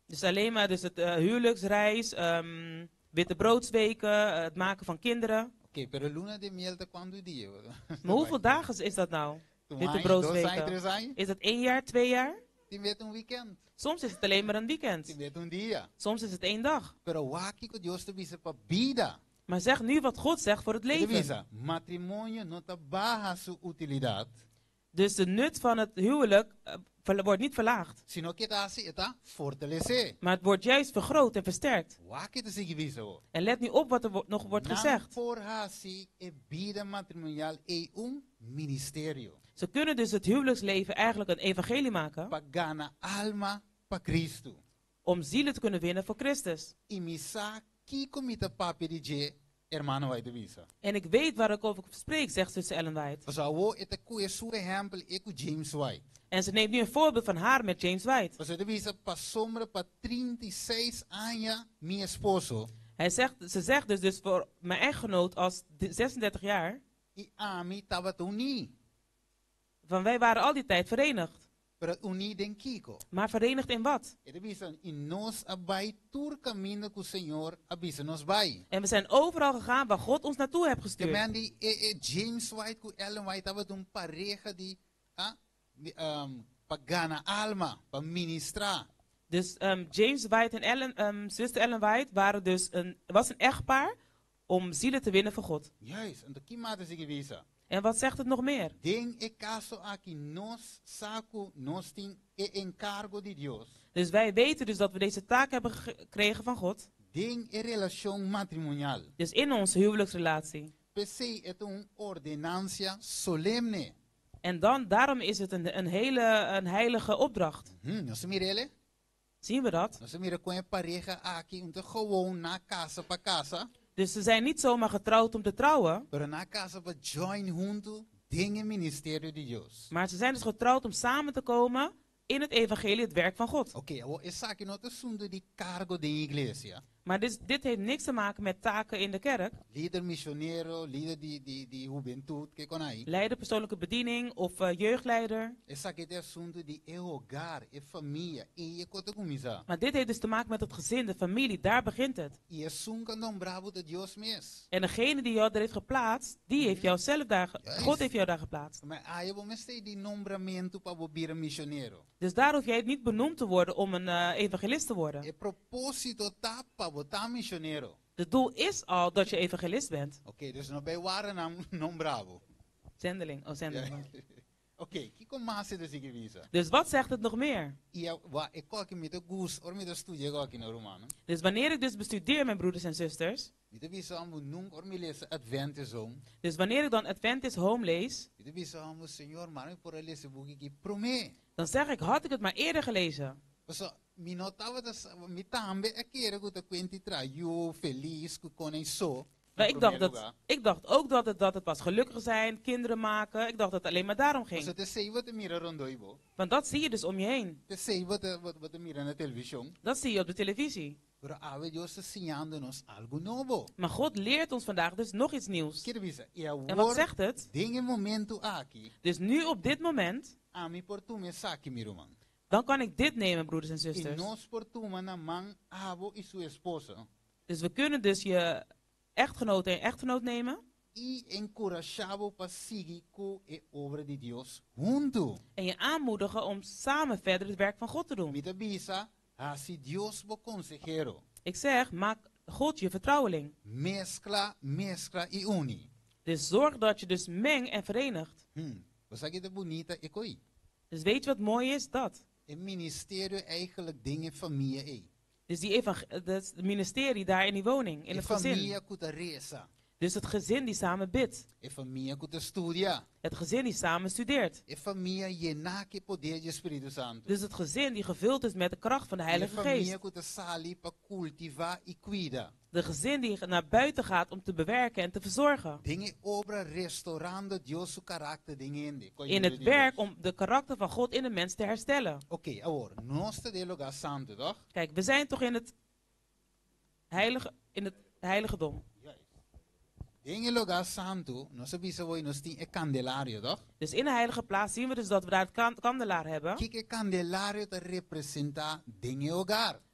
Dus alleen maar dus het huwelijksreis, witte broodsweken, het maken van kinderen. Pero luna de miel de quando dia? Maar hoeveel dagen is dat nou? Witte broodsweken. Is dat 1 jaar, 2 jaar? Een weekend. Soms is het alleen maar een weekend. Soms is het 1 dag. Maar zeg nu wat God zegt voor het leven. Dus de nut van het huwelijk wordt niet verlaagd. Maar het wordt juist vergroot en versterkt. En let nu op wat er nog wordt gezegd. Ze kunnen dus het huwelijksleven eigenlijk een evangelie maken. Om zielen te kunnen winnen voor Christus. En ik weet waar ik over spreek, zegt zuster Ellen White. En ze neemt nu een voorbeeld van haar met James White. Ze zegt dus voor mijn echtgenoot als 36 jaar. Van wij waren al die tijd verenigd. Maar verenigd in wat? En we zijn overal gegaan waar God ons naartoe heeft gestuurd. James White en Ellen White hebben een pareja die pagana alma, pa ministra. Dus James White en zuster Ellen White was een echtpaar om zielen te winnen voor God. Juist, en de kimate is gewezen. En wat zegt het nog meer? Ding e caso aki nos saku nos ting e encargo di Dios. Dus wij weten dus dat we deze taak hebben gekregen van God. Ding e relación matrimonial. Dus in onze huwelijksrelatie. Pese et un ordenancia solemne. En daarom is het een heilige opdracht. Zien we dat? Dus ze zijn niet zomaar getrouwd om te trouwen. Maar ze zijn dus getrouwd om samen te komen in het evangelie, het werk van God. Maar dit heeft niks te maken met taken in de kerk. Leider missionero, leider die juventud, que con ahí. Leider persoonlijke bediening of jeugdleider. Maar dit heeft dus te maken met het gezin, de familie, daar begint het. En degene die jou daar heeft geplaatst, die heeft jou zelf daar, God heeft jou daar geplaatst. Dus daar hoef jij niet benoemd te worden om een evangelist te worden. Het doel is al dat je evangelist bent. Oké, dus nog bij ware naam non bravo. Zendeling, oh zendeling. Oké, kijk om maas dus ik gewezen. Dus wat zegt het nog meer? Ja, wat ik kijk met de goes of met de studie ga ik in Romano. Dus wanneer ik dus bestudeer, mijn broeders en zusters. Dus wanneer ik dan Adventist Home lees. Dan zeg ik, had ik het maar eerder gelezen. Maar ik dacht ook dat het was gelukkig zijn, kinderen maken. Ik dacht dat het alleen maar daarom ging. Want dat zie je dus om je heen. Dat zie je op de televisie. Maar God leert ons vandaag dus nog iets nieuws. En wat zegt het? Dus nu op dit moment. Dan kan ik dit nemen, broeders en zusters. Dus we kunnen dus je echtgenoot en echtgenoot nemen. En je aanmoedigen om samen verder het werk van God te doen. Ik zeg, maak God je vertrouweling. Dus zorg dat je dus mengt en verenigt. Dus weet je wat mooi is? Dat. Een ministerie eigenlijk dingen familie. Dus het ministerie daar in die woning, in het gezin. Dus het gezin die samen bidt. Het gezin die samen studeert. Dus het gezin die gevuld is met de kracht van de Heilige Geest. De gezin die naar buiten gaat om te bewerken en te verzorgen. In het werk om de karakter van God in de mens te herstellen. Kijk, we zijn toch in het heiligdom. Dus in de heilige plaats zien we dus dat we daar het kandelaar hebben.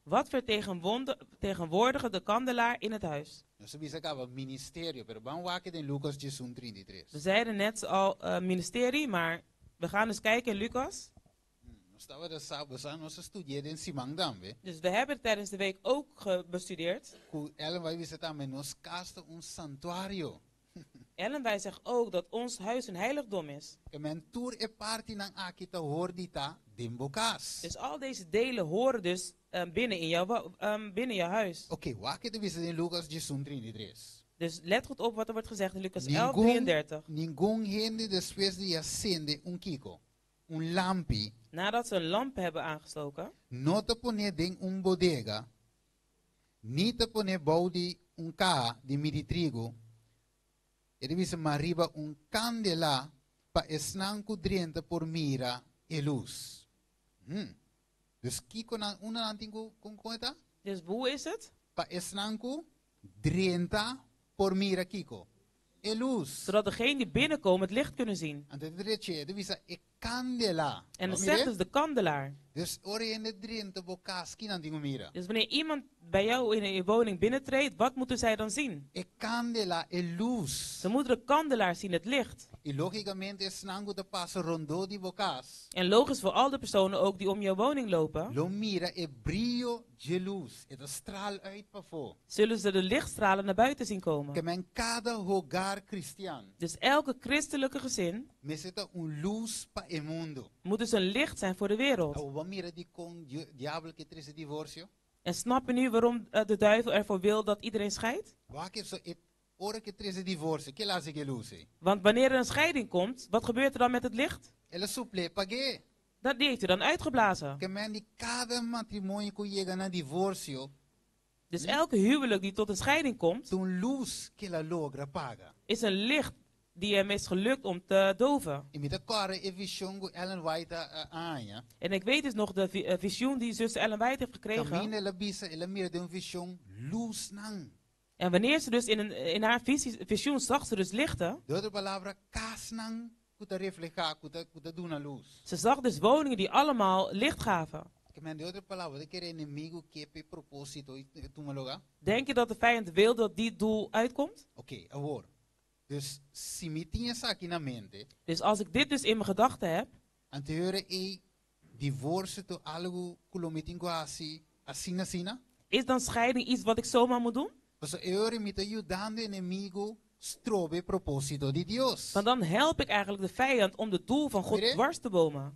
Wat vertegenwoordigen de kandelaar in het huis? We zeiden net al ministerie, maar we gaan dus kijken in Lucas. Dus we hebben het tijdens de week ook bestudeerd. Ellen, wij zeggen ook dat ons huis een heiligdom is. Dus al deze delen horen dus binnen in jouw huis. Dus let goed op wat er wordt gezegd in Lucas 11:33. Un lampi. Nadat ze een lamp hebben aangestoken. No te pone den un bodega. Ni te pone baudi un ca di midi trigo. E devi mariba un candela pa esnanku drienta por mira e luz. Dus kiko na una antingu con eta? Dus hoe is het? Pa esnanku drienta por mira kiko. E luz. Zodat degene die binnenkomen het licht kunnen zien. En dat zegt dus de kandelaar. Dus wanneer iemand bij jou in je woning binnentreedt, wat moeten zij dan zien? Ze moeten de kandelaar zien, het licht. En logisch voor al de personen ook die om jouw woning lopen, zullen ze de lichtstralen naar buiten zien komen. Dus elke christelijke gezin moet dus een licht zijn voor de wereld. En snap je nu waarom de duivel ervoor wil dat iedereen scheidt? Want wanneer er een scheiding komt, wat gebeurt er dan met het licht? Dat heeft hij dan uitgeblazen. Dus elke huwelijk die tot een scheiding komt, is een licht die hem is gelukt om te doven. En ik weet dus nog de visioen die zuster Ellen White heeft gekregen. En wanneer ze dus in haar visioen zag ze dus lichten. Ze zag dus woningen die allemaal licht gaven. Denk je dat de vijand wil dat die doel uitkomt? Dus als ik dit dus in mijn gedachten heb, is dan scheiding iets wat ik zomaar moet doen? Want dan help ik eigenlijk de vijand om het doel van God dwars te bomen.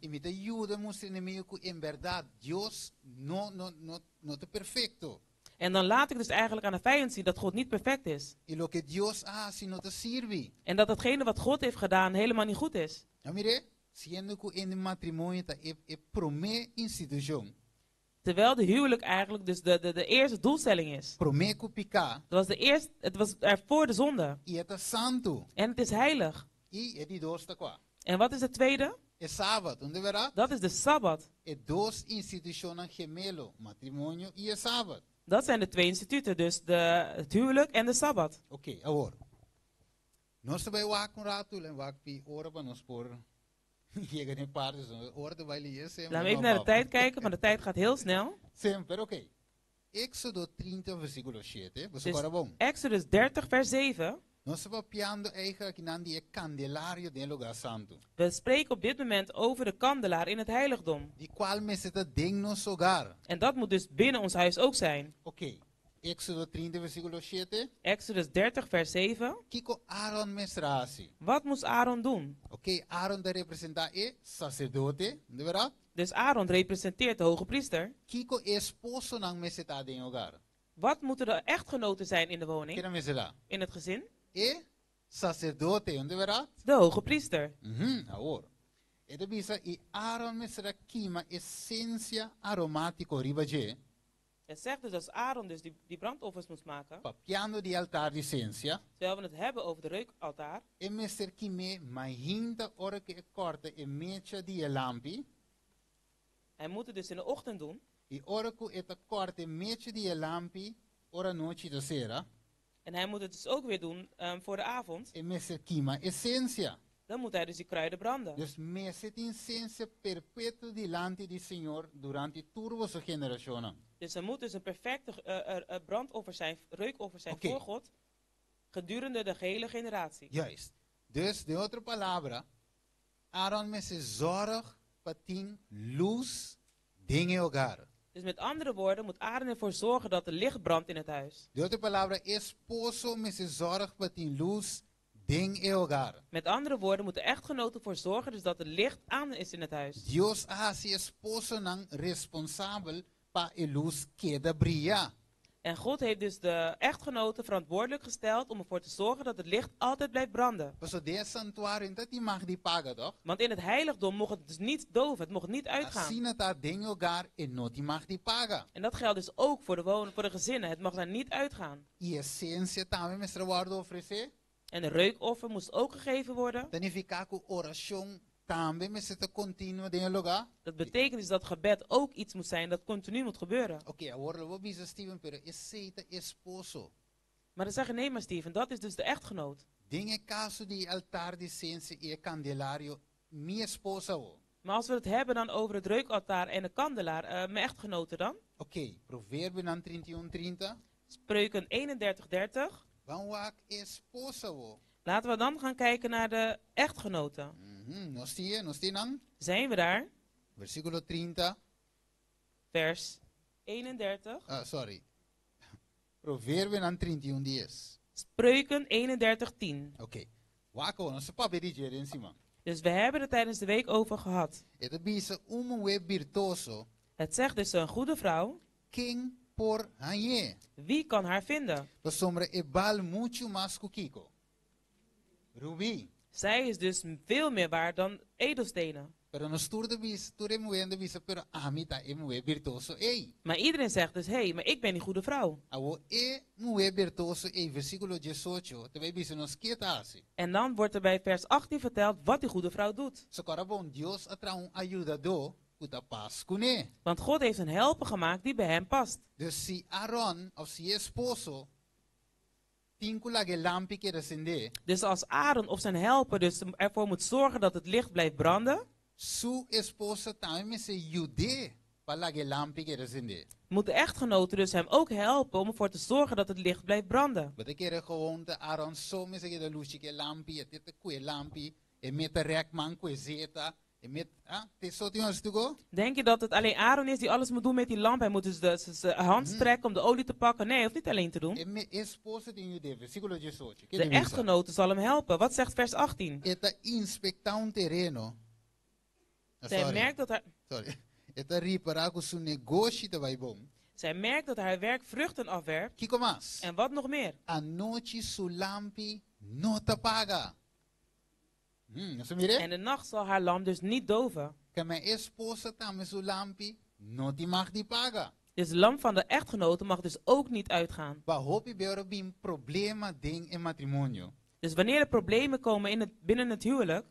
En dan laat ik dus eigenlijk aan de vijand zien dat God niet perfect is. En dat hetgene wat God heeft gedaan helemaal niet goed is. Terwijl de huwelijk eigenlijk dus de eerste doelstelling is. Het was er voor de zonde. En het is heilig. En wat is het tweede? Dat is de Sabbat. Dat zijn de twee instituten, dus het huwelijk en de Sabbat. Laten we even naar de tijd kijken, maar de tijd gaat heel snel. Dus Exodus 30 vers 7. We spreken op dit moment over de kandelaar in het heiligdom. En dat moet dus binnen ons huis ook zijn. Exodus 30 vers 7. Wat moest Aaron doen? Dus Aaron representeert de hoge priester. Wat moeten de echtgenoten zijn in de woning? In het gezin? De hoge priester. Het zegt dus als Aaron dus die brandoffers moest maken. Terwijl we het hebben over de reukaltaar. Hij moet het dus in de ochtend doen. En hij moet het dus ook weer doen voor de avond. Dan moet hij dus die kruiden branden. Dus er moet dus een perfecte brandoffer zijn, reukoffer zijn voor God, gedurende de gehele generatie. Juist. Dus de andere palabra, Aaron met zijn zorg, patin, luz, dingen elkaar. Dus met andere woorden moet Aaron ervoor zorgen dat er licht brandt in het huis. De andere palabra, esposo met zijn zorg, patin, luz, dingen elkaar. Met andere woorden moet de echtgenoot ervoor zorgen dus dat er licht aan is in het huis. Dios hace esposo nang responsabel pa elus queda brillar. En God heeft dus de echtgenoten verantwoordelijk gesteld om ervoor te zorgen dat het licht altijd blijft branden. Want in het heiligdom mocht het dus niet doven, het mocht niet uitgaan. En dat geldt dus ook voor de gezinnen, het mag daar niet uitgaan. En de reukoffer moest ook gegeven worden. Dat betekent dus dat gebed ook iets moet zijn dat continu moet gebeuren. Maar dan zeggen nee maar Steven, dat is dus de echtgenoot. Maar als we het hebben dan over het reukaltaar en de kandelaar, mijn echtgenoten dan? Oké, Proverbios 31:30. Spreuken 31:30. Laten we dan gaan kijken naar de echtgenoten. Zijn we daar? Versículo 30. Vers 31. Sorry. Proverbios 31:10. Spreuken 31:10. Oké. Wako, no se papi di jere encima. Dus we hebben het tijdens de week over gehad. Het zegt dus een goede vrouw. King por hanye. Wie kan haar vinden? Ruby. Zij is dus veel meer waard dan edelstenen. Maar iedereen zegt dus, hey, maar ik ben die goede vrouw. En dan wordt er bij vers 18 verteld wat die goede vrouw doet. Want God heeft een helper gemaakt die bij hem past. Dus si Aaron of si esposo dus als Aaron of zijn helper dus ervoor moet zorgen dat het licht blijft branden, moet de echtgenote dus hem ook helpen om ervoor te zorgen dat het licht blijft branden. Denk je dat het alleen Aaron is die alles moet doen met die lamp? Hij moet dus zijn hand strekken om de olie te pakken. Nee, hij hoeft niet alleen te doen. De echtgenote zal hem helpen. Wat zegt vers 18? Zij merkt dat haar... Zij merkt dat haar werk vruchten afwerpt. En wat nog meer? En de nacht zal haar lamp dus niet doven. Dus de lamp van de echtgenote mag dus ook niet uitgaan. Dus wanneer er problemen komen binnen het huwelijk,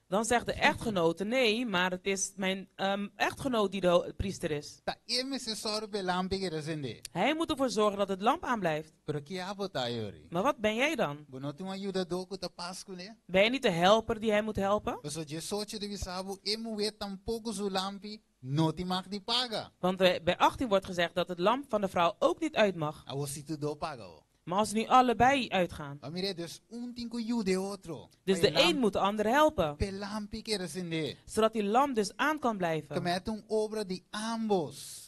dan zegt de echtgenote, nee, maar het is mijn echtgenoot die de priester is. Hij moet ervoor zorgen dat het lamp aanblijft. Maar wat ben jij dan? Ben je niet de helper die hij moet helpen? Want bij 18 wordt gezegd dat het lamp van de vrouw ook niet uit mag. Maar als nu allebei uitgaan. Dus de een moet de ander helpen. Zodat die lamp dus aan kan blijven.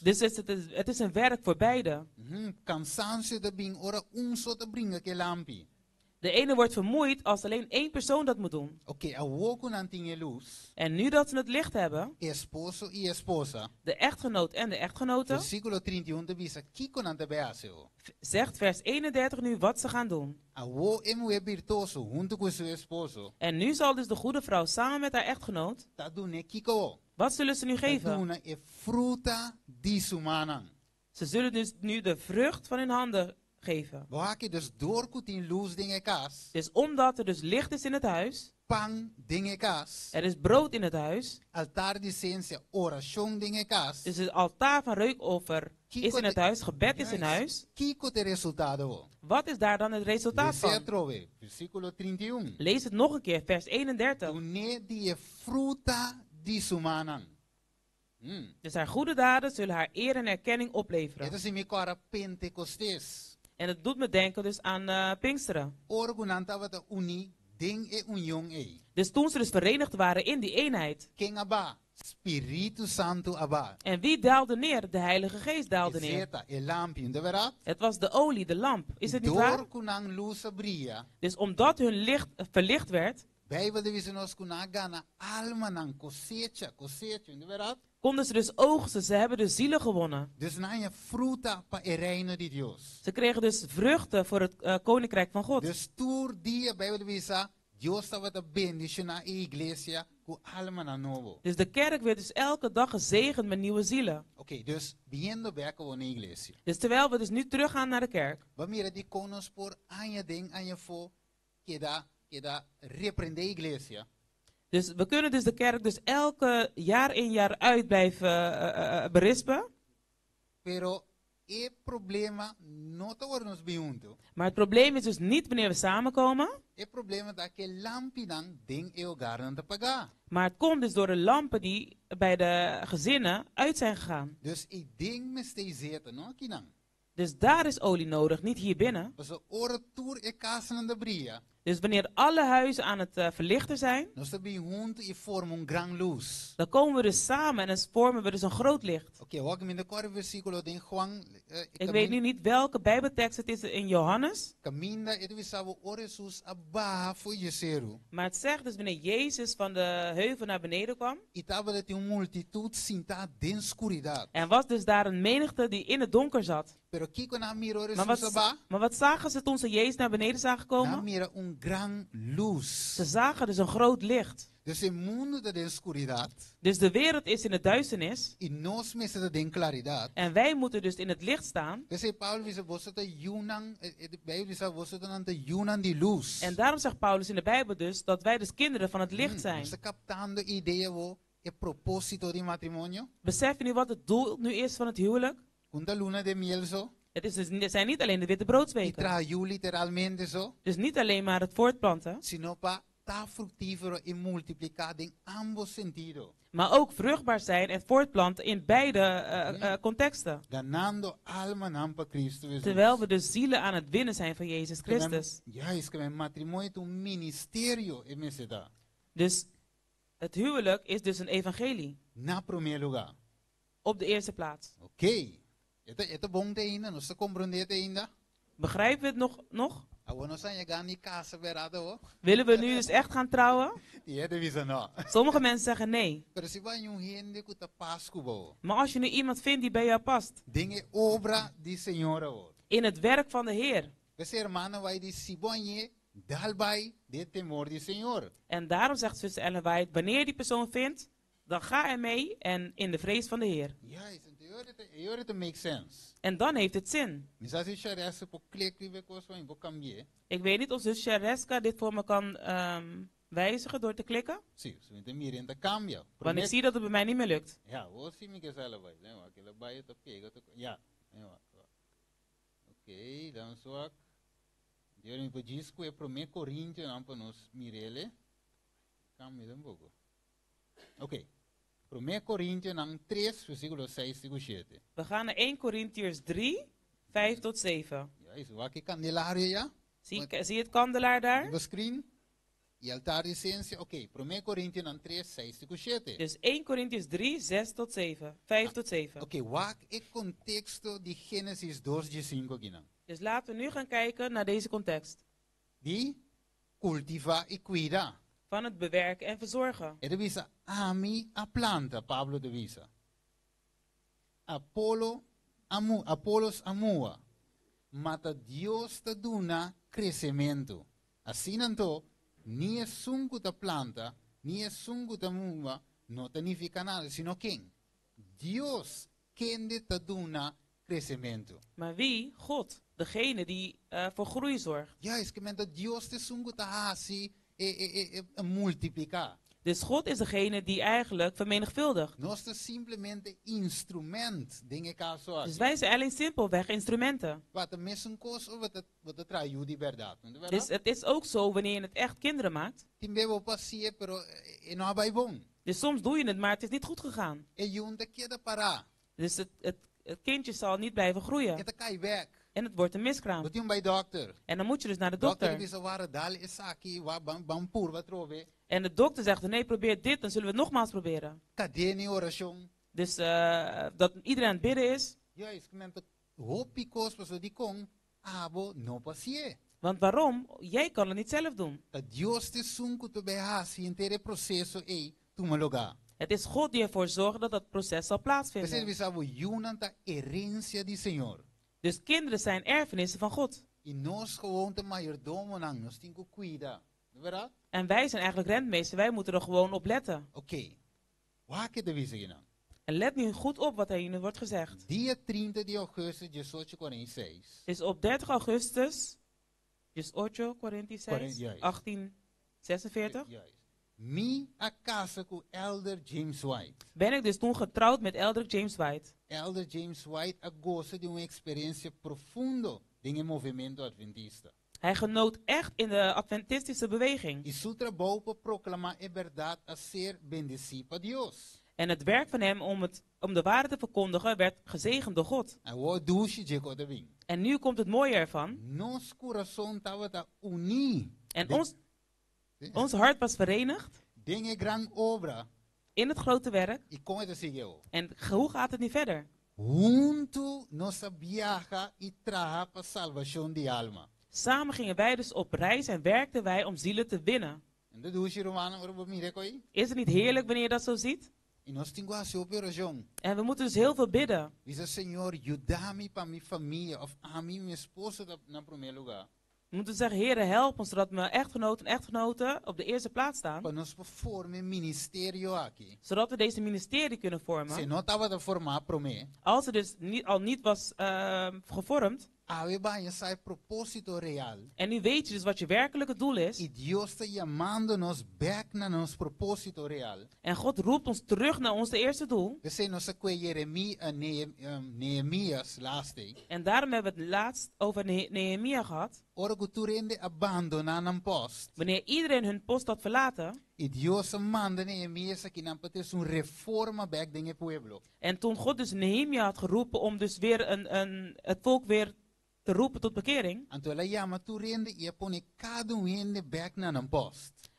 Dus het is een werk voor beide. De ene wordt vermoeid als alleen één persoon dat moet doen. En nu dat ze het licht hebben, de echtgenoot en de echtgenote, zegt vers 31 nu wat ze gaan doen. En nu zal dus de goede vrouw samen met haar echtgenoot, wat zullen ze nu geven? Ze zullen dus nu de vrucht van hun handen geven. Dus omdat er dus licht is in het huis, er is brood in het huis, dus het altaar van reukoffer is in het huis, gebed is in huis. Wat is daar dan het resultaat van? Lees het nog een keer, vers 31. Dus haar goede daden zullen haar eer en erkenning opleveren. En het doet me denken dus aan Pinksteren. Dus toen ze dus verenigd waren in die eenheid. En wie daalde neer? De Heilige Geest daalde neer. Het was de olie, de lamp. Is het niet waar? Dus omdat hun licht verlicht werd, konden ze dus oogsten, ze hebben dus zielen gewonnen. Ze kregen dus vruchten voor het koninkrijk van God. Dus de kerk werd dus elke dag gezegend met nieuwe zielen. Dus terwijl we dus nu teruggaan naar de kerk, dus we kunnen dus de kerk dus elke jaar in jaar uit blijven berispen. e problema não te worden ons bijunto. Maar het probleem is dus niet wanneer we samenkomen. Het probleem is dat je lampi dan ding eogar te paga. Maar het komt dus door de lampen die bij de gezinnen uit zijn gegaan. Dus ik ding me steeds zitten, no kinang. Dus daar is olie nodig, niet hier binnen. Dus de oren toer e kasen aan de bria. Dus wanneer alle huizen aan het verlichten zijn, dan komen we dus samen en dan vormen we dus een groot licht. Ik weet nu niet welke bijbeltekst het is in Johannes. Maar het zegt dus wanneer Jezus van de heuvel naar beneden kwam. En was dus daar een menigte die in het donker zat. Maar wat zagen ze toen ze Jezus naar beneden zagen komen? Ze zagen dus een groot licht. Dus de wereld is in de duisternis. En wij moeten dus in het licht staan. En daarom zegt Paulus in de Bijbel dus dat wij dus kinderen van het licht zijn. Besef je nu wat het doel nu is van het huwelijk? Het zijn niet alleen de witte broodsweken. Dus niet alleen maar het voortplanten. Maar ook vruchtbaar zijn en voortplanten in beide contexten. Terwijl we dus zielen aan het winnen zijn van Jezus Christus. Dus het huwelijk is dus een evangelie. Op de eerste plaats. Begrijpen we het nog? Willen we nu dus echt gaan trouwen? Sommige mensen zeggen nee. Maar als je nu iemand vindt die bij jou past. In het werk van de Heer. En daarom zegt zuster Ellen White, wanneer je die persoon vindt, dan ga er mee en in de vrees van de Heer. En dan heeft het zin. Ik weet niet of zus Shereska dit voor me kan wijzigen door te klikken. Want ik zie dat het bij mij niet meer lukt. Oké, dan zo. Diyorum po disco é pro me Corinthians não para nos Mirele. Cambia um pouco. Oké. 1 Corinthians 3, versículo 6 e 7. We gaan naar 1 Corinthiërs 3, 5 tot 7. Ja, is welke kandelaar ja? Zie je het kandelaar daar? Op de screen. E altar de essência. Oké, 1 Corinthians 3, 6 e 7. Dus 1 Corinthians 3, 6 tot 7. 5 tot 7. Oké, wat is het contexto de Genesis 2:5 gina? Dus laten we nu gaan kijken naar deze context. Die cultiva e cuida. Van het bewerken en verzorgen. E devisa ami a planta, Pablo devisa. Apollos amua. Mata Dios te duna crescimento. Assim nanto, ni é sunco da planta, ni é sunco da mua, não significa nada, sino quem? Dios, quem te duna crescimento. Maar wie? God. Degene die voor groei zorgt. Ja, is que dat Dios te sunco da hasi multiplicar. Dus God is degene die eigenlijk vermenigvuldigt. Nós simplesmente instrument, dingen ka so. Dus wij zijn alleen simpelweg instrumenten. Wat de mensen kost of wat de traju die verdad. Dus het is ook zo wanneer je het echt kinderen maakt. Timbe passie pero no vai bom. Dus soms doe je het, maar het is niet goed gegaan. Dus het kindje zal niet blijven groeien. En het wordt een miskraam. En dan moet je dus naar de dokter. En de dokter zegt, nee, probeer dit, dan zullen we het nogmaals proberen. Dus dat iedereen aan het bidden is. Want waarom? Jij kan het niet zelf doen. Het is God die ervoor zorgt dat dat proces zal plaatsvinden. Dus kinderen zijn erfenissen van God. En wij zijn eigenlijk rentmeester, wij moeten er gewoon op letten. En let nu goed op wat er hier nu wordt gezegd. Dus op 30 augustus, 1846, Mi a casa ku Elder James White. Ben ik dus toen getrouwd met Elder James White. Elder James White a goza de uma experiência profundo em movimento adventista. Hij genoot echt in de Adventistische beweging. E seu trabalho para proclamar a verdade a ser bendecido por Deus. En het werk van hem om de waarheid te verkondigen werd gezegend door God. En nu komt het mooie ervan. En ons hart was verenigd in het grote werk. En hoe gaat het nu verder? Samen gingen wij dus op reis en werkten wij om zielen te winnen. Is het niet heerlijk wanneer je dat zo ziet? En we moeten dus heel veel bidden. We moeten zeggen, Heere, help ons zodat mijn echtgenoten en echtgenoten op de eerste plaats staan. Zodat we deze ministerie kunnen vormen. Als het dus niet was gevormd. En nu weet je dus wat je werkelijke doel is. En God roept ons terug naar ons eerste doel. En daarom hebben we het laatst over Nehemia gehad. Wanneer iedereen hun post had verlaten. En toen God dus Nehemia had geroepen om dus weer het volk weer te roepen tot bekering.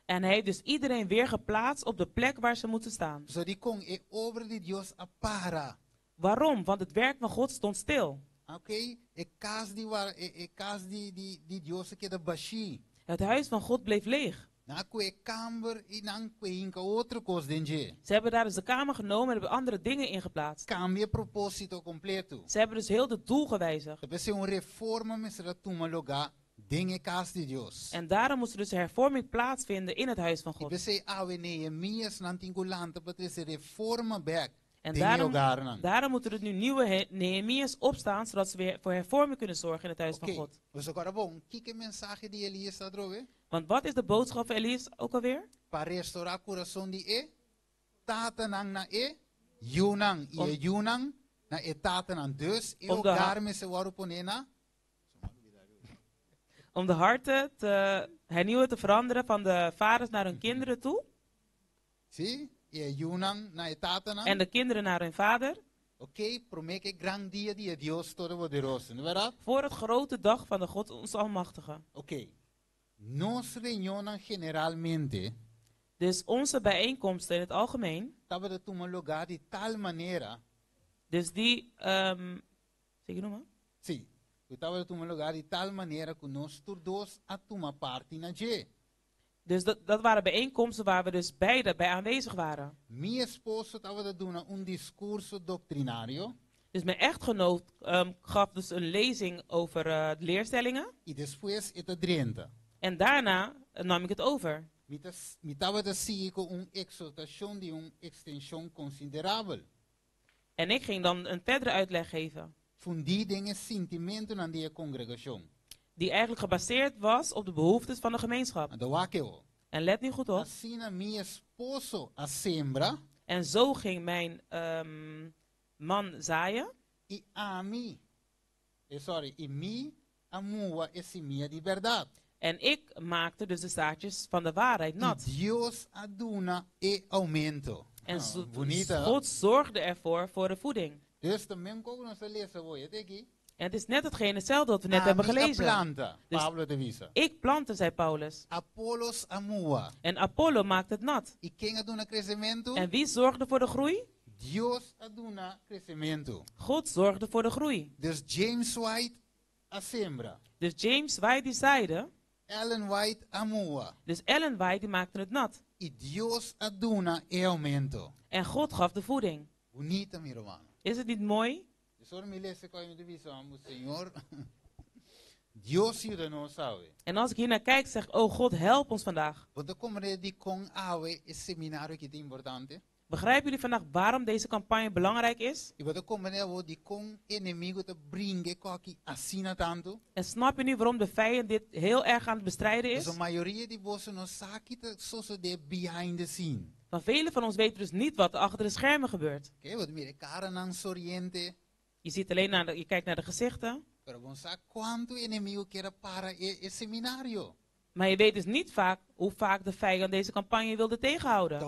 En hij heeft dus iedereen weer geplaatst op de plek waar ze moeten staan. Waarom? Want het werk van God stond stil. Het huis van God bleef leeg. Ze hebben daar dus de kamer genomen en hebben andere dingen ingeplaatst. Ze hebben dus heel het doel gewijzigd. En daarom moest er dus hervorming plaatsvinden in het huis van God. En daarom moeten er nu nieuwe Nehemia's opstaan, zodat ze weer voor hervorming kunnen zorgen in het huis van God. Want wat is de boodschap van Elias ook alweer? Om de harten te hernieuwen, te veranderen van de vaders naar hun kinderen toe. En de kinderen naar hun vader. Voor het grote dag van de God ons Almachtige. Dus onze bijeenkomsten in het algemeen. Dus die, zeg je nog maar? Dus dat waren bijeenkomsten waar we dus beide bij aanwezig waren. Dus mijn echtgenoot gaf dus een lezing over de leerstellingen. En daarna nam ik het over. En ik ging dan een verdere uitleg geven. Die eigenlijk gebaseerd was op de behoeftes van de gemeenschap. En let nu goed op. En zo ging mijn man zaaien. En ik maakte dus de zaadjes van de waarheid nat. En God zorgde ervoor voor de voeding. En het is net hetzelfde wat we net hebben gelezen. Dus ik plantte, zei Paulus. En Apollo maakt het nat. En wie zorgde voor de groei? God zorgde voor de groei. Dus James White assembra. Dus James White die zeide. Ellen White amua. Dus Ellen White die maakte het nat. En God gaf de voeding. Is het niet mooi? En als ik hier naar kijk, zeg ik, oh God, help ons vandaag. Begrijpen jullie vandaag waarom deze campagne belangrijk is? En snap je nu waarom de vijand dit heel erg aan het bestrijden is? Van velen van ons weten dus niet wat er achter de schermen gebeurt. Je ziet alleen je kijkt naar de gezichten. Maar je weet dus niet vaak hoe vaak de vijand deze campagne wilde tegenhouden.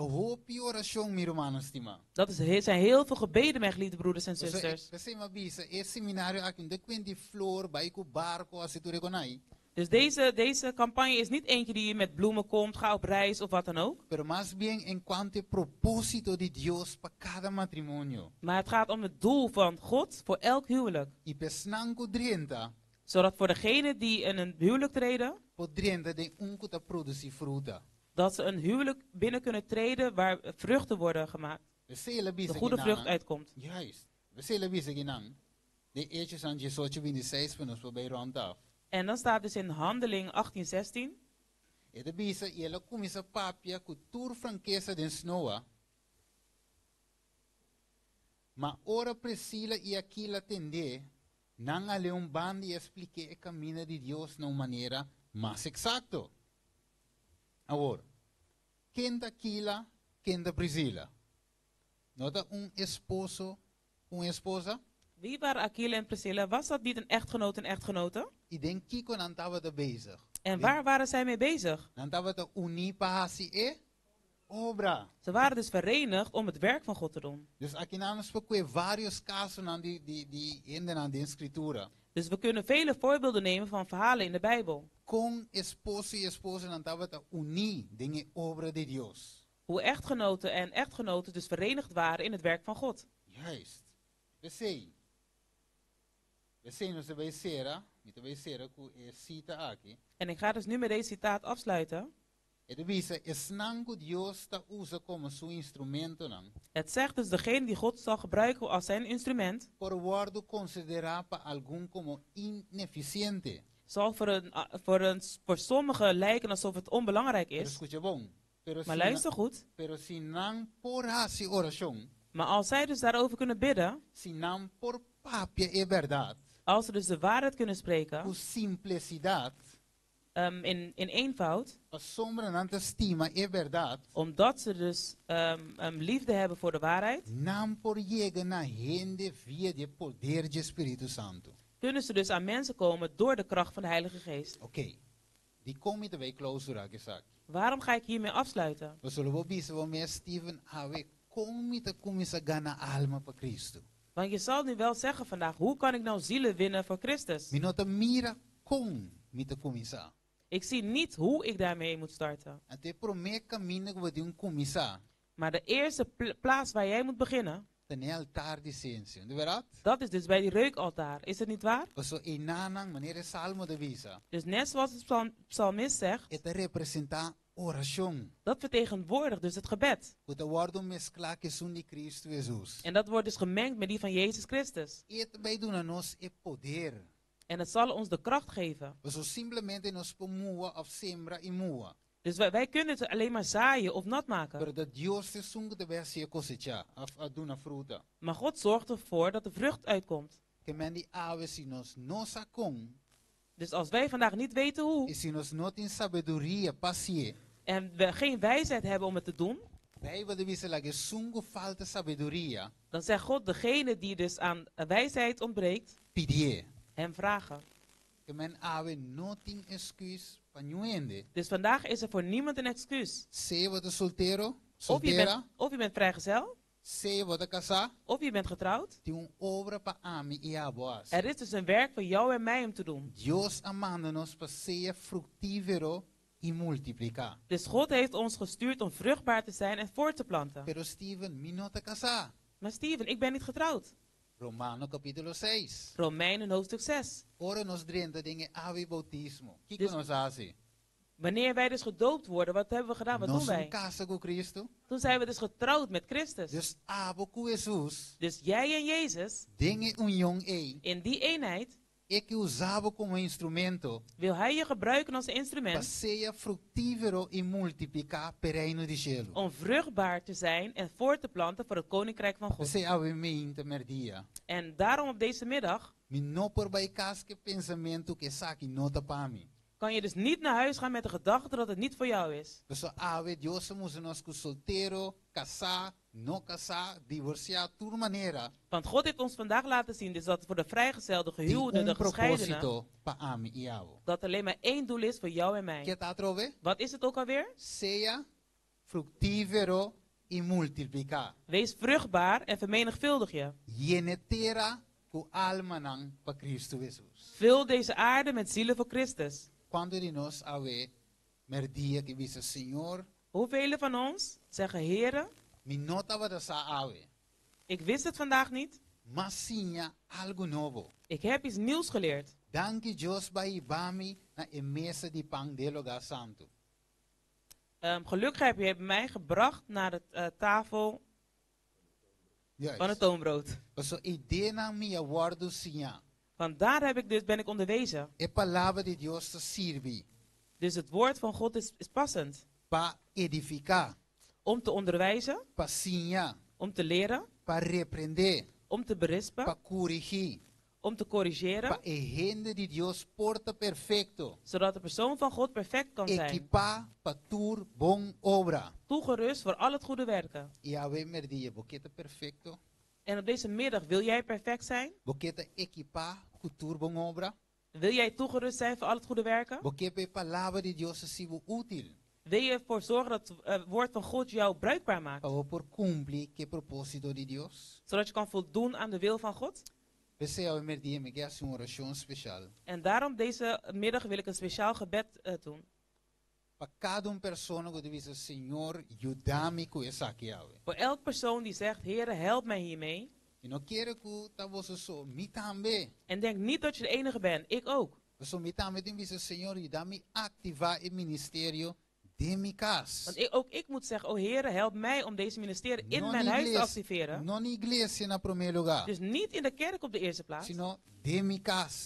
Dat zijn heel veel gebeden, mijn geliefde broeders en zusters. Dus deze campagne is niet eentje die met bloemen komt, ga op reis of wat dan ook. Maar het gaat om het doel van God voor elk huwelijk. Zodat voor degenen die in een huwelijk treden, dat ze een huwelijk binnen kunnen treden waar vruchten worden gemaakt. De goede vrucht uitkomt. Juist. En dan staat dus in Handeling 18:16. Ma ora Priscila e Aquila tende, nang aleun bandi explique e camina de Dios na maneira mais exacto. Agora, quem da Aquila, quem da Priscila? Nota esposo, esposa? Wie waren Aquila en Priscilla? Was dat niet een echtgenoot en echtgenote? En waar waren zij mee bezig? Ze waren dus verenigd om het werk van God te doen. Dus we kunnen vele voorbeelden nemen van verhalen in de Bijbel. Hoe echtgenoten en echtgenoten dus verenigd waren in het werk van God. Juist. En ik ga dus nu met deze citaat afsluiten. Het zegt dus degene die God zal gebruiken als zijn instrument, zal voor sommigen lijken alsof het onbelangrijk is. Maar luister goed. Maar als zij dus daarover kunnen bidden, als ze dus de waarheid kunnen spreken, in eenvoud, omdat ze dus liefde hebben voor de waarheid, kunnen ze dus aan mensen komen door de kracht van de Heilige Geest. Oké. Die kom je de week closer gezegd. Waarom ga ik hiermee afsluiten? We zullen wel bijzonder meer Steven Awe kom je te komisa gana alma per Christus. Want je zal nu wel zeggen vandaag, hoe kan ik nou zielen winnen voor Christus? Minota mira kom met de komisa. Ik zie niet hoe ik daarmee moet starten. Maar de eerste plaats waar jij moet beginnen, dat is dus bij die reukaltaar. Is het niet waar? Dus net zoals het psalmist zegt, dat vertegenwoordigt dus het gebed. En dat wordt dus gemengd met die van Jezus Christus. En het zal ons de kracht geven. Dus wij kunnen het alleen maar zaaien of nat maken. Maar God zorgt ervoor dat de vrucht uitkomt. Dus als wij vandaag niet weten hoe, en we geen wijsheid hebben om het te doen, dan zegt God, degene die dus aan wijsheid ontbreekt, hem vragen. Dus vandaag is er voor niemand een excuus. Of je bent vrijgezel, of je bent getrouwd. Er is dus een werk voor jou en mij om te doen. Dus God heeft ons gestuurd om vruchtbaar te zijn en voort te planten. Maar Steven, ik ben niet getrouwd. Romano capítulo 6. Romeinen hoofdstuk 6. Dus, wanneer wij dus gedoopt worden, wat hebben we gedaan? Wat doen wij? Toen zijn we dus getrouwd met Christus. Dus jij en Jezus, in die eenheid, é que usava como instrumento. Wil hij je gebruiken als instrument? Para ser fructífero e multiplicar per reino de cielo. Om vruchtbaar te zijn en voort te planten voor het koninkrijk van God. Você ave me intermedia. En daarom op deze middag. Me não por baixar que pensamento que saque nota para mim. Kan je dus niet naar huis gaan met de gedachte dat het niet voor jou is. Dus ave Deus somos nós que solteiro, casar, não casar, divorciar, toda maneira. Want God heeft ons vandaag laten zien dus dat voor de vrijgezelde, gehuwden, de gescheidenen, dat alleen maar één doel is voor jou en mij. Wat is het ook alweer? Seja fructífero e multiplicar. Wees vruchtbaar en vermenigvuldig je. Genetera cu alma nang pa Cristo Jesus. Vul deze aarde met zielen voor Christus. Quando de nós ave merdia que visa Senhor. Hoeveel van ons zeggen Heere? Mi nota va da sa ave. Ik wist het vandaag niet. Mas sinha algo novo. Ik heb iets nieuws geleerd. Danke Deus by bami na mesa di pang de lugar santo. Gelukkig heb je mij gebracht naar de tafel van het toonbrood. So idee na mi awardo sinha. Want daar ben ik onderwezen. E palavra de Deus te servi. Dus het woord van God is passend. Pa edificar. Om te onderwijzen. Pa sinha. Om te leren. Pa reprender. Om te berispen. Pa corrigir. Om te corrigeren. Pa agenda de Deus porta perfecto. Zodat de persoon van God perfect kan zijn. Equipa pa tur bon obra. Toegerust voor al het goede werken. E ave merdia boqueta perfecto. En op deze middag wil jij perfect zijn? Boqueta equipa tur bon obra. Wil jij toegerust zijn voor al het goede werken? Boqueta palavra de Deus sivo útil. Wil je ervoor zorgen dat het woord van God jou bruikbaar maakt? Por cumprir que propósito de Deus. Zodat je kan voldoen aan de wil van God? En daarom deze middag wil ik een speciaal gebed doen. Voor elk persoon die zegt, Heere, help mij hiermee. En denk niet dat je de enige bent, ik ook. Want ook ik moet zeggen, oh Heere, help mij om deze ministerie in mijn huis te activeren. Dus niet in de kerk op de eerste plaats,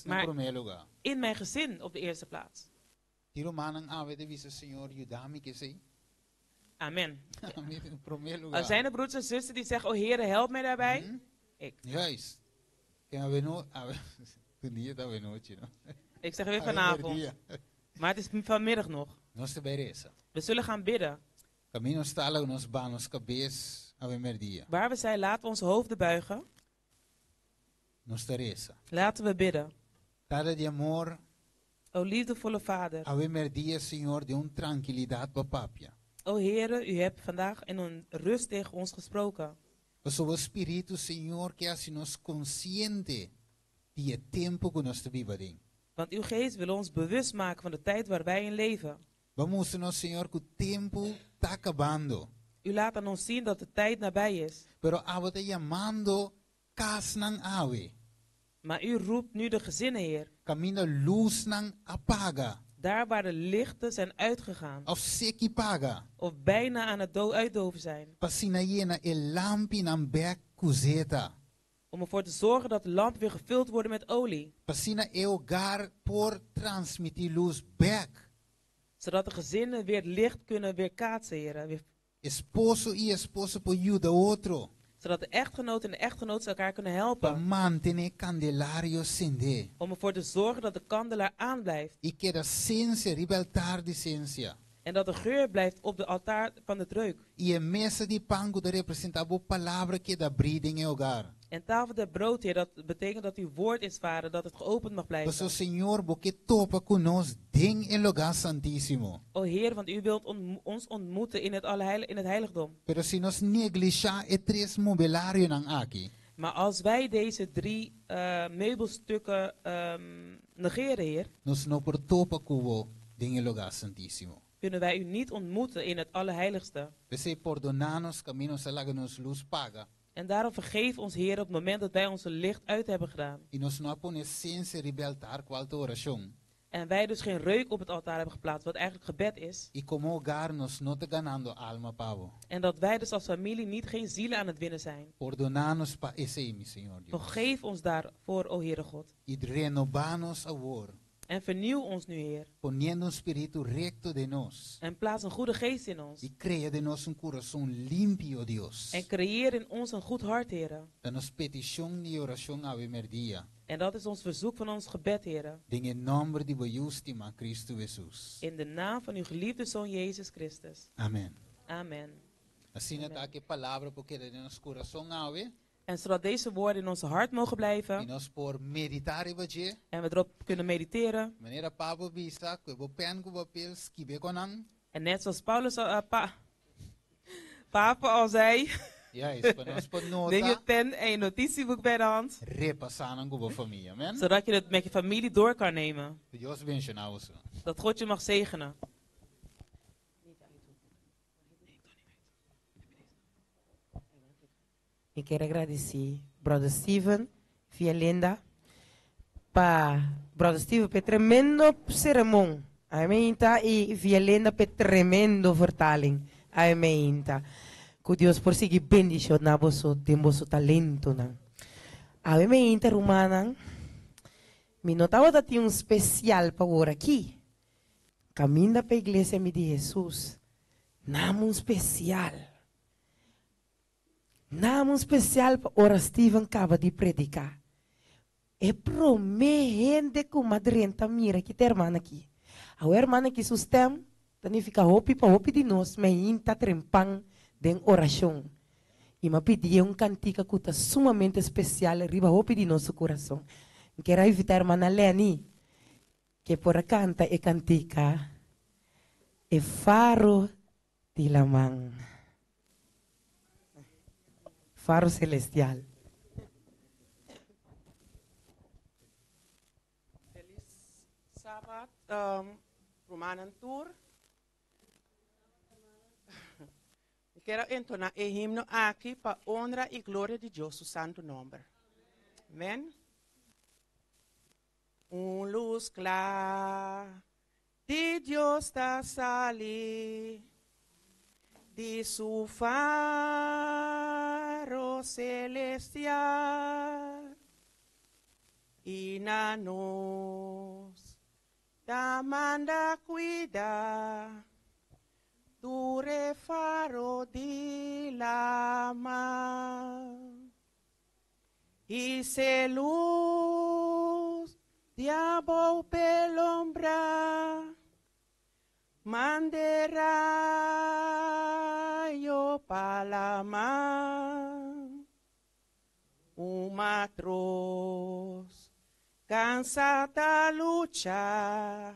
maar in mijn gezin op de eerste plaats. Amen. Er zijn er broeders en zusters die zeggen, oh Heere, help mij daarbij. Ik. Juist. Ik zeg weer vanavond. Maar het is vanmiddag nog. We zullen gaan bidden. Waar we zijn, laten we onze hoofden buigen. Laten we bidden. O liefdevolle Vader. O Heere, u hebt vandaag in een rust tegen ons gesproken. O Espírito, Senhor, que assim nos consciente de tempo que nós vivemos. Want uw geest wil ons bewust maken van de tijd waar wij in leven. Vamos, Senhor, que o tempo está acabando. U laat aan ons zien dat de tijd nabij is. Pero ava te llamando cas nang awe. Maar u roept nu de gezinnen, Heer. Camino luz nang apaga. Daar waar de lichten zijn uitgegaan. Of seki paga. Of bijna aan het uitdoven zijn. Pasina yena el lampi nang bek kuzeta. Om ervoor te zorgen dat de lampen weer gevuld worden met olie. Pasina eogar por transmitir luz back. Zodat de gezinnen weer het licht kunnen weerkaatsen, Heer. Esposo y esposa por ayuda otro. Zodat de echtgenoot en de echtgenoot elkaar kunnen helpen. Mantener candelario sende. Om ervoor te zorgen dat de kandelaar aanblijft. Y que la ciencia ribaltar de ciencia. En dat de geur blijft op de altaar van het reuk. Y en mesa de pango de representaba palabra que da brida en el hogar. En tafel der brood, Heer, dat betekent dat uw woord is, Vader, dat het geopend mag blijven. Pues, Señor, porque topa con nos ding en lugar santísimo. O Heer, want u wilt ons ontmoeten in het heiligdom. Pero si nos negligia et tres mobiliario nang aki. Maar als wij deze 3 meubelstukken negeren, Heer, nos no por topa cubo ding en lugar santísimo. Kunnen wij u niet ontmoeten in het allerheiligste. Pues perdonanos caminos alaganos luz paga. En daarom vergeef ons, Heer, op het moment dat wij onze licht uit hebben gedaan. En wij dus geen reuk op het altaar hebben geplaatst, wat eigenlijk gebed is. Y como hogar nos no te ganando alma pavo. En dat wij dus als familie niet geen zielen aan het winnen zijn. Ordonanos pa ese mi Señor Dios. Vergeef ons daarvoor, o Heere God. Y renovanos ahora. En vernieuw ons nu, Heer. Poniendo un espíritu recto de nos. En plaats een goede geest in ons. Y crea de nos un corazón limpio, Dios. En creëer in ons een goed hart, Heer. Danos petición y oración ave merdia. En dat is ons verzoek van ons gebed, Heer. In el nombre de Boyustima Cristo Jesús. In de naam van uw geliefde Zoon Jezus Christus. Amen. Amen. Así nata que palabra porque de nos corazón ave. En zodat deze woorden in ons hart mogen blijven. En we erop kunnen mediteren. En net zoals Paulus Papa al zei. Neem je pen en je notitieboek bij de hand. Zodat je het met je familie door kan nemen. Dat God je mag zegenen. Ik quero agradecer Brother Steven, via Linda, para Brother Steven per tremendo sermão, amém, tá? E via Linda per tremendo vertaling, amém, tá? Que Deus por seguir bendição na vosso tempo, vosso talento, não? Amém, tá, Romana? Me notava que tinha especial para agora aqui. Caminha para a igreja de Jesus, não especial. Naam especial para ora Steven acaba de predicar. É promete com madrenta mira que tem irmã aqui. A irmã que sustenta, também fica hopi para hopi de nós, mas ainda trempang de oração. E me pediu cantica que está sumamente especial, riba hopi de nosso coração. Quero invitar a irmã Leni, que por canta e cantica, e faro de la man. Faro celestial. Feliz sábado, Romanan Tour. Quero entonar o himno aqui para honra e glória de Deus, o santo nome. Amém? Luz clara de Deus está sali de su faro celestial y na nos da manda cuidar tu refaro de la mar y se luz diabo pelombra mandera yo palama matros cansada lucha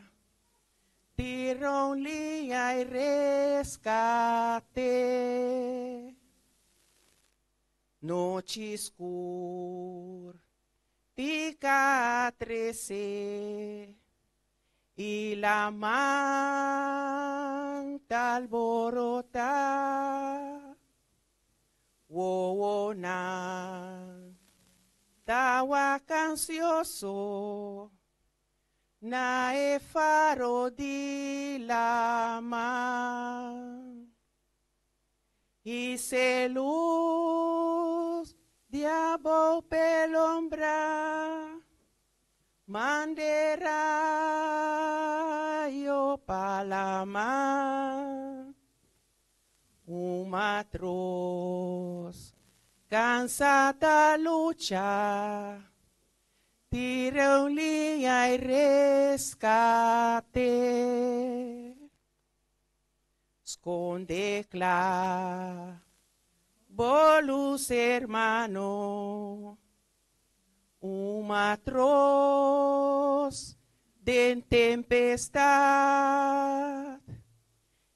tironlia y rescate noche oscura tica 13 y la manta alborota wowonan tawa cansioso na e faro di la man y se luz diabo pelombra mandera yo palama matros cansada lucha tironlia y rescate esconde clar bolus hermano matros de tempestad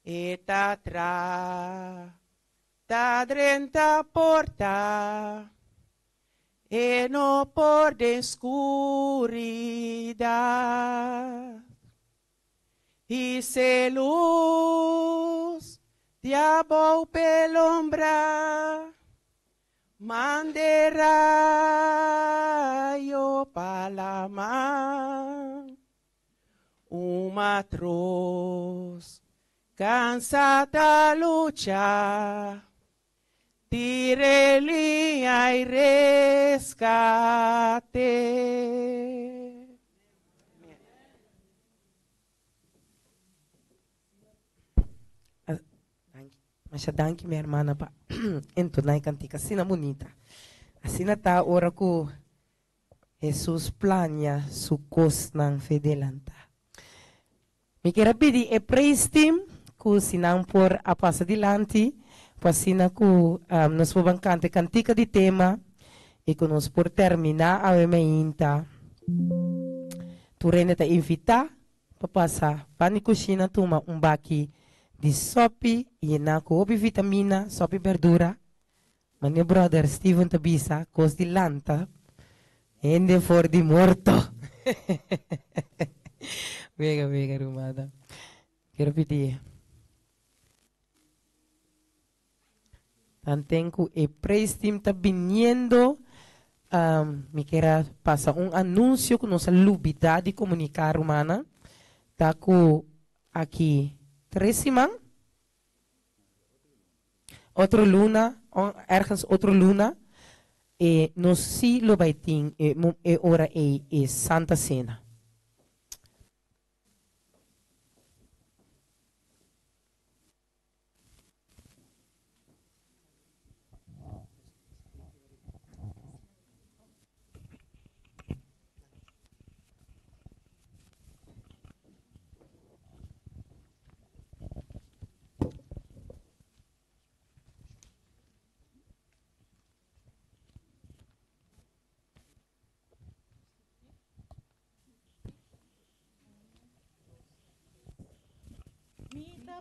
et atrás ta drenta porta e no por descuridad y se luz diabo pelombra mandera yo palama matros, cansada lucha, tireli ai rescate. Mas danke minha irmã pa entonai cantica sina bonita. Assim tá ora que Jesus plania su cos nang fedelanta. Me quero pedir e praise team que sinang por a passa dilante, passina que nós vamos cantar cantica de tema e que nós por terminar a meinta. Tu rende ta invita para passar pani coxina toma baki de sopi e na cobi vitamina, sopi verdura. Meu brother Steven Tabisa, cos de lanta, ende for de morto. Vega, rumada. Quero pedir. Tantenco e praise team tá viniendo. Me quero passar anúncio com nossa lubida de comunicar humana. Tá com aqui 3 semanas. Outro luna, ergens outro luna, e nós sim lo vai ter, e ora é Santa Cena.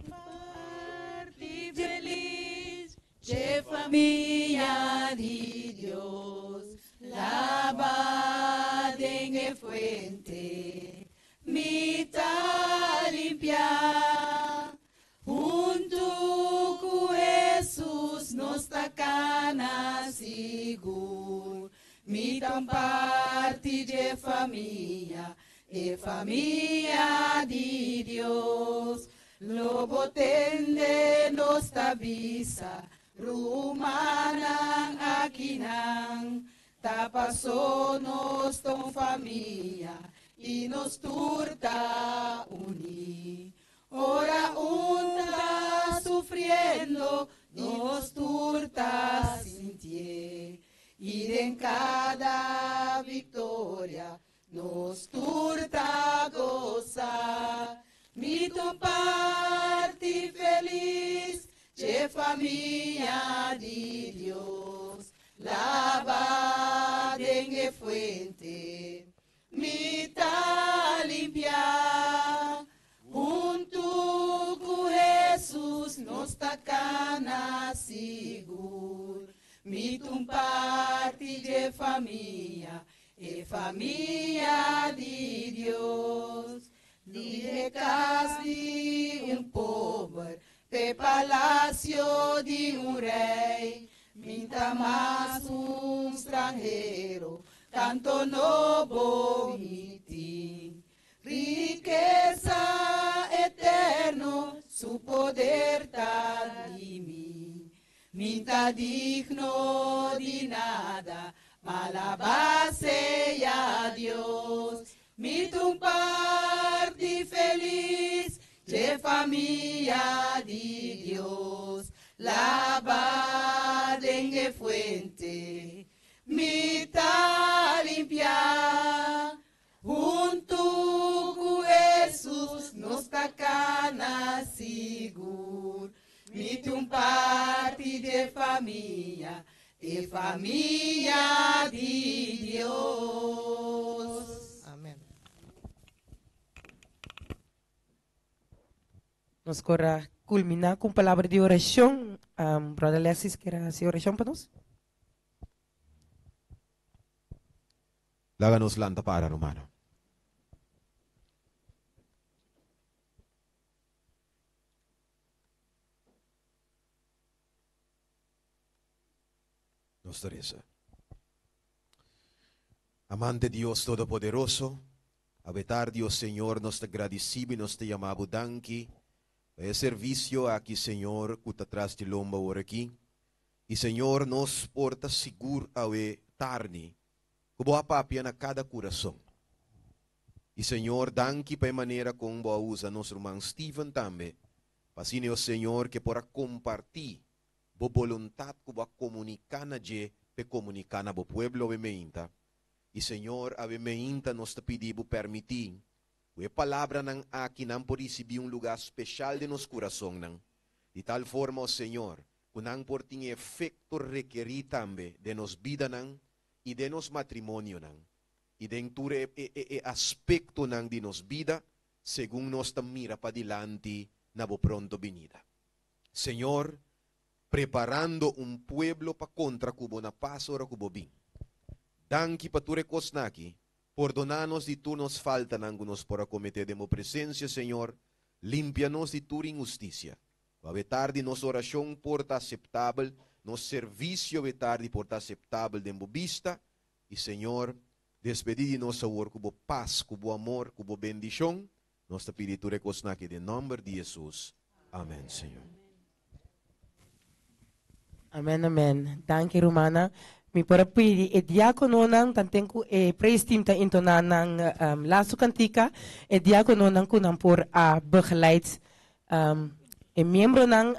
Parte feliz, de familia de Dios, lavada en el fuente, mitad limpia, junto con Jesús nos tacana seguro, mitad parte de familia, e familia de Dios. Lobo tende nos tabisa, rumanang akinang, tapaso nos ton familia, y nos turta uni. Ora unta sufriendo, nos turta sintie, y en cada victoria, nos turta goza. Mi tu parte feliz, de familia de Dios, lavada en el fuente, mitad limpia, junto con Jesús nos tacana seguro. Mi tu parte de familia, e familia de Dios. De casa de pobre, pe palacio de rey, minta más extranjero, canto no boniti. Riqueza eterno, su poder tal de mí. Minta digno de nada, malabase a Dios. Mi tu parte feliz, de familia de Dios, lavada en el fuente, mitad limpia, junto con Jesús nos tacana seguro. Mi tu parte de familia de Dios. Nós agora culminar com palavra de oração. Brother Alexis, quer fazer oração para nós? Láganos lanta para romano. Nos reza. Amante Dios Todopoderoso, A tarde, Senhor, nós te agradecemos e nós te chamamos danke. É serviço aqui, Senhor, que está atrás de lomba hora aqui. E, Senhor, nos porta seguro ao tarde, que boa papia na cada coração. E, Senhor, danke para a maneira como boa usa nosso irmão Steven também. Passine o Senhor que para compartilhar a vontade que boa comunicar na gente, para comunicar na pueblo obviamente. E, Senhor, obviamente, nós te pedimos permitir que a palavra não aqui não pode receber lugar especial de nosso coração. Não. De tal forma, Senhor, que não por ter efeito requerido também de nos vida não, e de nos matrimônio não. E dentro do aspecto não de nos vida, segundo nós mira para diante na pronto venida. Senhor, preparando pueblo para contra cubo na paz ora cubo bem. Danke para tu recosnaki, perdonanos de tu nos falta nangunos para cometer de mo presencia, Senhor, limpianos de tu injusticia. A tarde nos oração porta aceitável, nos serviço a tarde porta aceitável de mo vista, e Senhor, despedid-nos a cubo paz, cubo amor, cubo bendição, nos te pedimos tu recosnaki de nome de Jesus. Amém, Senhor. Amen, amen. Danke, Romana. Mi para pidi e diacono nang tantenku e praise team ta intona nang laatste kantika e diacono nang kunang por begeleid e membro nang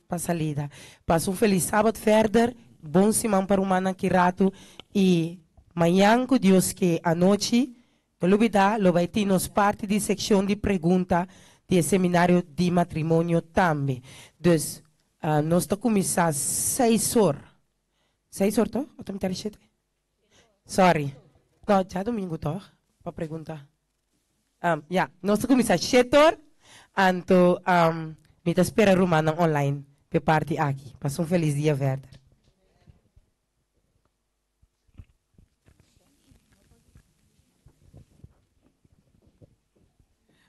pasalida. Pas feliz sábado verder, bom semana para Romana Kirato e amanhã com Deus que a noite no lubida lo vai ter nos parte de secção de pergunta de seminário de matrimônio também. Dus nós está começar 6 horas. 6 horas, toch? Ou me 7? Sorry. Não, já domingo, toch? Para perguntar. Ja, nós começar 7 horas. Então, me espera Romana online. Para parte aqui. Passa feliz dia verder.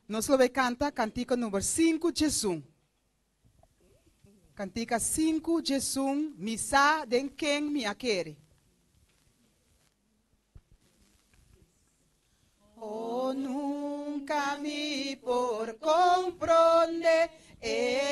Nós vamos cantar cantiga número 5, Jesus. Cantica 5, Jesus, misa den quem me aquere. Oh, nunca me por comprender,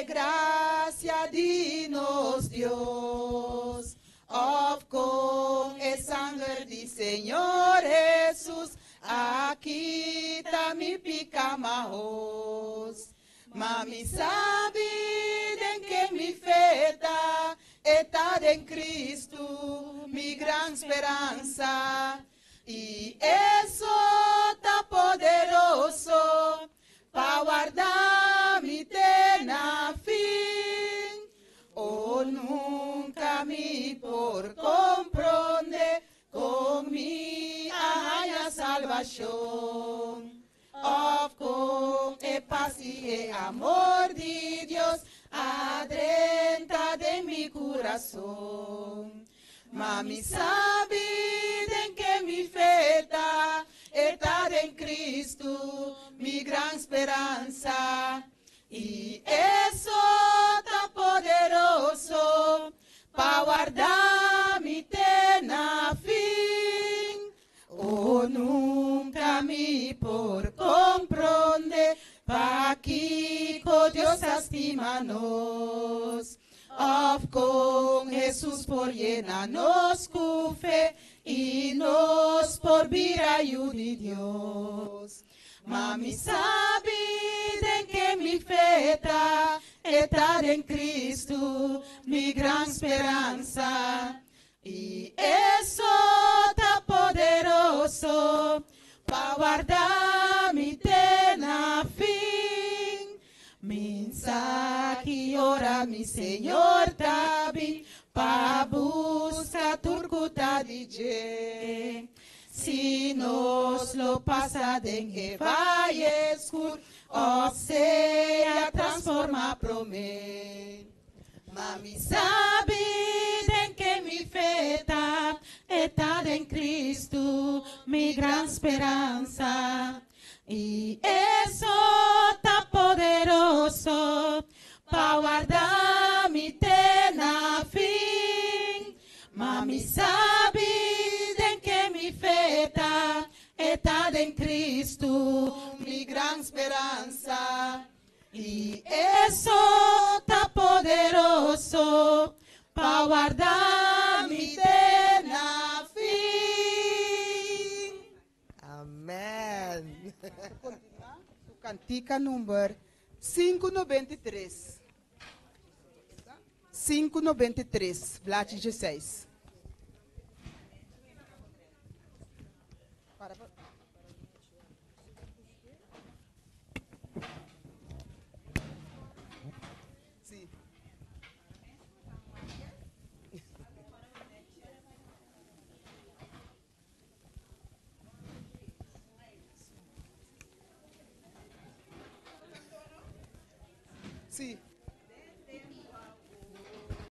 gracia de nos Dios. Of con sangre de Señor Jesús, aquí está mi picamajos. Mami sabe que mi feta está en Cristo, mi gran esperanza. Y eso está poderoso para guardar mi eterna fin. Oh, nunca me por comprender con mi salvación. Of con paz y amor de Dios adentro de mi corazón. Mami sabe que mi feta está en Cristo, mi gran esperanza. Y eso está poderoso para guardar mi eterna fin. Oh, nunca me por comprender, pa' que Dios estima-nos. Of con Jesús por llenarnos con fe y nos por vir ayuda de Dios. Mami sabe que mi feta está en Cristo, mi gran esperanza. Y eso está poderoso para guardar mi eterna fin. Mensaje ora mi Señor David para buscar turcuta DJ. Si nos lo pasa de que vaya escuro, o sea transforma promet. Mami sabe que mi feta está en Cristo, mi gran esperanza. Y eso está poderoso para guardar mi eterna fin. Mami sabe que mi feta está en Cristo, aguardar mi tena fin. Amén. Continua su cantica número 593. 593, bladzijde 16. Sim. Sim.